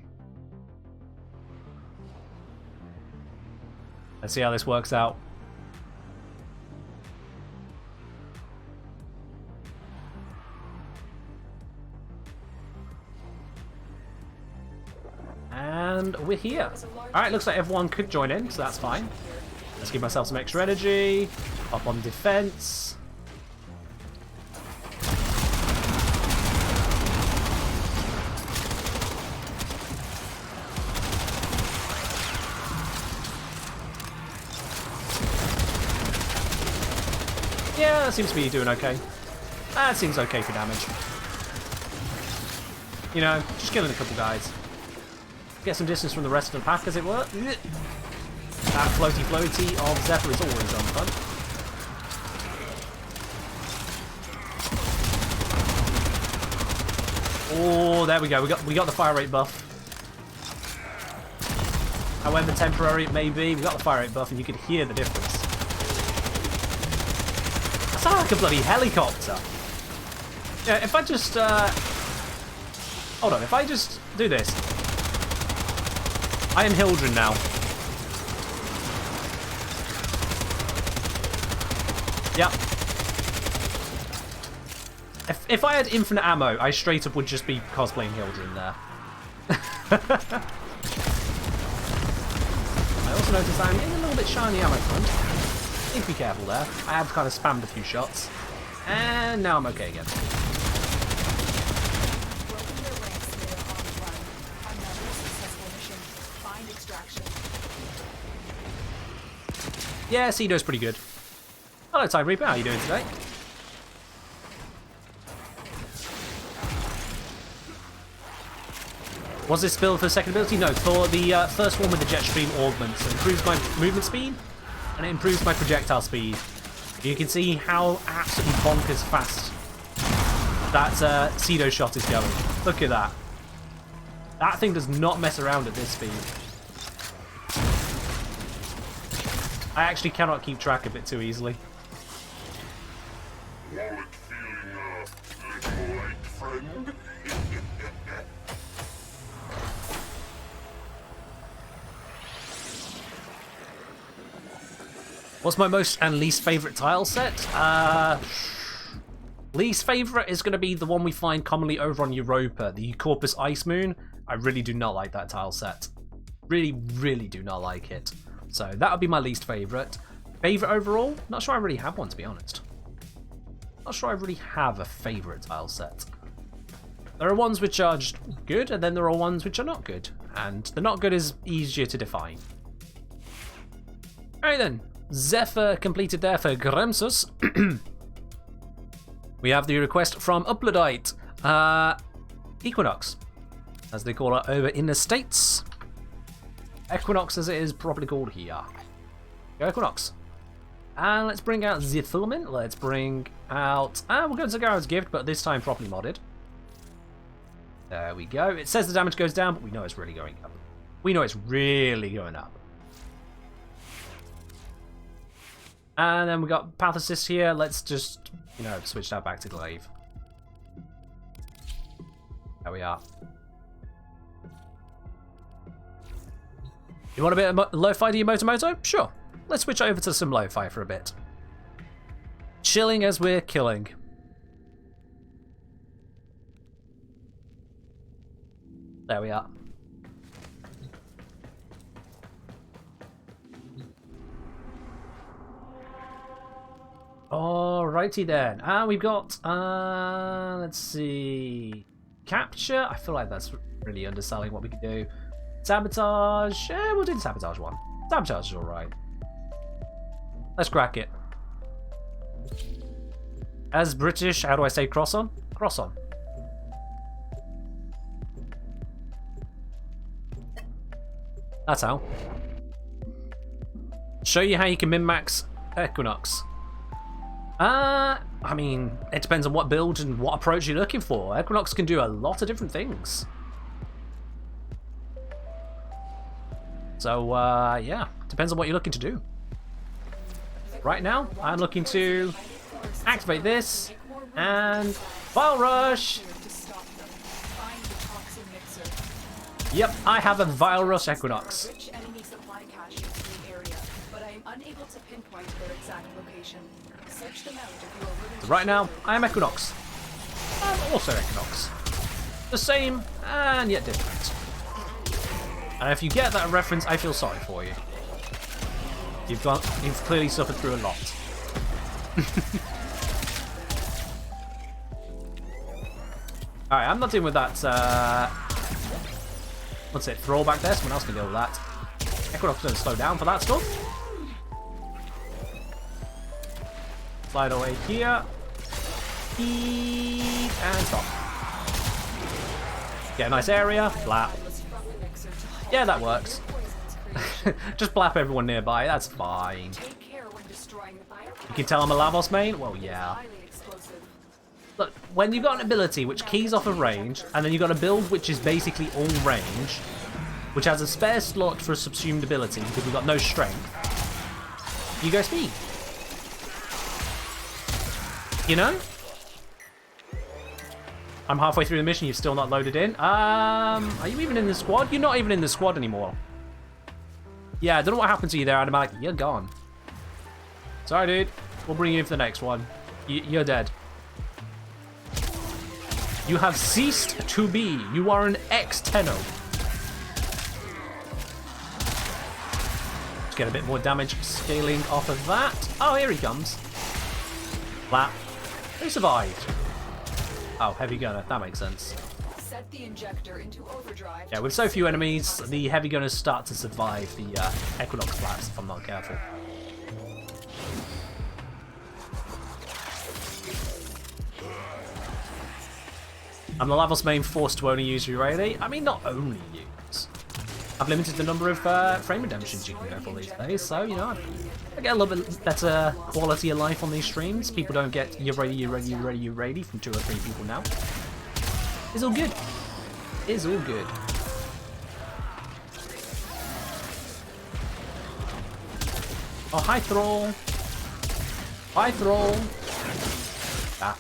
Let's see how this works out. And we're here. Alright, looks like everyone could join in, so that's fine. Let's give myself some extra energy. Up on defense. Yeah, that seems to be doing okay. That seems okay for damage. You know, just killing a couple guys. Get some distance from the rest of the pack, as it were. That floaty of Zephyr is always on fun. Oh, there we go. We got the fire rate buff. However temporary it may be, we got the fire rate buff, and you can hear the difference. I sound like a bloody helicopter. Yeah, if I just hold on, if I just do this. I am Hildren now. Yep. If I had infinite ammo, I straight up would just be cosplaying Hildren there. I also noticed I'm getting a little bit shiny ammo front. Need to be careful there. I have kind of spammed a few shots. And now I'm okay again. Yeah, Cedo's pretty good. Hello, Time Reaper. How are you doing today? Was this build for second ability? No, for the first one with the Jetstream augment. So it improves my movement speed, and it improves my projectile speed. You can see how absolutely bonkers fast that Cedo shot is going. Look at that. That thing does not mess around at this speed. I actually cannot keep track of it too easily. Wallet feeling little light, friend? What's my most and least favourite tile set? Least favourite is going to be the one we find commonly over on Europa, the Corpus Ice Moon. I really do not like that tile set. Really, really do not like it. So that would be my least favourite. Favourite overall? Not sure I really have one, to be honest. Not sure I really have a favourite tile set. There are ones which are just good, and then there are ones which are not good. And the not good is easier to define. Alright then. Zephyr completed there for Gremsus. We have the request from Uploadite. Equinox, as they call it over in the States. Equinox, as it is properly called here. Go Equinox. And let's bring out the filament. Let's bring out... we'll go to Zagaro's Gift, but this time properly modded. There we go. It says the damage goes down, but we know it's really going up. We know it's really going up. And then we got Path Assist here. Let's just, you know, switch that back to Glaive. There we are. You want a bit of lo-fi to your Motomoto? Sure. Let's switch over to some lo-fi for a bit. Chilling as we're killing. There we are. Alrighty then. We've got, let's see. Capture? I feel like that's really underselling what we could do. Sabotage? We'll do the sabotage one. Sabotage is alright. Let's crack it. As British, how do I say cross on? Cross on. That's how. Show you how you can min-max Equinox. I mean, it depends on what build and what approach you're looking for. Equinox can do a lot of different things. So, yeah, depends on what you're looking to do. Right now, I'm looking to activate this and Vile Rush. Yep, I have a Vile Rush Equinox. So right now, I am Equinox. I'm also Equinox. The same and yet different. And if you get that reference, I feel sorry for you. You've clearly suffered through a lot. Alright, I'm not dealing with that, what's it, throw back there, someone else can deal with that. Equinox is going to slow down for that stuff. Slide away here. And stop. Get a nice area, blap. Yeah, that works. Just blap everyone nearby, that's fine. You can tell I'm a Lavos main? Well, yeah. Look, when you've got an ability which keys off of range, and then you've got a build which is basically all range, which has a spare slot for a subsumed ability because we've got no strength, you go speed. You know? I'm halfway through the mission, you've still not loaded in. Are you even in the squad? You're not even in the squad anymore. Yeah, I don't know what happened to you there, Automatic. You're gone. Sorry, dude. We'll bring you in for the next one. You're dead. You have ceased to be. You are an ex-Tenno. Let's get a bit more damage scaling off of that. Oh, here he comes. Flap. Who survived? Oh, heavy gunner. That makes sense. Set the injector into overdrive. Yeah, with so few enemies, the heavy gunners start to survive the Equinox flaps if I'm not careful. I'm the Lavos main forced to only use Reilly. I mean, not only use. I've limited the number of frame redemptions you can go for these days, so, you know, I get a little bit better quality of life on these streams. People don't get you're ready from 2 or 3 people now. It's all good. It's all good. Oh, hi, Thrall. Hi, Thrall. Ah.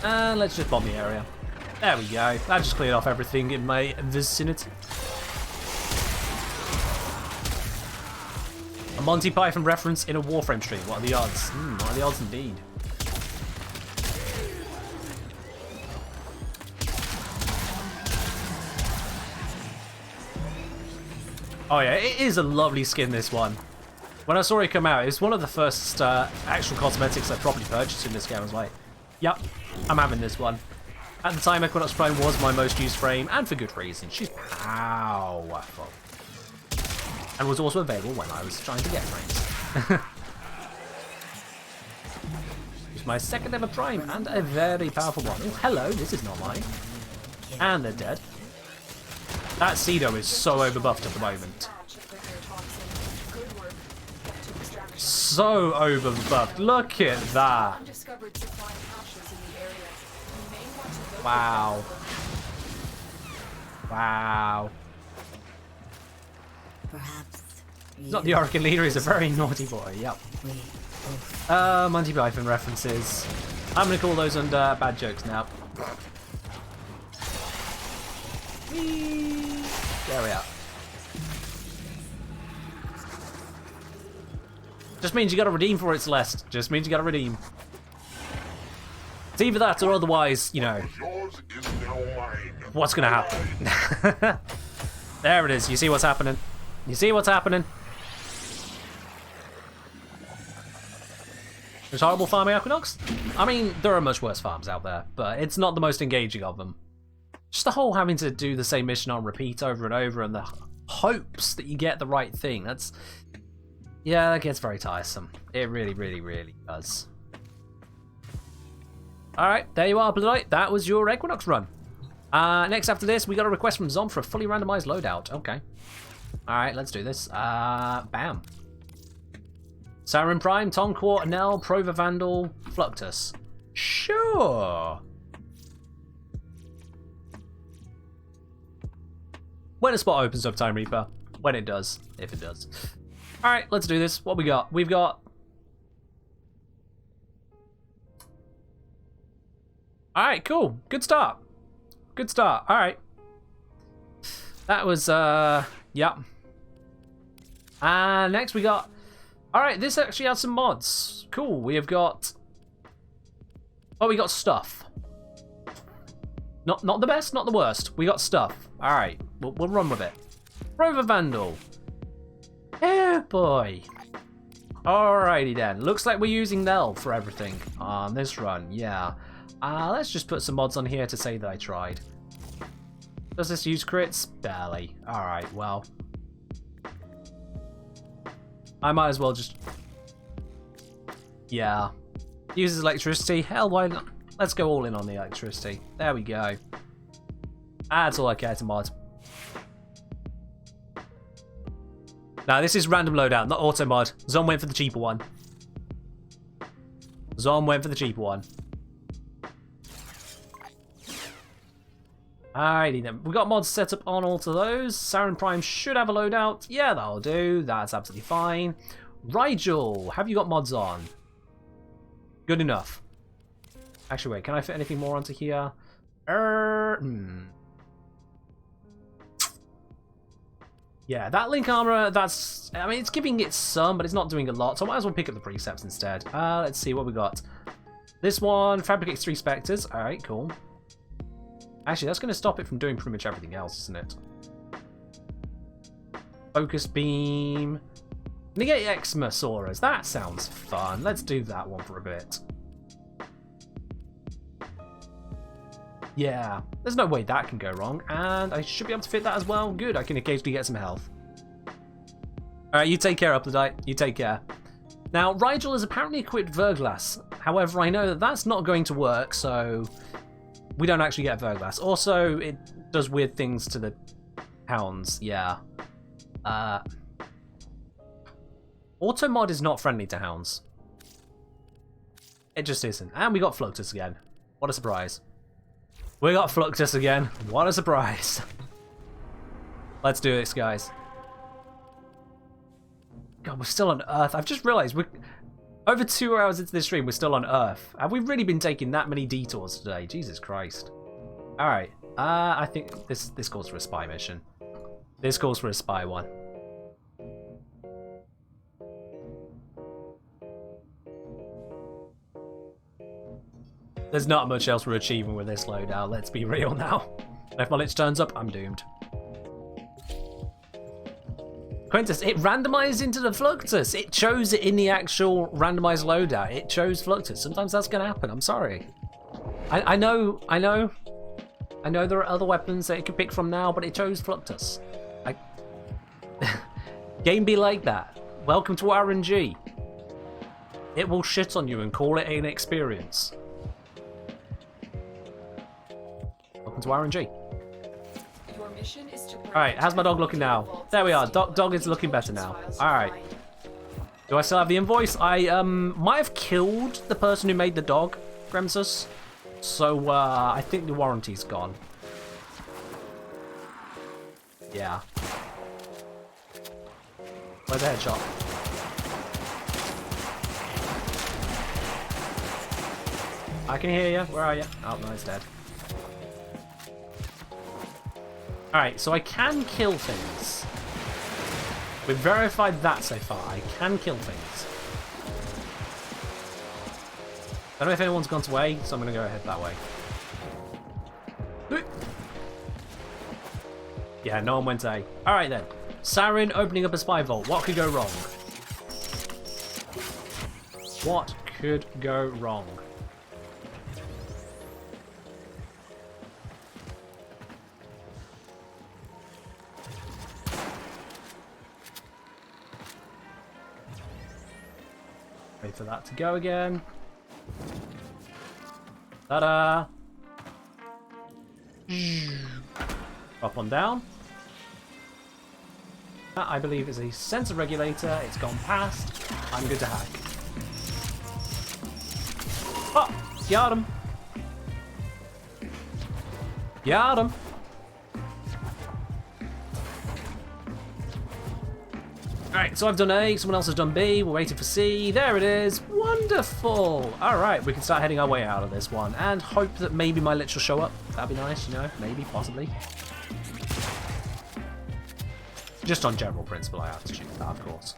And let's just bomb the area. There we go. That just cleared off everything in my vicinity. A Monty Python reference in a Warframe stream. What are the odds? What are the odds indeed? Oh yeah, it is a lovely skin, this one. When I saw it come out, it was one of the first actual cosmetics I probably purchased in this game. I was like, yep, I'm having this one. At the time, Equinox Prime was my most used frame, and for good reason. She's powerful. And was also available when I was trying to get frames. Just my second ever Prime, and a very powerful one. Oh, hello, this is not mine. And they're dead. That Cedo is so overbuffed at the moment. So overbuffed. Look at that. Wow. Wow. Perhaps He's not the Oracle leader, he's a very naughty boy. Yep. Monty Python references. I'm gonna call those under bad jokes now. Whee! There we are. Just means you gotta redeem for it, Celeste. Just means you gotta redeem. It's either that or otherwise, you know. Yours is now mine. What's gonna happen? There it is. You see what's happening? You see what's happening? There's horrible farming Equinox? I mean, there are much worse farms out there, but it's not the most engaging of them. Just the whole having to do the same mission on repeat over and over and the hopes that you get the right thing. That's... yeah, that gets very tiresome. It really, really, really does. Alright, there you are, Bloodite. That was your Equinox run. Next after this, we got a request from Zom for a fully randomized loadout. Okay. Alright, let's do this. Bam. Siren Prime, Tonquart, Nell, Prova Vandal, Fluctus. Sure. When a spot opens up, Time Reaper. When it does. If it does. Alright, let's do this. What we got? We've got... alright, cool. Good start. Good start. Alright. That was, yep. Next we got... alright, this actually has some mods. Cool. We have got... oh, we got stuff. Not the best, not the worst. We got stuff. Alright, we'll run with it. Rover Vandal. Oh boy. Alrighty then. Looks like we're using Nell for everything on this run. Yeah. Let's just put some mods on here to say that I tried. Does this use crits? Barely. Alright, well. I might as well just... yeah. Uses electricity. Hell, why not? Let's go all in on the electricity. There we go. That's all I care to mod. Now, this is random loadout, not auto mod. Zom went for the cheaper one. Zom went for the cheaper one. Alrighty then. We've got mods set up on all of those. Siren Prime should have a loadout. Yeah, that'll do. That's absolutely fine. Rigel, have you got mods on? Good enough. Actually, wait, can I fit anything more onto here? Yeah, that link armor, that's... I mean, it's giving it some, but it's not doing a lot, so I might as well pick up the precepts instead. Let's see what we got. This one fabricates 3 specters. Alright, cool. Actually, that's going to stop it from doing pretty much everything else, isn't it? Focus beam. Negate Exmasaurus. That sounds fun. Let's do that one for a bit. Yeah, there's no way that can go wrong, and I should be able to fit that as well. Good, I can occasionally get some health. Alright, you take care, Uploadite. You take care. Now, Rigel is apparently equipped Verglass. However, I know that that's not going to work, so we don't actually get Verglass. Also, it does weird things to the hounds, yeah. AUTOMOD is not friendly to hounds. It just isn't. And we got Fluctus again. What a surprise. We got Fluctus again. What a surprise. Let's do this, guys. God, we're still on Earth. I've just realized we're over 2 hours into this stream. We're still on Earth. Have we really been taking that many detours today? Jesus Christ. All right. I think this calls for a spy mission. This calls for a spy one. There's not much else we're achieving with this loadout, let's be real now. If my lich turns up, I'm doomed. Quintus, it randomized into the Fluctus. It chose it in the actual randomized loadout. It chose Fluctus. Sometimes that's going to happen, I'm sorry. I know there are other weapons that it could pick from now, but it chose Fluctus. Game be like that. Welcome to RNG. it will shit on you and call it an experience. Welcome to RNG. Your mission is to Alright, how's my dog looking now? There we are. Dog is looking better now. Alright. Do I still have the invoice? I might have killed the person who made the dog, Gremsus. So I think the warranty's gone. Yeah. Where's the headshot? I can hear you. Where are you? Oh, no, he's dead. Alright, so I can kill things. We've verified that so far. I can kill things. I don't know if anyone's gone away, so I'm going to go ahead that way. Yeah, no one went A. Alright then. Sarin opening up a spy vault. What could go wrong? What could go wrong? Wait for that to go again. Ta-da! Up on down. That, I believe, is a sensor regulator. It's gone past. I'm good to hack. Oh! Got him! Got him! Alright, so I've done A, someone else has done B, we're waiting for C. There it is! Wonderful! Alright, we can start heading our way out of this one and hope that maybe my lich will show up. That'd be nice, you know, maybe, possibly. Just on general principle, I have to choose that, of course.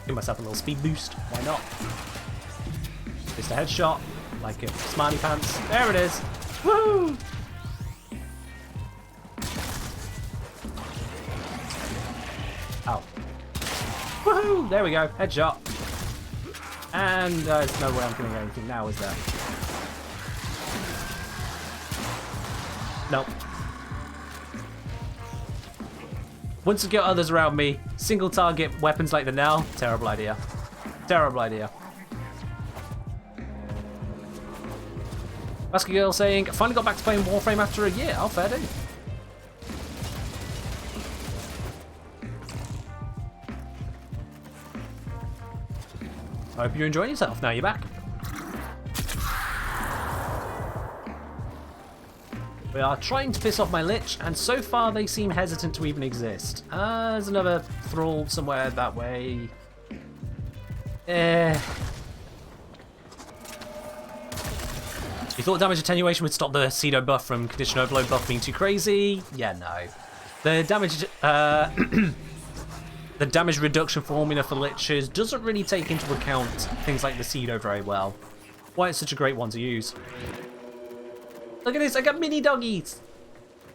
Give myself a little speed boost, why not? Just a headshot, like a smarty pants. There it is! Woo! Ow. Woohoo! There we go, headshot. And there's no way I'm killing anything now, is there? Nope. Once you get others around me, single target weapons like the Nell, terrible idea. Terrible idea. Basket Girl saying, finally got back to playing Warframe after a year. Oh, fair do. I hope you're enjoying yourself. Now you're back. We are trying to piss off my lich, and so far they seem hesitant to even exist. There's another thrall somewhere that way. You thought damage attenuation would stop the Cedo buff from condition overload buff being too crazy? Yeah, no. The damage the damage reduction formula for liches doesn't really take into account things like the Cedo very well. Why it's such a great one to use. Look at this, I got mini doggies!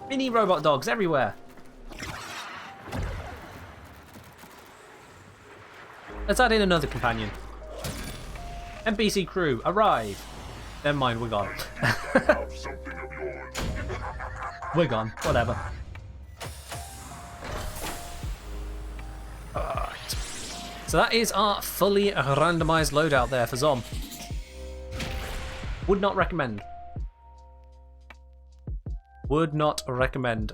Mini robot dogs everywhere. Let's add in another companion. NPC crew, arrive! Never mind, we're gone. We're gone, whatever. Alright. So that is our fully randomized loadout there for Zom. Would not recommend. Would not recommend.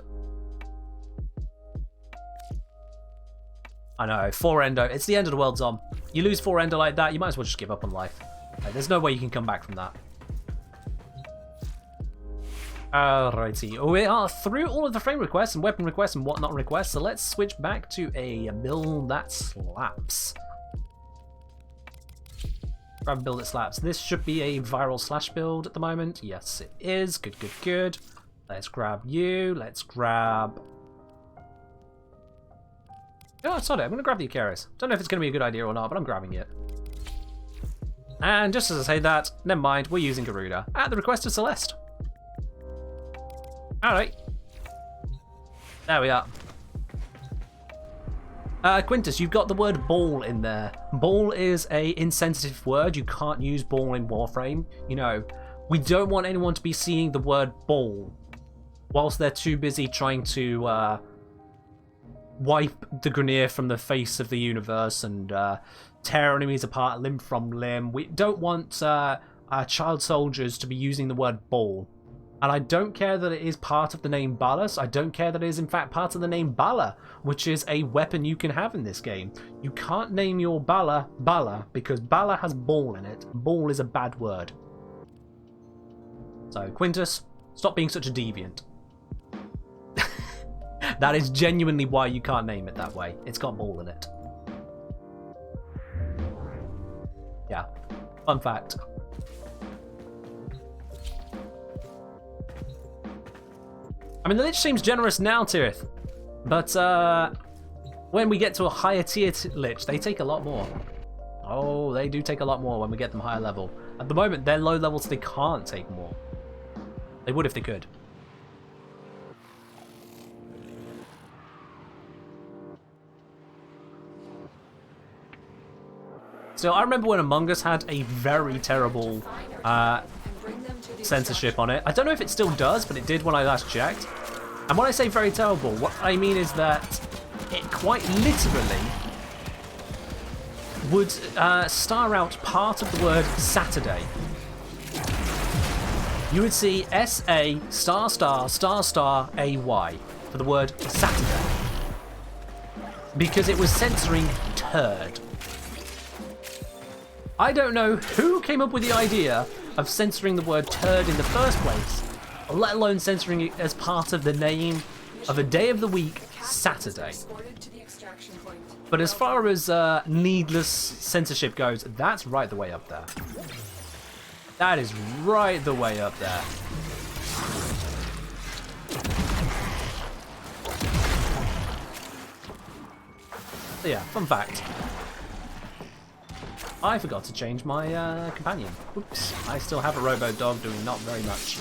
I know, 4 endo. It's the end of the world, Zom. You lose 4 endo like that, you might as well just give up on life. Like, there's no way you can come back from that. Alrighty, we are through all of the frame requests and weapon requests and whatnot requests, so let's switch back to a build that slaps. Grab a build that slaps. This should be a viral slash build at the moment. Yes, it is. Good, good, good. Let's grab you. Let's grab... Oh, sorry, I'm going to grab the Icarus. Don't know if it's going to be a good idea or not, but I'm grabbing it. And just as I say that, never mind, we're using Garuda at the request of Celeste. Alright. There we are. Quintus, you've got the word ball in there. Ball is a insensitive word. You can't use ball in Warframe. You know, we don't want anyone to be seeing the word ball whilst they're too busy trying to wipe the Grineer from the face of the universe and tear enemies apart limb from limb. We don't want our child soldiers to be using the word ball. And I don't care that it is part of the name Ballas. I don't care that it is in fact part of the name Bala, which is a weapon you can have in this game. You can't name your Bala Bala because Bala has ball in it. Ball is a bad word. So Quintus, stop being such a deviant. That is genuinely why you can't name it that way. It's got ball in it. Yeah, fun fact. I mean, the Lich seems generous now, Tirith, but when we get to a higher tier Lich, they take a lot more. Oh, they do take a lot more when we get them higher level. At the moment, they're low level, so they can't take more. They would if they could. So I remember when Among Us had a very terrible censorship on it. I don't know if it still does, but it did when I last checked. And when I say very terrible, what I mean is that it quite literally would star out part of the word Saturday. You would see S-A star star star star A-Y for the word Saturday. Because it was censoring turd. I don't know who came up with the idea of censoring the word turd in the first place, let alone censoring it as part of the name of a day of the week, Saturday. But as far as needless censorship goes, that's right the way up there. That is right the way up there. So yeah, fun fact. I forgot to change my companion. Oops, I still have a robo dog doing not very much.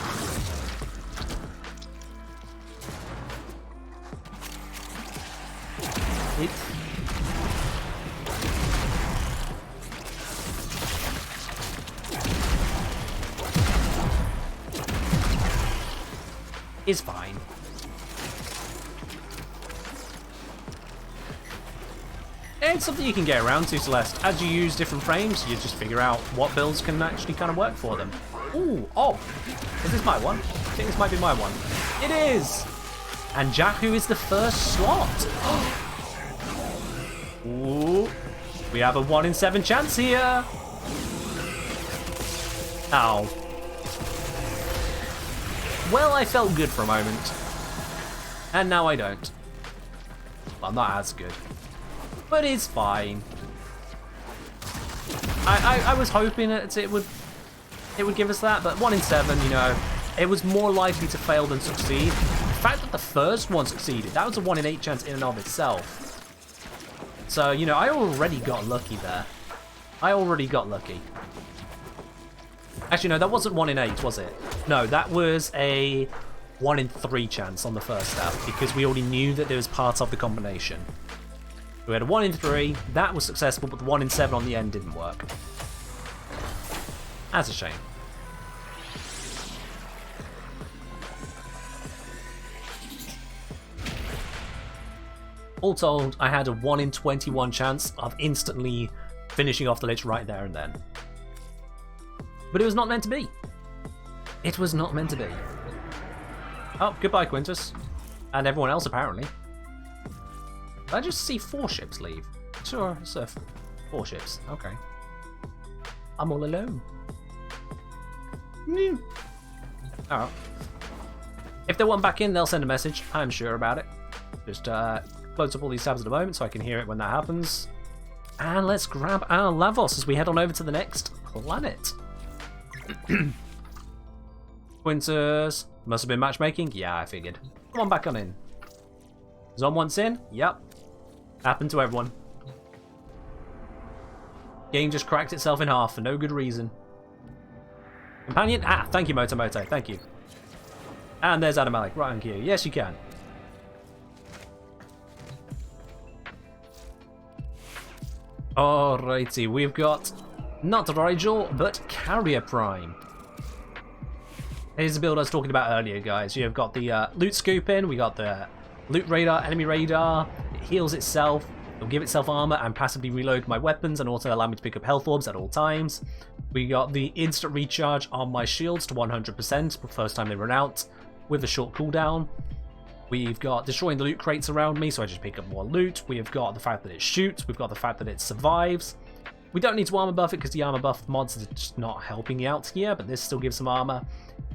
Is fine. It's something you can get around to, Celeste. As you use different frames, you just figure out what builds can actually kind of work for them. Ooh, oh, is this my one? I think this might be my one. It is! And Jakku is the first slot. Ooh, we have a 1 in 7 chance here. Ow. Well, I felt good for a moment. And now I don't. Well, not as good. But it's fine. I was hoping that it would give us that, but 1 in 7, you know, it was more likely to fail than succeed. The fact that the first one succeeded, that was a 1 in 8 chance in and of itself. So, you know, I already got lucky there. I already got lucky. Actually, no, that wasn't 1 in 8, was it? No, that was a 1 in 3 chance on the first step, because we already knew that there was part of the combination. We had a 1 in 3, that was successful, but the 1 in 7 on the end didn't work. That's a shame. All told, I had a 1 in 21 chance of instantly finishing off the Lich right there and then. But it was not meant to be. It was not meant to be. Oh, goodbye, Quintus. And everyone else, apparently. Did I just see 4 ships leave? Sure, so 4 ships. Okay. I'm all alone. Alright. If they want back in, they'll send a message. I'm sure about it. Just close up all these tabs at the moment so I can hear it when that happens. And let's grab our Lavos as we head on over to the next planet. Quintus. Must have been matchmaking? Yeah, I figured. Come on back on in. Zon wants in? Yep. Happened to everyone. Game just cracked itself in half for no good reason. Companion? Ah, thank you, Motomoto. Thank you. And there's Adam Malik. Right on cue. Yes, you can. Alrighty, we've got not Rigel, but Carrier Prime. Here's the build I was talking about earlier, guys. You've got the loot scooping, we got the loot radar, enemy radar. It heals itself, it'll give itself armor and passively reload my weapons and also allow me to pick up health orbs at all times. We got the instant recharge on my shields to 100% the first time they run out with a short cooldown. We've got destroying the loot crates around me, so I just pick up more loot. We have got the fact that it shoots. We've got the fact that it survives. We don't need to armor buff it because the armor buff mods are just not helping you out here, but this still gives some armor.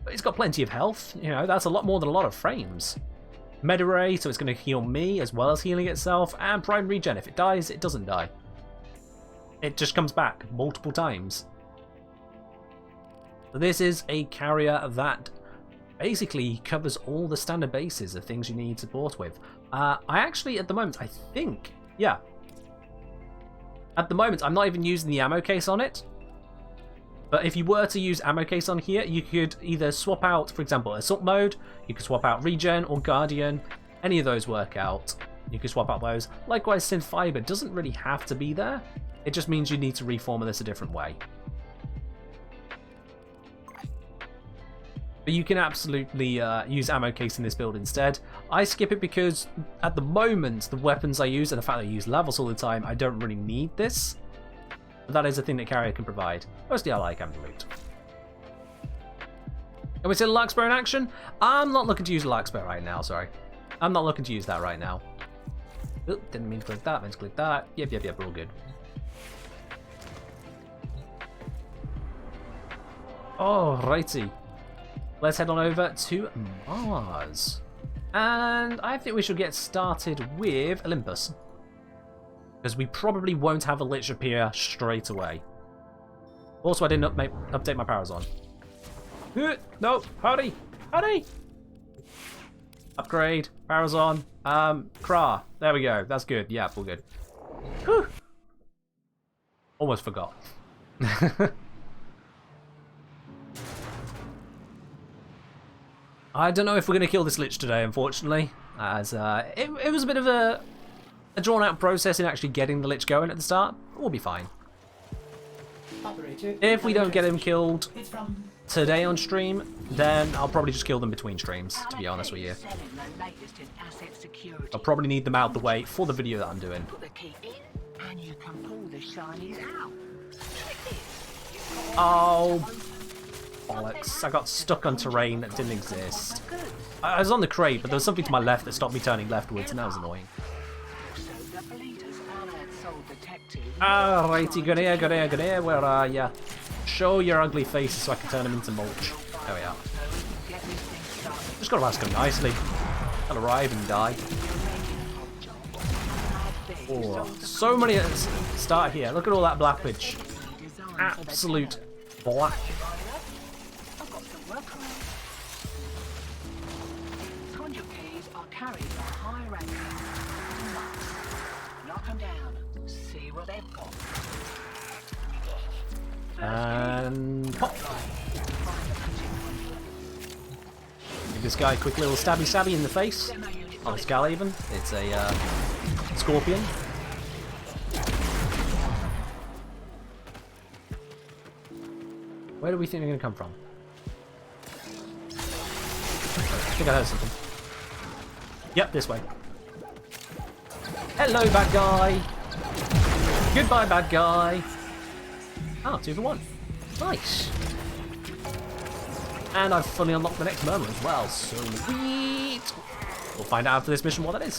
But it's got plenty of health. You know, that's a lot more than a lot of frames. Meta ray, so it's going to heal me as well as healing itself. And prime regen. If it dies, it doesn't die. It just comes back multiple times. So this is a carrier that basically covers all the standard bases of things you need support with. I actually, at the moment, I think, yeah. At the moment, I'm not even using the ammo case on it. But if you were to use ammo case on here, you could either swap out, for example, assault mode, you could swap out regen or guardian, any of those work out. You could swap out those. Likewise, synth fiber doesn't really have to be there. It just means you need to reform this a different way. But you can absolutely use ammo case in this build instead. I skip it because at the moment, the weapons I use and the fact that I use levels all the time, I don't really need this. But that is a thing that carrier can provide. Mostly I like ammo loot. And we see the Larkspur in action. I'm not looking to use a Larkspur right now, sorry. I'm not looking to use that right now. Oop, didn't mean to click that, meant to click that. Yep, we're all good. Alrighty. Let's head on over to Mars. And I think we should get started with Olympus. Because we probably won't have a lich appear straight away. Also, I didn't update my powers on. No, howdy! Upgrade, powers on. Kra, there we go, that's good. Yeah, all good. Whew. Almost forgot. I don't know if we're going to kill this lich today, unfortunately, as it was a bit of a drawn-out process in actually getting the lich going at the start. We'll be fine. If we don't get him killed today on stream, then I'll probably just kill them between streams, to be honest with you. I'll probably need them out of the way for the video that I'm doing. Oh, bollocks. I got stuck on terrain that didn't exist. I was on the crate, but there was something to my left that stopped me turning leftwards, and that was annoying. Alrighty, good here, where are ya? Show your ugly faces so I can turn them into mulch. There we are. Just gotta ask them nicely. I'll arrive and die. Oh, so many at the start here. Look at all that blackage. Absolute black. And pop. Give this guy a quick little stabby in the face. On a skull even. It's a scorpion. Where do we think they're going to come from? I think I heard something. Yep, this way. Hello, bad guy. Goodbye, bad guy. Ah, 2 for 1. Nice. And I've fully unlocked the next murmur as well. Sweet. We'll find out after this mission what that is.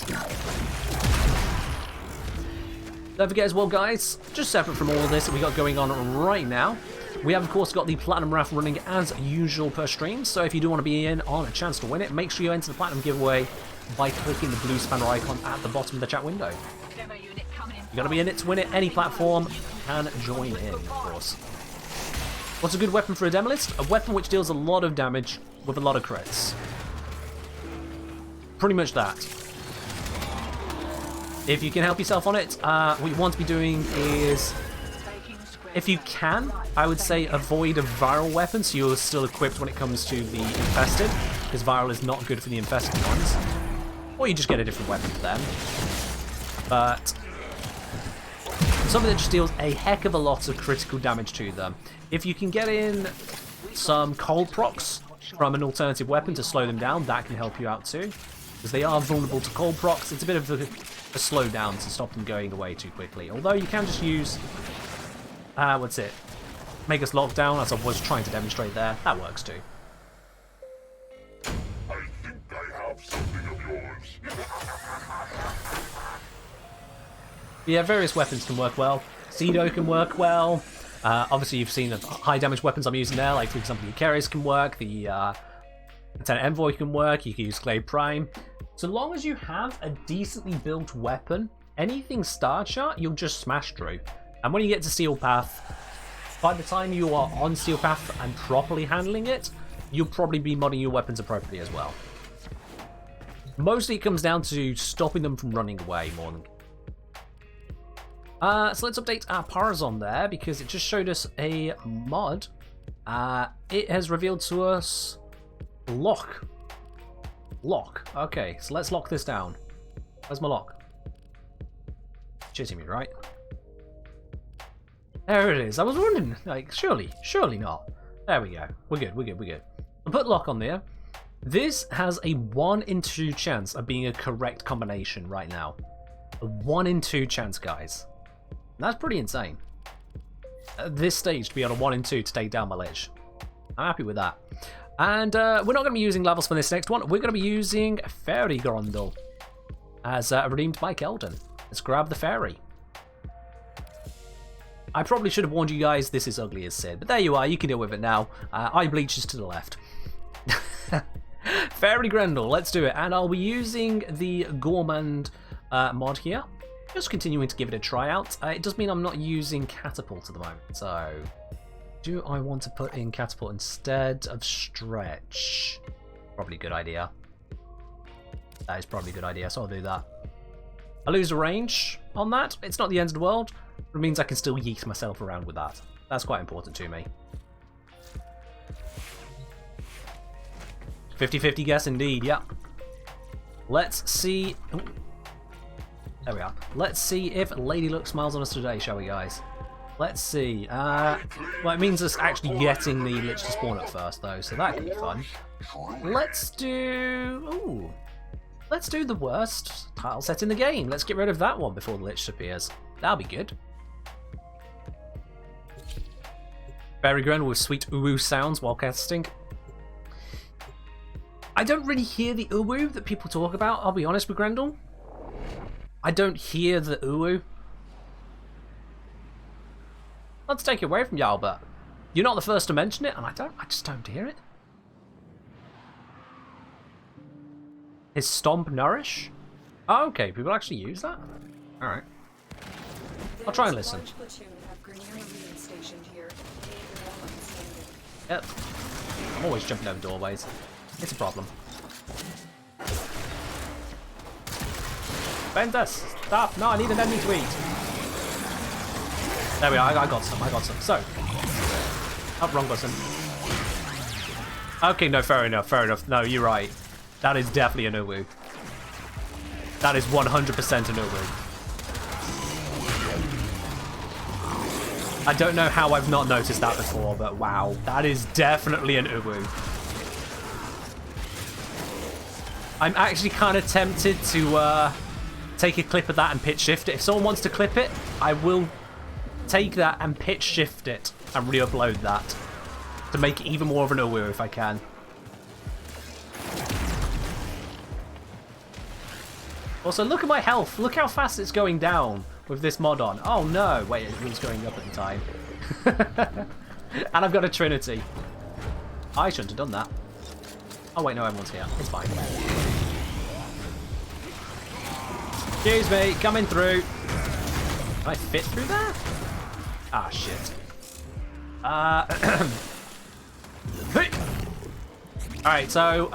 Don't forget as well, guys, just separate from all of this that we got going on right now, we have, of course, got the Platinum Raft running as usual per stream. So if you do want to be in on a chance to win it, make sure you enter the Platinum giveaway by clicking the blue spanner icon at the bottom of the chat window. You got to be in it to win it. Any platform can join in, of course. What's a good weapon for a Demolist? A weapon which deals a lot of damage with a lot of crits. Pretty much that. If you can help yourself on it, what you want to be doing is, if you can, I would say avoid a viral weapon so you're still equipped when it comes to the infested, because viral is not good for the infested ones. Or you just get a different weapon for them. But something that just deals a heck of a lot of critical damage to them. If you can get in some cold procs, from an alternative weapon to slow them down, that can help you out too. Because they are vulnerable to cold procs, it's a bit of a slowdown to stop them going away too quickly. Although you can just use, what's it? Make us lock down, as I was trying to demonstrate there. That works too. I think I have something of yours. Yeah, various weapons can work well. Cedo can work well. Obviously, you've seen the high damage weapons I'm using there, like for example, the Carriers can work, the Lieutenant Envoy can work, you can use Glade Prime. So long as you have a decently built weapon, anything Star Chart, you'll just smash through. And when you get to Steel Path, by the time you are on Steel Path and properly handling it, you'll probably be modding your weapons appropriately as well. Mostly it comes down to stopping them from running away more than... so let's update our Parazon there, because it just showed us a mod. It has revealed to us lock. Lock. Okay, so let's lock this down. Where's my lock? Shitting me, right? There it is. I was wondering, like, surely not. There we go. We're good. I'll put lock on there. This has a 1 in 2 chance of being a correct combination right now. A 1 in 2 chance, guys. That's pretty insane. At this stage, to be on a 1 in 2 to take down my lich. I'm happy with that. And we're not going to be using levels for this next one. We're going to be using Fairy Grundle as redeemed by Keldon. Let's grab the fairy. I probably should have warned you guys this is ugly as sin, but there you are. You can deal with it now. Eye bleach is to the left. Fairy Grundle, let's do it. And I'll be using the Gourmand mod here. Just continuing to give it a try out. It does mean I'm not using Catapult at the moment, so do I want to put in Catapult instead of Stretch? Probably a good idea. That is probably a good idea, so I'll do that. I lose a range on that. It's not the end of the world. It means I can still yeet myself around with that. That's quite important to me. 50-50 guess indeed, yeah. Let's see... Ooh. There we are. Let's see if Lady Luck smiles on us today, shall we, guys? Let's see. Well, it means us actually getting the Lich to spawn up first, though, so that could be fun. Let's do... Ooh. Let's do the worst tile set in the game. Let's get rid of that one before the Lich appears. That'll be good. Fairy Grundle with sweet uwu sounds while casting. I don't really hear the uwu that people talk about, I'll be honest with Grundle. I don't hear the uwu. Not to take it away from y'all, but you're not the first to mention it, and I just don't hear it. Is Stomp Nourish? Oh, okay, people actually use that? Alright. I'll try and listen. Yep. I'm always jumping over doorways. It's a problem. Bendus! Stop! No, I need an enemy to eat! There we are, I got some. So. Oh, wrong button. Okay, no, fair enough. No, you're right. That is definitely an uwu. That is 100% an uwu. I don't know how I've not noticed that before, but wow. That is definitely an uwu. I'm actually kind of tempted to take a clip of that and pitch shift it. If someone wants to clip it, I will take that and pitch shift it and re-upload that to make it even more of an uwu if I can. Also, look at my health. Look how fast it's going down with this mod on. Oh no, wait, it was going up at the time. And I've got a Trinity. I shouldn't have done that. Oh wait, no, everyone's here. It's fine. Excuse me, coming through. Can I fit through there? Ah, shit. Alright, so,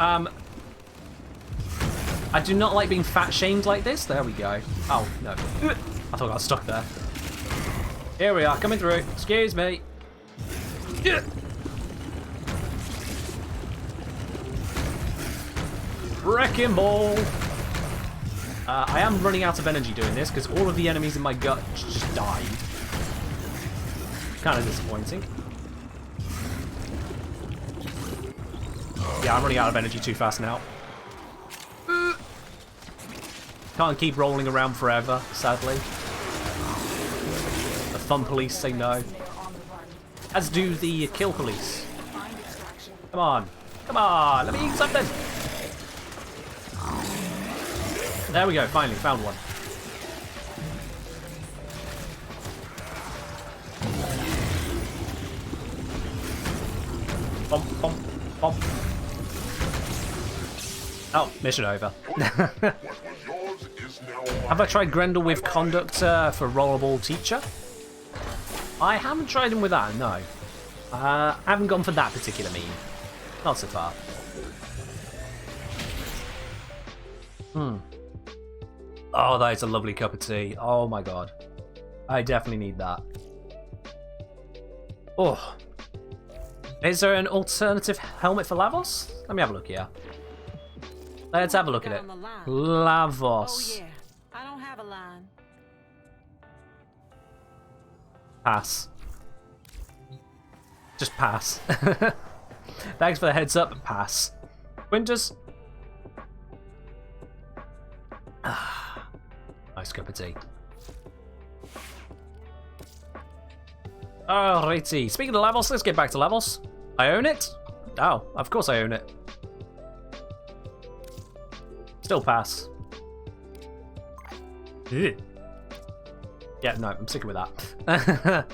I do not like being fat-shamed like this. There we go. Oh, no. I thought I got stuck there. Here we are, coming through. Excuse me. Wrecking ball. I am running out of energy doing this because all of the enemies in my gut just died. Kind of disappointing. Yeah, I'm running out of energy too fast now. Can't keep rolling around forever, sadly. The fun police say no. As do the kill police. Come on. Come on, let me eat something. There we go, finally, found one. Bump, bump, bump. Oh, mission over. Have I tried Grendel with Conductor for Rollable Teacher? I haven't tried him with that, no. I haven't gone for that particular meme. Not so far. Oh, that is a lovely cup of tea. Oh my god. I definitely need that. Oh. Is there an alternative helmet for Lavos? Let me have a look here. Let's have a look at it. Lavos. Oh yeah, I don't have a line. Pass. Just pass. Thanks for the heads up, but pass. Winters. Nice cup of tea. Alrighty. Speaking of Lavos, let's get back to Lavos. I own it? Oh, of course I own it. Still pass. Ugh. Yeah, no, I'm sticking with that.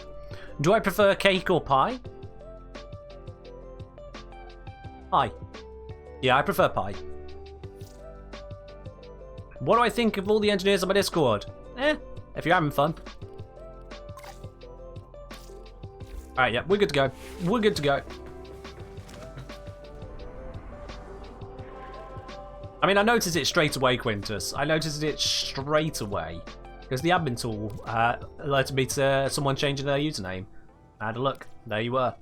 Do I prefer cake or pie? Pie. Yeah, I prefer pie. What do I think of all the engineers on my Discord? If you're having fun. Alright, yeah, we're good to go. We're good to go. I mean, I noticed it straight away, Quintus. I noticed it straight away. Because the admin tool alerted me to someone changing their username. I had a look. There you were.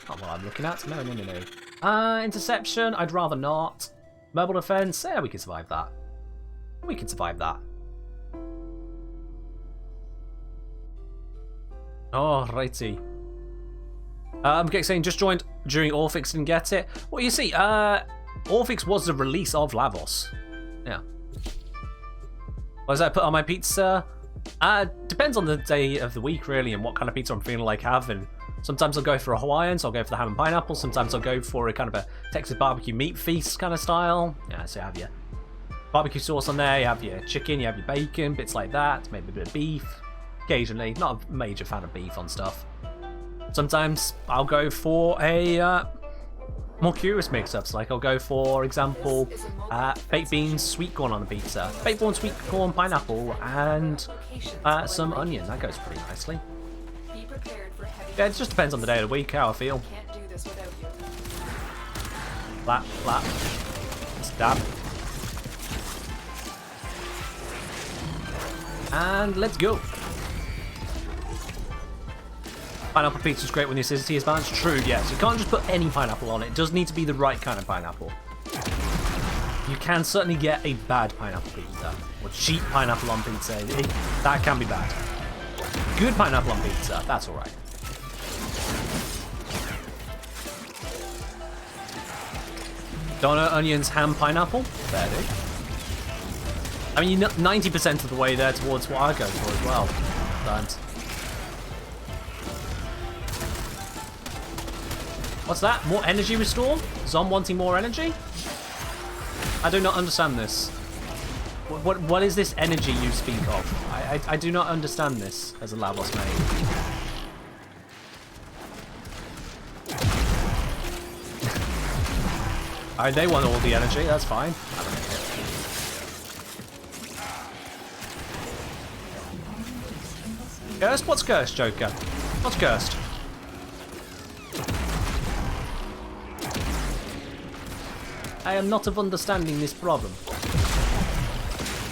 Not what I'm looking at. No, no, no, no. Interception, I'd rather not. Mobile defense, yeah, we can survive that. We can survive that. Alrighty. I'm saying just joined during Orphix, didn't get it. Well, you see, Orphix was the release of Lavos. Yeah. What does that put on my pizza? Depends on the day of the week, really, and what kind of pizza I'm feeling like having. Sometimes I'll go for a Hawaiian, so I'll go for the ham and pineapple. Sometimes I'll go for a kind of a Texas barbecue meat feast kind of style. Yeah, so you have your barbecue sauce on there, you have your chicken, you have your bacon, bits like that, maybe a bit of beef. Occasionally, not a major fan of beef on stuff. Sometimes I'll go for a more curious mix-ups, like I'll go for example, baked beans, sweet corn on a pizza, baked beans, sweet corn, pineapple, and some onion. That goes pretty nicely. Yeah, it just depends on the day of the week, how I feel. Flap, flap, stab. And let's go. Pineapple pizza is great when the acidity is balanced. True, yes. You can't just put any pineapple on it. It does need to be the right kind of pineapple. You can certainly get a bad pineapple pizza. Or cheap pineapple on pizza. That can be bad. Good pineapple on pizza, that's alright. Donut, onions, ham, pineapple. Fair dude. I mean, you're 90% of the way there towards what I go for as well. But what's that? More energy restore? Zom wanting more energy? I do not understand this. What is this energy you speak of? I do not understand this as a Lavos main. Alright, they want all the energy, that's fine. I don't care. Cursed? What's cursed, Joker? What's cursed? I am not of understanding this problem.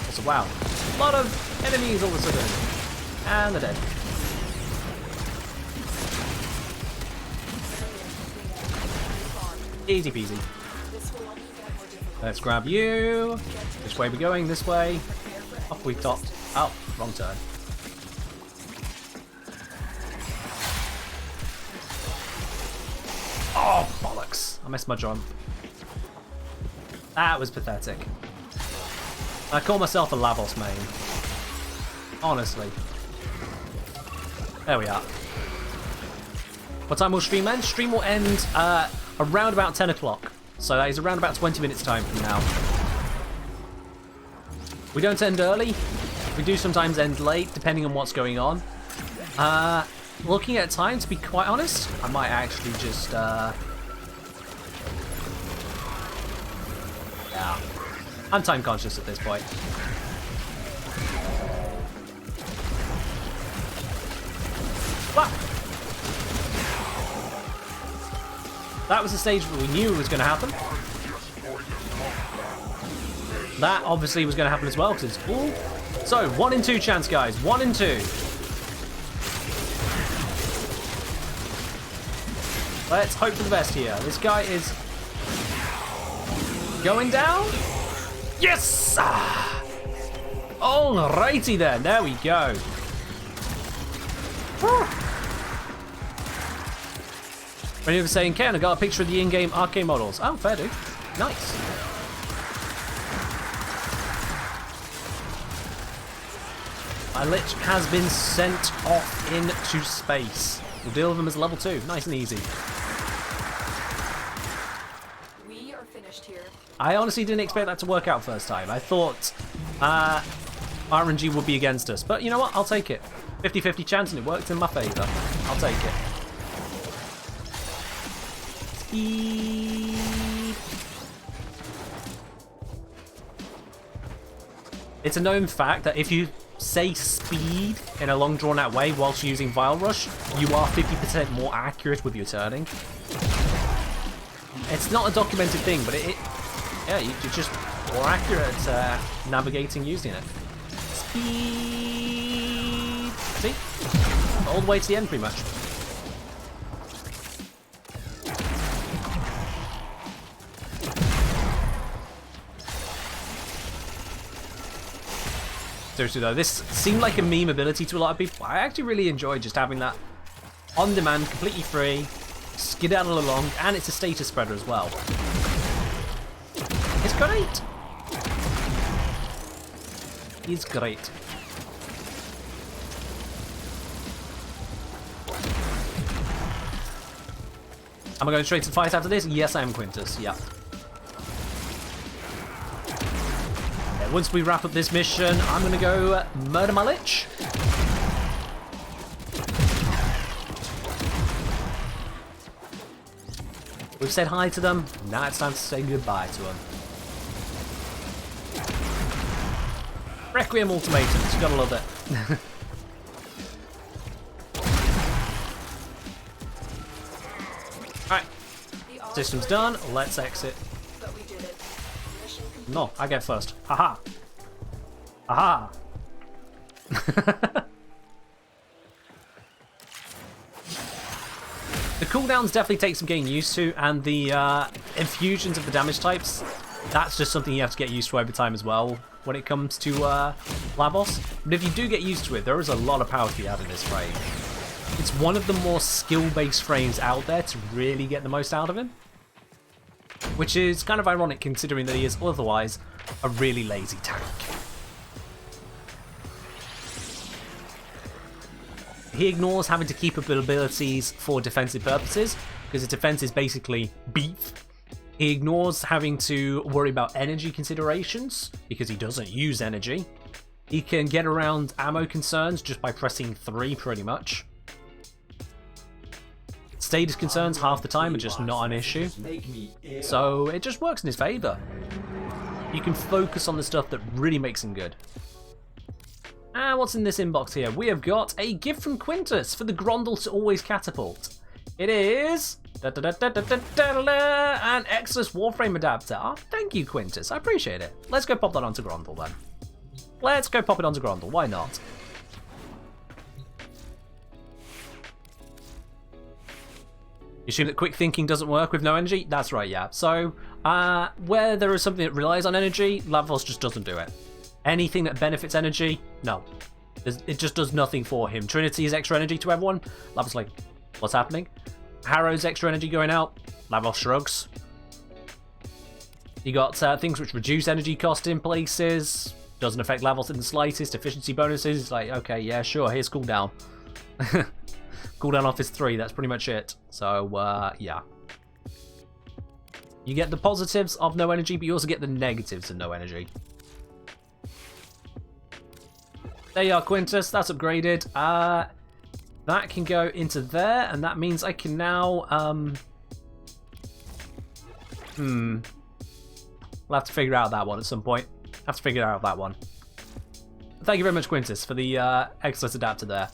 Also, wow. A lot of enemies all of a sudden. And they're dead. Easy peasy. Let's grab you. Which way are we going? This way. Off we topped. Oh, wrong turn. Oh, bollocks. I missed my jump. That was pathetic. I call myself a Lavos main. Honestly. There we are. What time will stream end? Stream will end around about 10 o'clock. So that is around about 20 minutes time from now. We don't end early. We do sometimes end late, depending on what's going on. Looking at time, to be quite honest, I might actually just... Yeah. I'm time conscious at this point. Wow. That was the stage that we knew was going to happen. That obviously was going to happen as well, because it's full. So, 1 in 2 chance, guys. 1 in 2. Let's hope for the best here. This guy is going down. Yes! Alrighty then. There we go. Many of you saying, Ken, I got a picture of the in-game arcade models. Oh, fair dude. Nice. My lich has been sent off into space. We'll deal with them as level 2. Nice and easy. We are finished here. I honestly didn't expect that to work out first time. I thought RNG would be against us. But you know what? I'll take it. 50-50 chance and it worked in my favour. I'll take it. Speed. It's a known fact that if you say speed in a long drawn out way whilst using Vile Rush, you are 50% more accurate with your turning. It's not a documented thing, but yeah, you're just more accurate at navigating using it. Speed. See? All the way to the end, pretty much. Seriously though, this seemed like a meme ability to a lot of people. I actually really enjoy just having that on demand, completely free, skedaddle along, and it's a status spreader as well. It's great. It's great. Am I going straight to the fight after this? Yes, I am, Quintus. Yeah. Once we wrap up this mission, I'm going to go murder my lich. We've said hi to them, now it's time to say goodbye to them. Requiem ultimatums, you gotta love it. Alright, system's done, let's exit. But we did it. Mission complete. No, I get first. Haha. Haha. The cooldowns definitely take some getting used to, and the infusions of the damage types, that's just something you have to get used to over time as well when it comes to Lavos. But if you do get used to it, there is a lot of power to be had in this frame. It's one of the more skill-based frames out there to really get the most out of him. Which is kind of ironic considering that he is otherwise a really lazy tank. He ignores having to keep up abilities for defensive purposes, because his defense is basically beef. He ignores having to worry about energy considerations, because he doesn't use energy. He can get around ammo concerns just by pressing 3 pretty much. Status concerns half the time are just not an issue, so it just works in his favour. You can focus on the stuff that really makes him good. And what's in this inbox here? We have got a gift from Quintus for the Grondel to always catapult. It is an Exodus Warframe adapter. Oh, thank you, Quintus. I appreciate it. Let's go pop that onto Grondel then. Let's go pop it onto Grondel. Why not? You assume that quick thinking doesn't work with no energy? That's right, yeah. So, where there is something that relies on energy, Lavos just doesn't do it. Anything that benefits energy, no. It just does nothing for him. Trinity is extra energy to everyone. Lavos like, what's happening? Harrow's extra energy going out. Lavos shrugs. You got things which reduce energy cost in places, doesn't affect levels in the slightest, efficiency bonuses. It's like, okay, yeah, sure, here's cooldown. Cooldown off is 3, that's pretty much it. So, yeah. You get the positives of no energy, but you also get the negatives of no energy. There you are, Quintus, that's upgraded. That can go into there, and that means I can now, We'll have to figure out that one at some point. Have to figure out that one. Thank you very much, Quintus, for the excellent adapter there.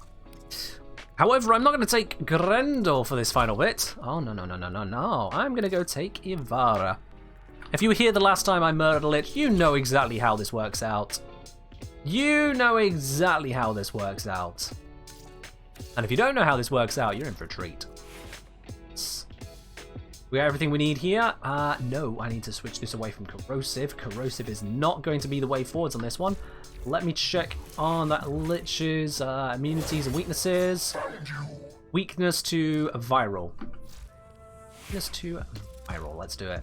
However, I'm not going to take Grendel for this final bit. Oh, no, no, no, no, no, no. I'm going to go take Ivara. If you were here the last time I murdered a lich, you know exactly how this works out. You know exactly how this works out. And if you don't know how this works out, you're in for a treat. We got everything we need here. No, I need to switch this away from corrosive. Corrosive is not going to be the way forwards on this one. Let me check on that lich's immunities and weaknesses. Weakness to viral. Weakness to viral. Let's do it.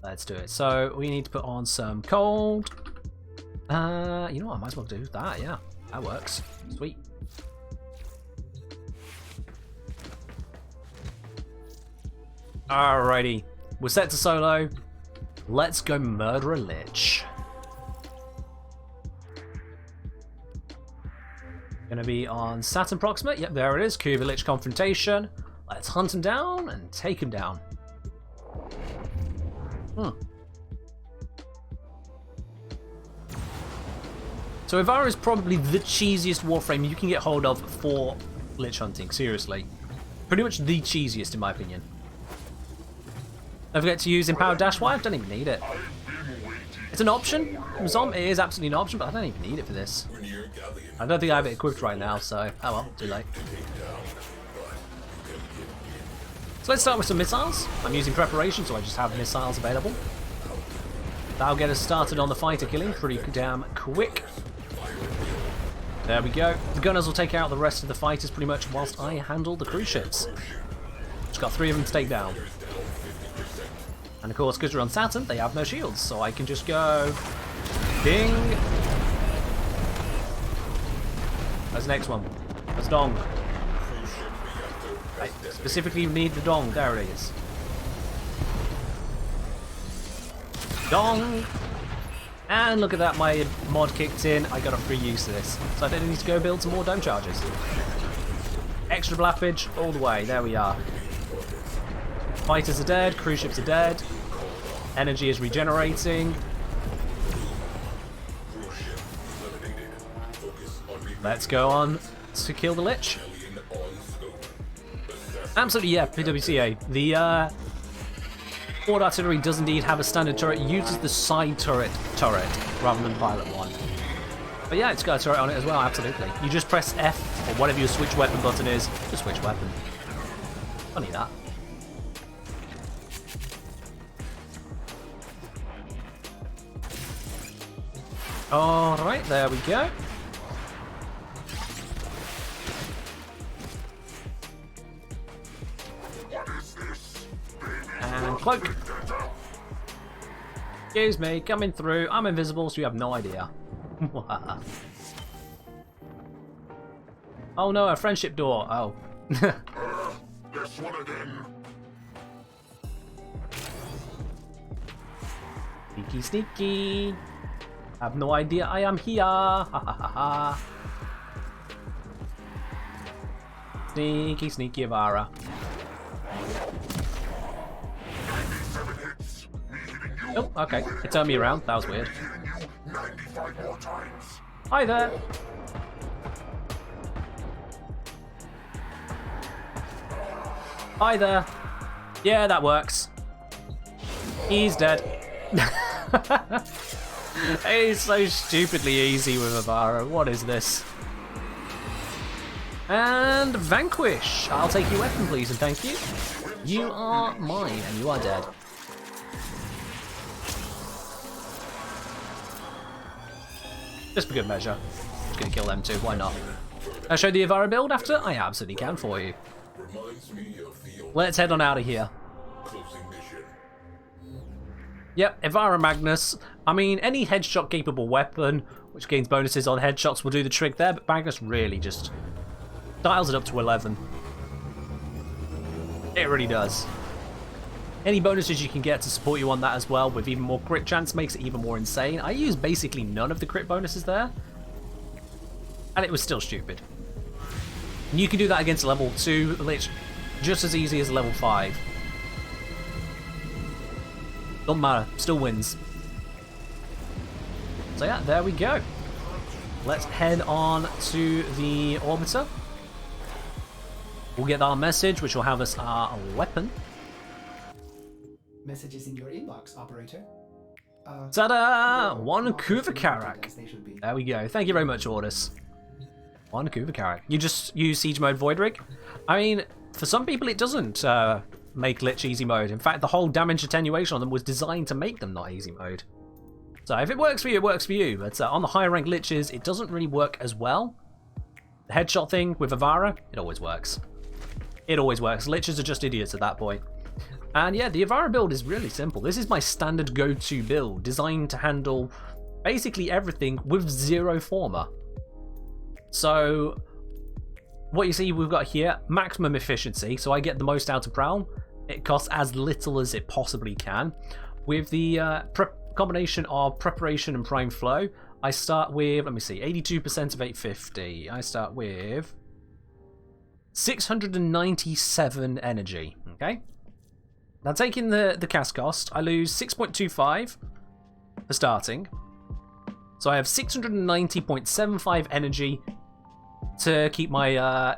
Let's do it. So we need to put on some cold. You know what? I might as well do that. Yeah, that works. Sweet. Alrighty, we're set to solo. Let's go murder a lich. Gonna be on Saturn Proximate. Yep, there it is. Cuba Lich Confrontation. Let's hunt him down and take him down. So Ivara is probably the cheesiest Warframe you can get hold of for lich hunting. Seriously, pretty much the cheesiest in my opinion. Don't forget to use Empowered Dash Wipe, don't even need it. It's an option. It is absolutely an option, but I don't even need it for this. I don't think I have it equipped right now, so oh well, too late. So let's start with some missiles. I'm using preparation, so I just have missiles available. That'll get us started on the fighter killing pretty damn quick. There we go. The gunners will take out the rest of the fighters pretty much whilst I handle the cruise ships. Just got 3 of them to take down. And of course, because we're on Saturn, they have no shields, so I can just go... Ding! Where's the next one? Where's Dong? I specifically need the Dong. There it is. Dong! And look at that, my mod kicked in. I got a free use of this. So I don't need to go build some more dome charges. Extra blappage all the way. There we are. Fighters are dead, cruise ships are dead, energy is regenerating. Let's go on to kill the lich. Absolutely, yeah, PWCA. The Horde Artillery does indeed have a standard turret. It uses the side turret rather than the pilot one. But yeah, it's got a turret on it as well, absolutely. You just press F, or whatever your switch weapon button is, to switch weapon. Funny that. Alright, there we go. And cloak. Excuse me, coming through. I'm invisible, so you have no idea. Oh no, a friendship door. Oh. This one again. Sneaky, sneaky. I have no idea I am here. Ha ha ha ha. Sneaky, sneaky Ivara. Oh, okay. It turned me around. That was weird. Hi there. Hi there. Yeah, that works. He's dead. It's so stupidly easy with Ivara. What is this? And Vanquish. I'll take your weapon, please, and thank you. You are mine, and you are dead. Just for good measure. Just gonna kill them too, why not? I'll show the Ivara build after? I absolutely can for you. Let's head on out of here. Closing mission. Yep, Ivara Magnus. I mean, any headshot capable weapon, which gains bonuses on headshots, will do the trick there, but Magnus really just dials it up to 11. It really does. Any bonuses you can get to support you on that as well, with even more crit chance, makes it even more insane. I used basically none of the crit bonuses there, and it was still stupid. And you can do that against level 2 Lich just as easy as level 5. Doesn't matter, still wins. So yeah, there we go. Let's head on to the orbiter. We'll get our message, which will have us our weapon. Messages in your inbox, operator. Ta-da! One Kuvakarak. There we go. Thank you very much, Ordis. One Kuvakarak. You just use Siege Mode Void Rig? I mean, for some people it doesn't make Lich easy mode. In fact, the whole damage attenuation on them was designed to make them not easy mode. So if it works for you, it works for you. But on the higher rank Liches, it doesn't really work as well. The headshot thing with Ivara, it always works. It always works. Liches are just idiots at that point. And yeah, the Ivara build is really simple. This is my standard go-to build, designed to handle basically everything with 0 former. So what you see we've got here, maximum efficiency, so I get the most out of Prowl. It costs as little as it possibly can. With the combination of preparation and prime flow, I start with, let me see, 82% of 850. I start with 697 energy, okay? Now taking the cast cost, I lose 6.25 for starting. So I have 690.75 energy to keep my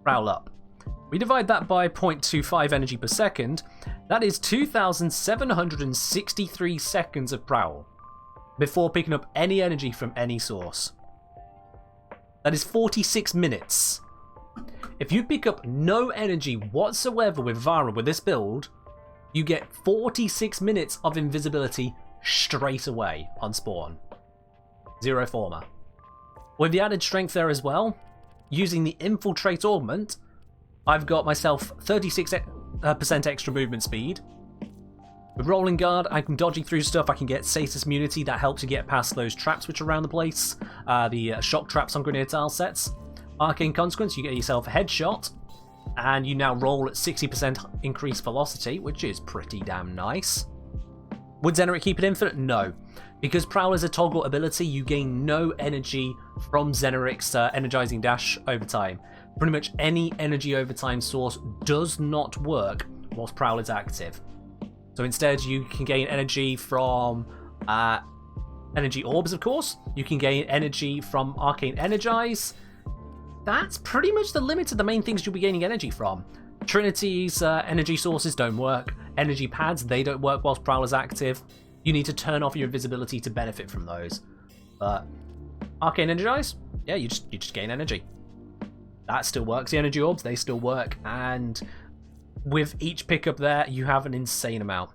Prowl up. We divide that by 0.25 energy per second. That is 2,763 seconds of Prowl before picking up any energy from any source. That is 46 minutes. If you pick up no energy whatsoever with Ivara with this build, you get 46 minutes of invisibility straight away on spawn. 0 former. With the added strength there as well, using the Infiltrate Augment, I've got myself 36% extra movement speed. With Rolling Guard, I can dodging through stuff, I can get status immunity that helps you get past those traps which are around the place, the shock traps on grenade tile sets. Arcane Consequence, you get yourself a headshot, and you now roll at 60% increased velocity, which is pretty damn nice. Would Zeneric keep it infinite? No. Because Prowl is a toggle ability, you gain no energy from Zeneric's energizing dash over time. Pretty much any energy over time source does not work whilst Prowl is active. So instead you can gain energy from energy orbs, of course. You can gain energy from Arcane Energize. That's pretty much the limit of the main things you'll be gaining energy from. Trinity's energy sources don't work. Energy pads, they don't work whilst Prowl is active. You need to turn off your invisibility to benefit from those. But Arcane Energize, yeah, you just gain energy. That still works. The energy orbs, they still work. And with each pickup there, you have an insane amount.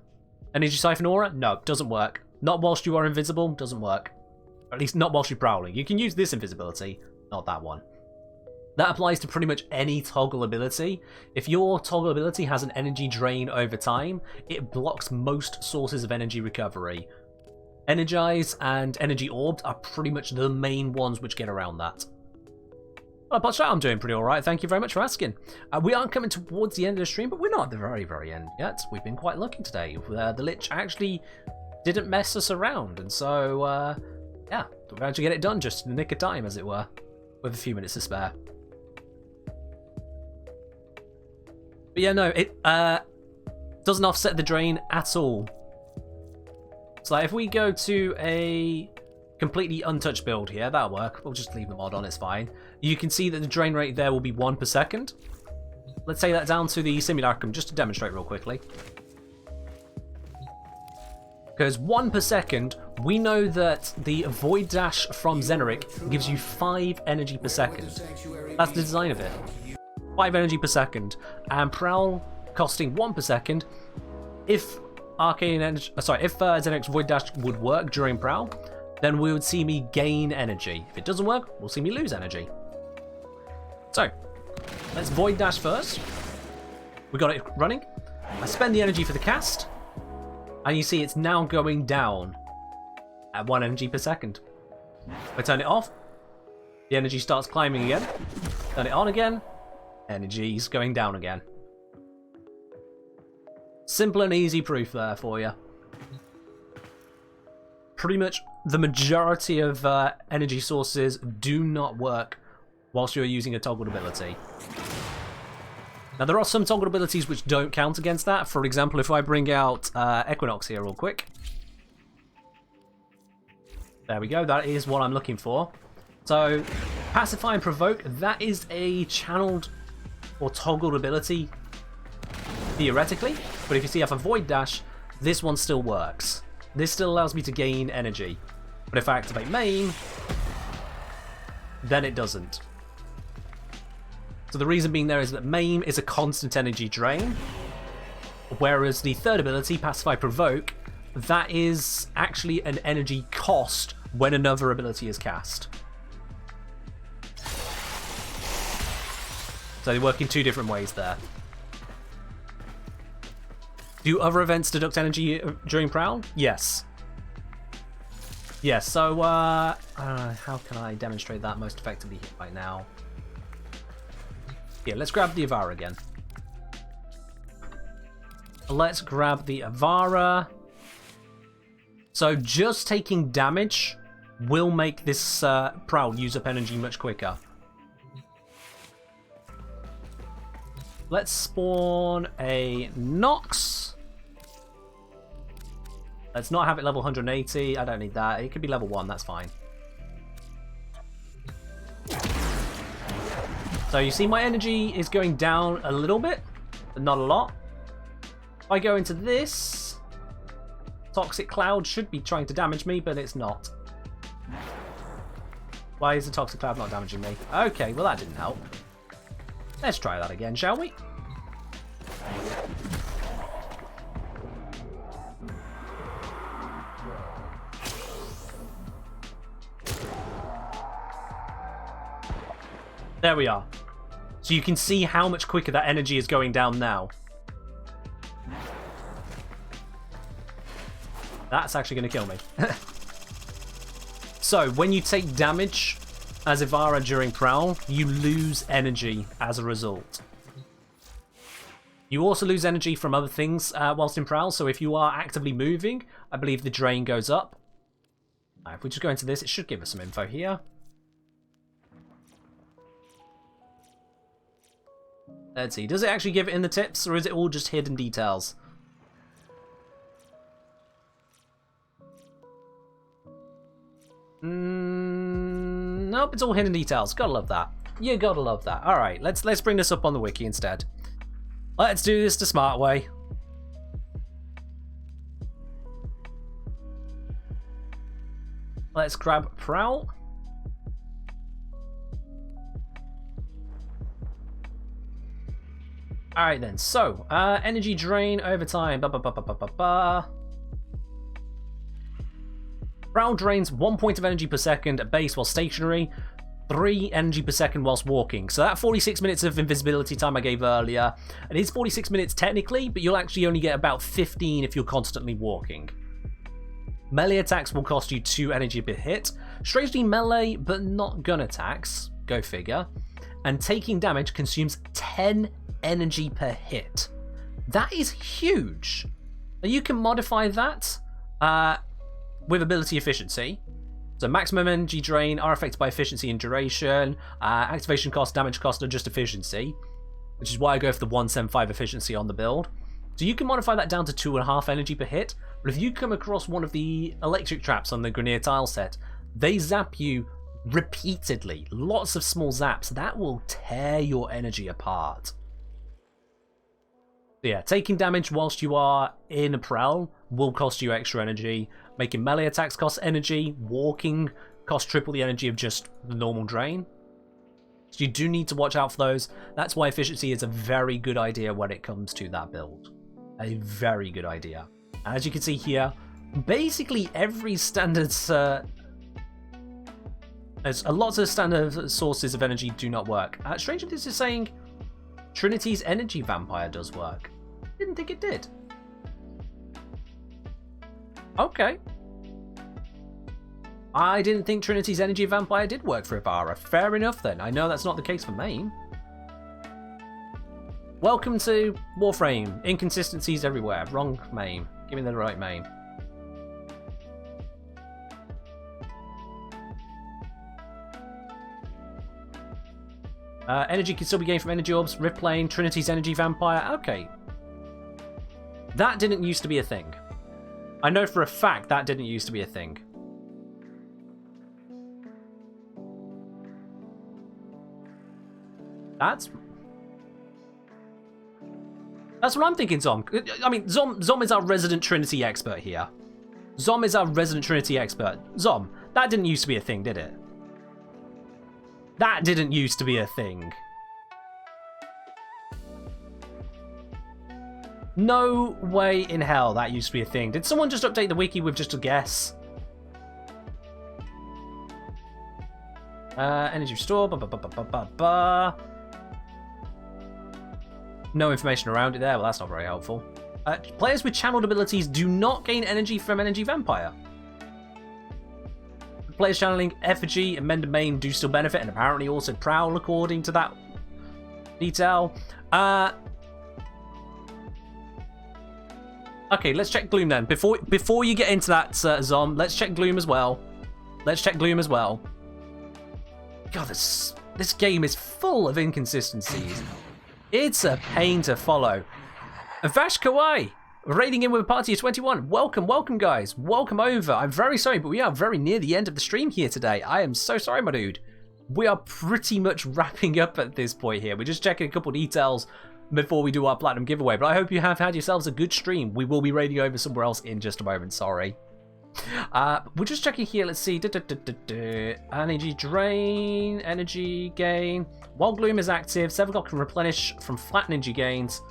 Energy Siphon Aura, no, doesn't work. Not whilst you are invisible, doesn't work. Or at least not whilst you're prowling. You can use this invisibility, not that one. That applies to pretty much any toggle ability. If your toggle ability has an energy drain over time, it blocks most sources of energy recovery. Energize and Energy Orbs are pretty much the main ones which get around that. Well, apart from that, I'm doing pretty alright, thank you very much for asking. We are coming towards the end of the stream, but we're not at the very, very end yet. We've been quite lucky today. The Lich actually didn't mess us around, and so, yeah, we managed to get it done just in the nick of time, as it were, with a few minutes to spare. But yeah, no, it doesn't offset the drain at all. So like, if we go to a completely untouched build here, that'll work. We'll just leave the mod on, it's fine. You can see that the drain rate there will be 1 per second. Let's take that down to the Simulacrum just to demonstrate real quickly. Because 1 per second, we know that the Void Dash from Zeneric gives you 5 energy per second. That's the design of it. 5 energy per second, and Prowl costing 1 per second. If Zeneric's Void Dash would work during Prowl, then we would see me gain energy. If it doesn't work, we'll see me lose energy. So, let's Void Dash first. We got it running. I spend the energy for the cast. And you see it's now going down at 1 energy per second. If I turn it off, the energy starts climbing again. Turn it on again, energy's going down again. Simple and easy proof there for you. Pretty much the majority of energy sources do not work whilst you're using a toggled ability. Now there are some toggled abilities which don't count against that. For example, if I bring out Equinox here real quick. There we go, that is what I'm looking for. So, Pacify and Provoke, that is a channeled or toggled ability, theoretically. But if you see I have a Void Dash, this one still works. This still allows me to gain energy. But if I activate Maim, then it doesn't. So the reason being there is that Maim is a constant energy drain, whereas the third ability, Pacify Provoke, that is actually an energy cost when another ability is cast. So they work in two different ways there. Do other events deduct energy during Prowl? Yes. Yes, so how can I demonstrate that most effectively right now? Yeah, let's grab the Ivara again. Let's grab the Ivara. So just taking damage will make this Prowl use up energy much quicker. Let's spawn a Nox. Let's not have it level 180. I don't need that. It could be level 1. That's fine. So you see my energy is going down a little bit, but not a lot. If I go into this, Toxic Cloud should be trying to damage me, but it's not. Why is the Toxic Cloud not damaging me? Okay, well that didn't help. Let's try that again, shall we? There we are. So you can see how much quicker that energy is going down now. That's actually going to kill me. So, when you take damage as Ivara during Prowl, you lose energy as a result. You also lose energy from other things whilst in Prowl, so if you are actively moving, I believe the drain goes up. If we just go into this, it should give us some info here. Let's see, does it actually give it in the tips, or is it all just hidden details? Nope, it's all hidden details. Gotta love that. You gotta love that. Alright, let's bring this up on the wiki instead. Let's do this the smart way. Let's grab Prowl. Alright then, so, energy drain over time. Prowl drains 1 point of energy per second at base while stationary, 3 energy per second whilst walking. So that 46 minutes of invisibility time I gave earlier, it is 46 minutes technically, but you'll actually only get about 15 if you're constantly walking. Melee attacks will cost you 2 energy per hit. Strangely melee, but not gun attacks, go figure. And taking damage consumes 10 energy per hit. That is huge. Now you can modify that with ability efficiency. So maximum energy drain are affected by efficiency and duration, activation cost, damage cost, or just efficiency, which is why I go for the 175 efficiency on the build. So you can modify that down to 2.5 energy per hit, but if you come across one of the electric traps on the Grineer tile set, they zap you repeatedly, lots of small zaps, that will tear your energy apart. So yeah, taking damage whilst you are in a Prowl will cost you extra energy, making melee attacks cost energy, walking costs triple the energy of just the normal drain. So you do need to watch out for those. That's why efficiency is a very good idea when it comes to that build. A very good idea. As you can see here, basically every standard... there's a lot of standard sources of energy do not work. Strangely, this is saying Trinity's Energy Vampire does work. Didn't think it did. Okay. I didn't think Trinity's Energy Vampire did work for Ivara. Fair enough then. I know that's not the case for Main. Welcome to Warframe. Inconsistencies everywhere. Wrong Main. Give me the right Main. Energy can still be gained from energy orbs. Rift Plane, Trinity's Energy Vampire. Okay. That didn't used to be a thing. I know for a fact that didn't used to be a thing. That's what I'm thinking, Zom. I mean, Zom is our resident Trinity expert here. Zom is our resident Trinity expert. Zom, that didn't used to be a thing, did it? That didn't used to be a thing. No way in hell that used to be a thing. Did someone just update the wiki with just a guess? Energy restore. No information around it there. Well, that's not very helpful. Players with channeled abilities do not gain energy from Energy Vampire. Players channeling Effigy and Mend and Main do still benefit, and apparently also Prowl according to that detail. Okay, let's check Gloom then. Before you get into that, Zom, let's check Gloom as well. God, this game is full of inconsistencies. It's a pain to follow. Vash Kawaii, raiding in with a party of 21. Welcome, guys. Welcome over. I'm very sorry, but we are very near the end of the stream here today. I am so sorry, my dude. We are pretty much wrapping up at this point here. We're just checking a couple details before we do our platinum giveaway, but I hope you have had yourselves a good stream. We will be raiding over somewhere else in just a moment, sorry. We're just checking here, let's see. Energy drain, energy gain. While Gloom is active, Severgok can replenish from flat energy gains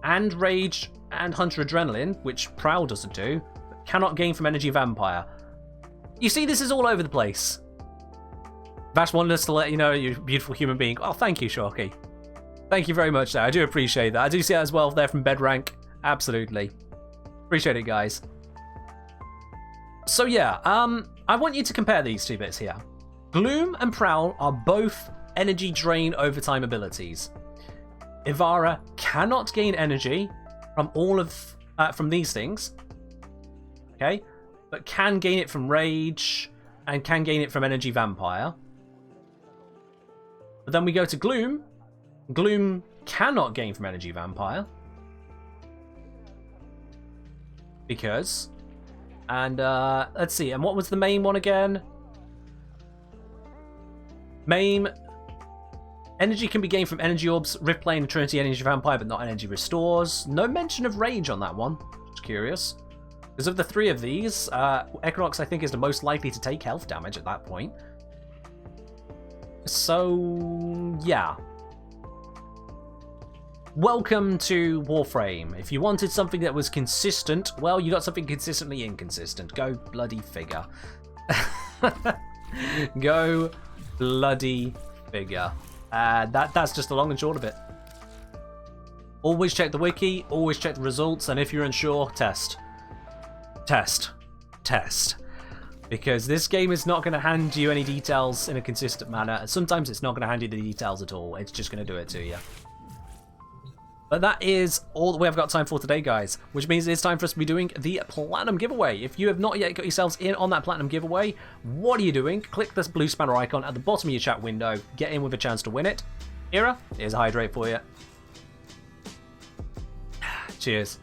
and Rage and Hunter Adrenaline, which Prowl doesn't do, but cannot gain from Energy Vampire. You see, this is all over the place. Vash wanted us to let you know, you beautiful human being. Oh, thank you, Sharky. Thank you very much, there. I do appreciate that. I do see that as well there from Bedrank. Absolutely. Appreciate it, guys. So yeah, I want you to compare these two bits here. Gloom and Prowl are both energy drain overtime abilities. Ivara cannot gain energy from from these things, okay, but can gain it from Rage and can gain it from Energy Vampire. But then we go to Gloom. Gloom cannot gain from Energy Vampire because, and let's see, and what was the main one again? Main energy can be gained from energy orbs, Rift Plane, and Trinity Energy Vampire, but not energy restores. No mention of Rage on that one. Just curious. Because of the three of these, Equinox I think is the most likely to take health damage at that point. So yeah. Welcome to Warframe. If you wanted something that was consistent, well, you got something consistently inconsistent. Go bloody figure. Go bloody figure. That's just the long and short of it. Always check the wiki, always check the results, and if you're unsure, test. Because this game is not going to hand you any details in a consistent manner, and sometimes it's not going to hand you the details at all. It's just going to do it to you. But that is all that we have got time for today, guys, which means it's time for us to be doing the Platinum giveaway. If you have not yet got yourselves in on that Platinum giveaway, what are you doing? Click this blue spanner icon at the bottom of your chat window, get in with a chance to win it. Ira, here's a hydrate for you. Cheers.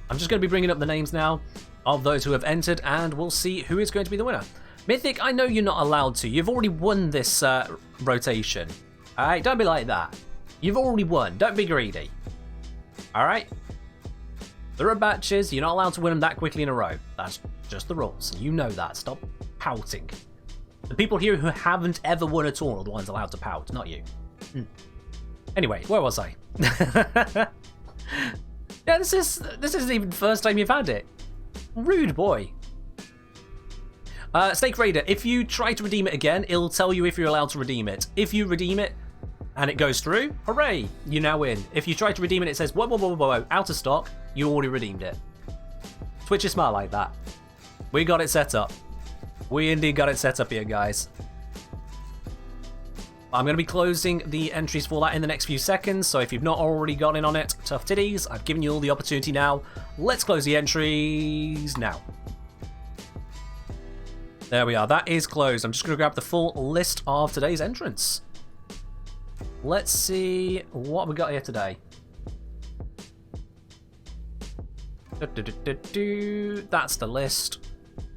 I'm just going to be bringing up the names now of those who have entered, and we'll see who is going to be the winner. Mythic, I know you're not allowed to. You've already won this rotation. Alright, don't be like that. You've already won. Don't be greedy. Alright? There are batches. You're not allowed to win them that quickly in a row. That's just the rules. You know that. Stop pouting. The people here who haven't ever won at all are the ones allowed to pout, not you. Anyway, where was I? Yeah, this isn't even the first time you've had it. Rude boy. Snake Raider, if you try to redeem it again, it'll tell you if you're allowed to redeem it. If you redeem it and it goes through, hooray, you now win. If you try to redeem it, it says, whoa, out of stock, you already redeemed it. Twitch is smart like that. We got it set up. We indeed got it set up here, guys. I'm going to be closing the entries for that in the next few seconds, so if you've not already got in on it, tough titties, I've given you all the opportunity now. Let's close the entries now. There we are, that is closed. I'm just going to grab the full list of today's entrants. Let's see what we got here today. That's the list.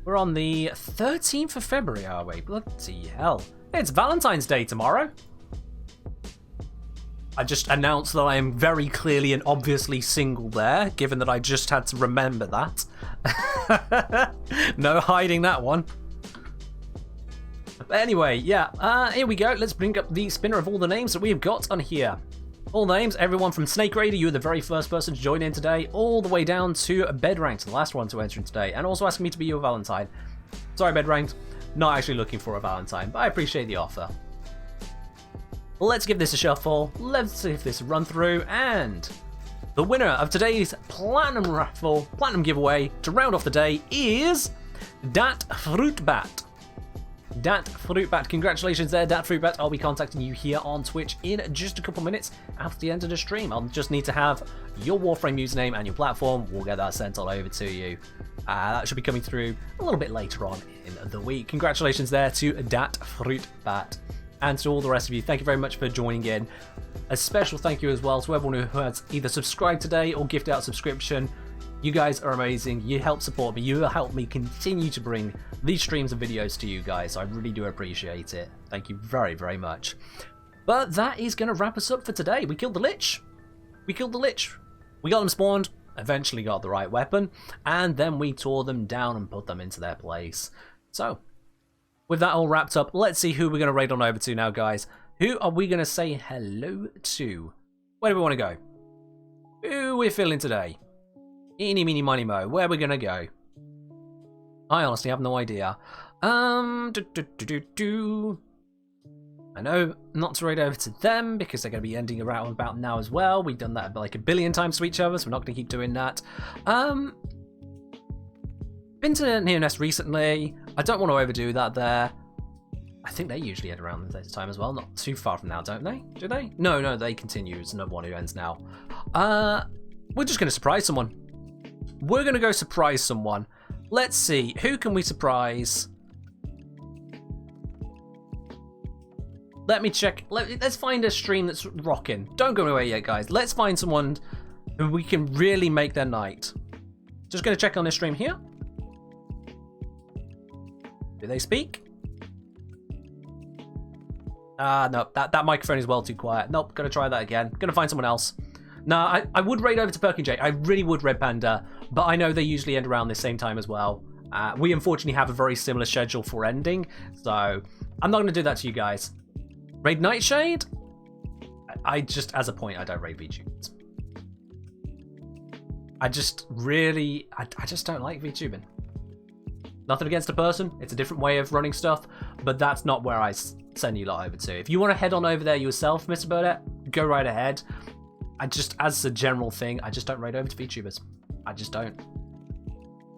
We're on the 13th of February, are we? Bloody hell. It's Valentine's Day tomorrow. I just announced that I am very clearly and obviously single there, given that I just had to remember that. No hiding that one. But anyway, yeah, here we go. Let's bring up the spinner of all the names that we have got on here. All names, everyone from Snake Raider, you were the very first person to join in today, all the way down to Bed Ranked, the last one to enter in today, and also asking me to be your Valentine. Sorry, Bed Ranked, not actually looking for a Valentine, but I appreciate the offer. Let's give this a shuffle, let's see if this run through, and the winner of today's Platinum Raffle, Platinum Giveaway, to round off the day is Dat Fruitbat. Dat Fruitbat, congratulations there, Dat Fruitbat. I'll be contacting you here on Twitch in just a couple minutes after the end of the stream. I'll just need to have your Warframe username and your platform. We'll get that sent all over to you. That should be coming through a little bit later on in the week. Congratulations there to Dat Fruitbat. And to all the rest of you, thank you very much for joining in. A special thank you as well to everyone who has either subscribed today or gifted out a subscription. You guys are amazing. You help support me. You help me continue to bring these streams and videos to you guys. I really do appreciate it. Thank you very, very much. But that is going to wrap us up for today. We killed the Lich. We killed the Lich. We got them spawned. Eventually got the right weapon. And then we tore them down and put them into their place. So, with that all wrapped up, let's see who we're going to raid on over to now, guys. Who are we going to say hello to? Where do we want to go? Who are we feeling today? Eeny, meeny, miny, mo. Where are we gonna go? I honestly have no idea. I know not to raid over to them because they're going to be ending around about now as well. We've done that like a billion times to each other, so we're not going to keep doing that. Been to Neonest recently. I don't want to overdo that there. I think they usually end around this time as well. Not too far from now, don't they? Do they? No, they continue. It's another one who ends now. We're just going to surprise someone. We're going to go surprise someone. Let's see. Who can we surprise? Let me check. Let's find a stream that's rocking. Don't go away yet, guys. Let's find someone who we can really make their night. Just going to check on this stream here. Do they speak? No. That microphone is well too quiet. Nope. Going to try that again. Going to find someone else. No, I would raid over to Perky J. I really would, Red Panda, but I know they usually end around the same time as well. We unfortunately have a very similar schedule for ending, so I'm not going to do that to you guys. Raid Nightshade? I just, as a point, I don't raid VTubers. I just really, I just don't like VTubing. Nothing against a person, it's a different way of running stuff, but that's not where I send you lot over to. If you want to head on over there yourself, Mr. Burdett, go right ahead. I just, as a general thing, I just don't raid over to VTubers. I just don't.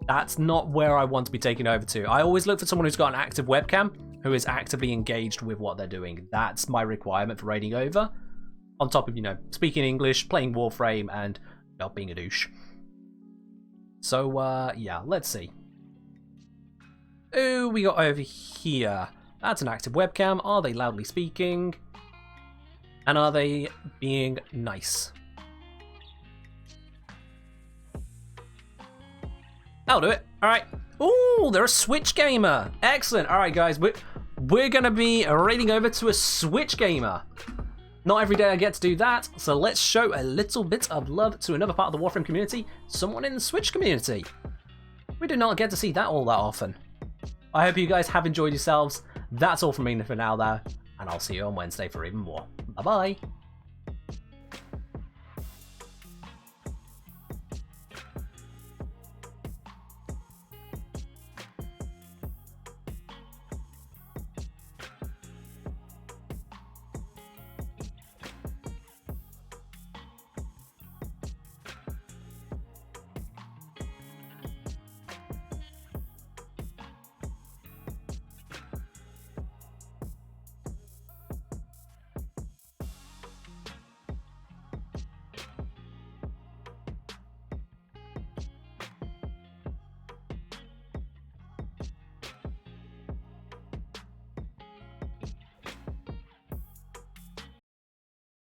That's not where I want to be taken over to. I always look for someone who's got an active webcam, who is actively engaged with what they're doing. That's my requirement for raiding over. On top of, speaking English, playing Warframe, and not being a douche. So, yeah, let's see. Who we got over here? That's an active webcam. Are they loudly speaking? And are they being nice? I'll do it. All right. Ooh, they're a Switch gamer. Excellent. All right, guys. We're going to be raiding over to a Switch gamer. Not every day I get to do that, so let's show a little bit of love to another part of the Warframe community, someone in the Switch community. We do not get to see that all that often. I hope you guys have enjoyed yourselves. That's all from me for now, though, and I'll see you on Wednesday for even more. Bye-bye.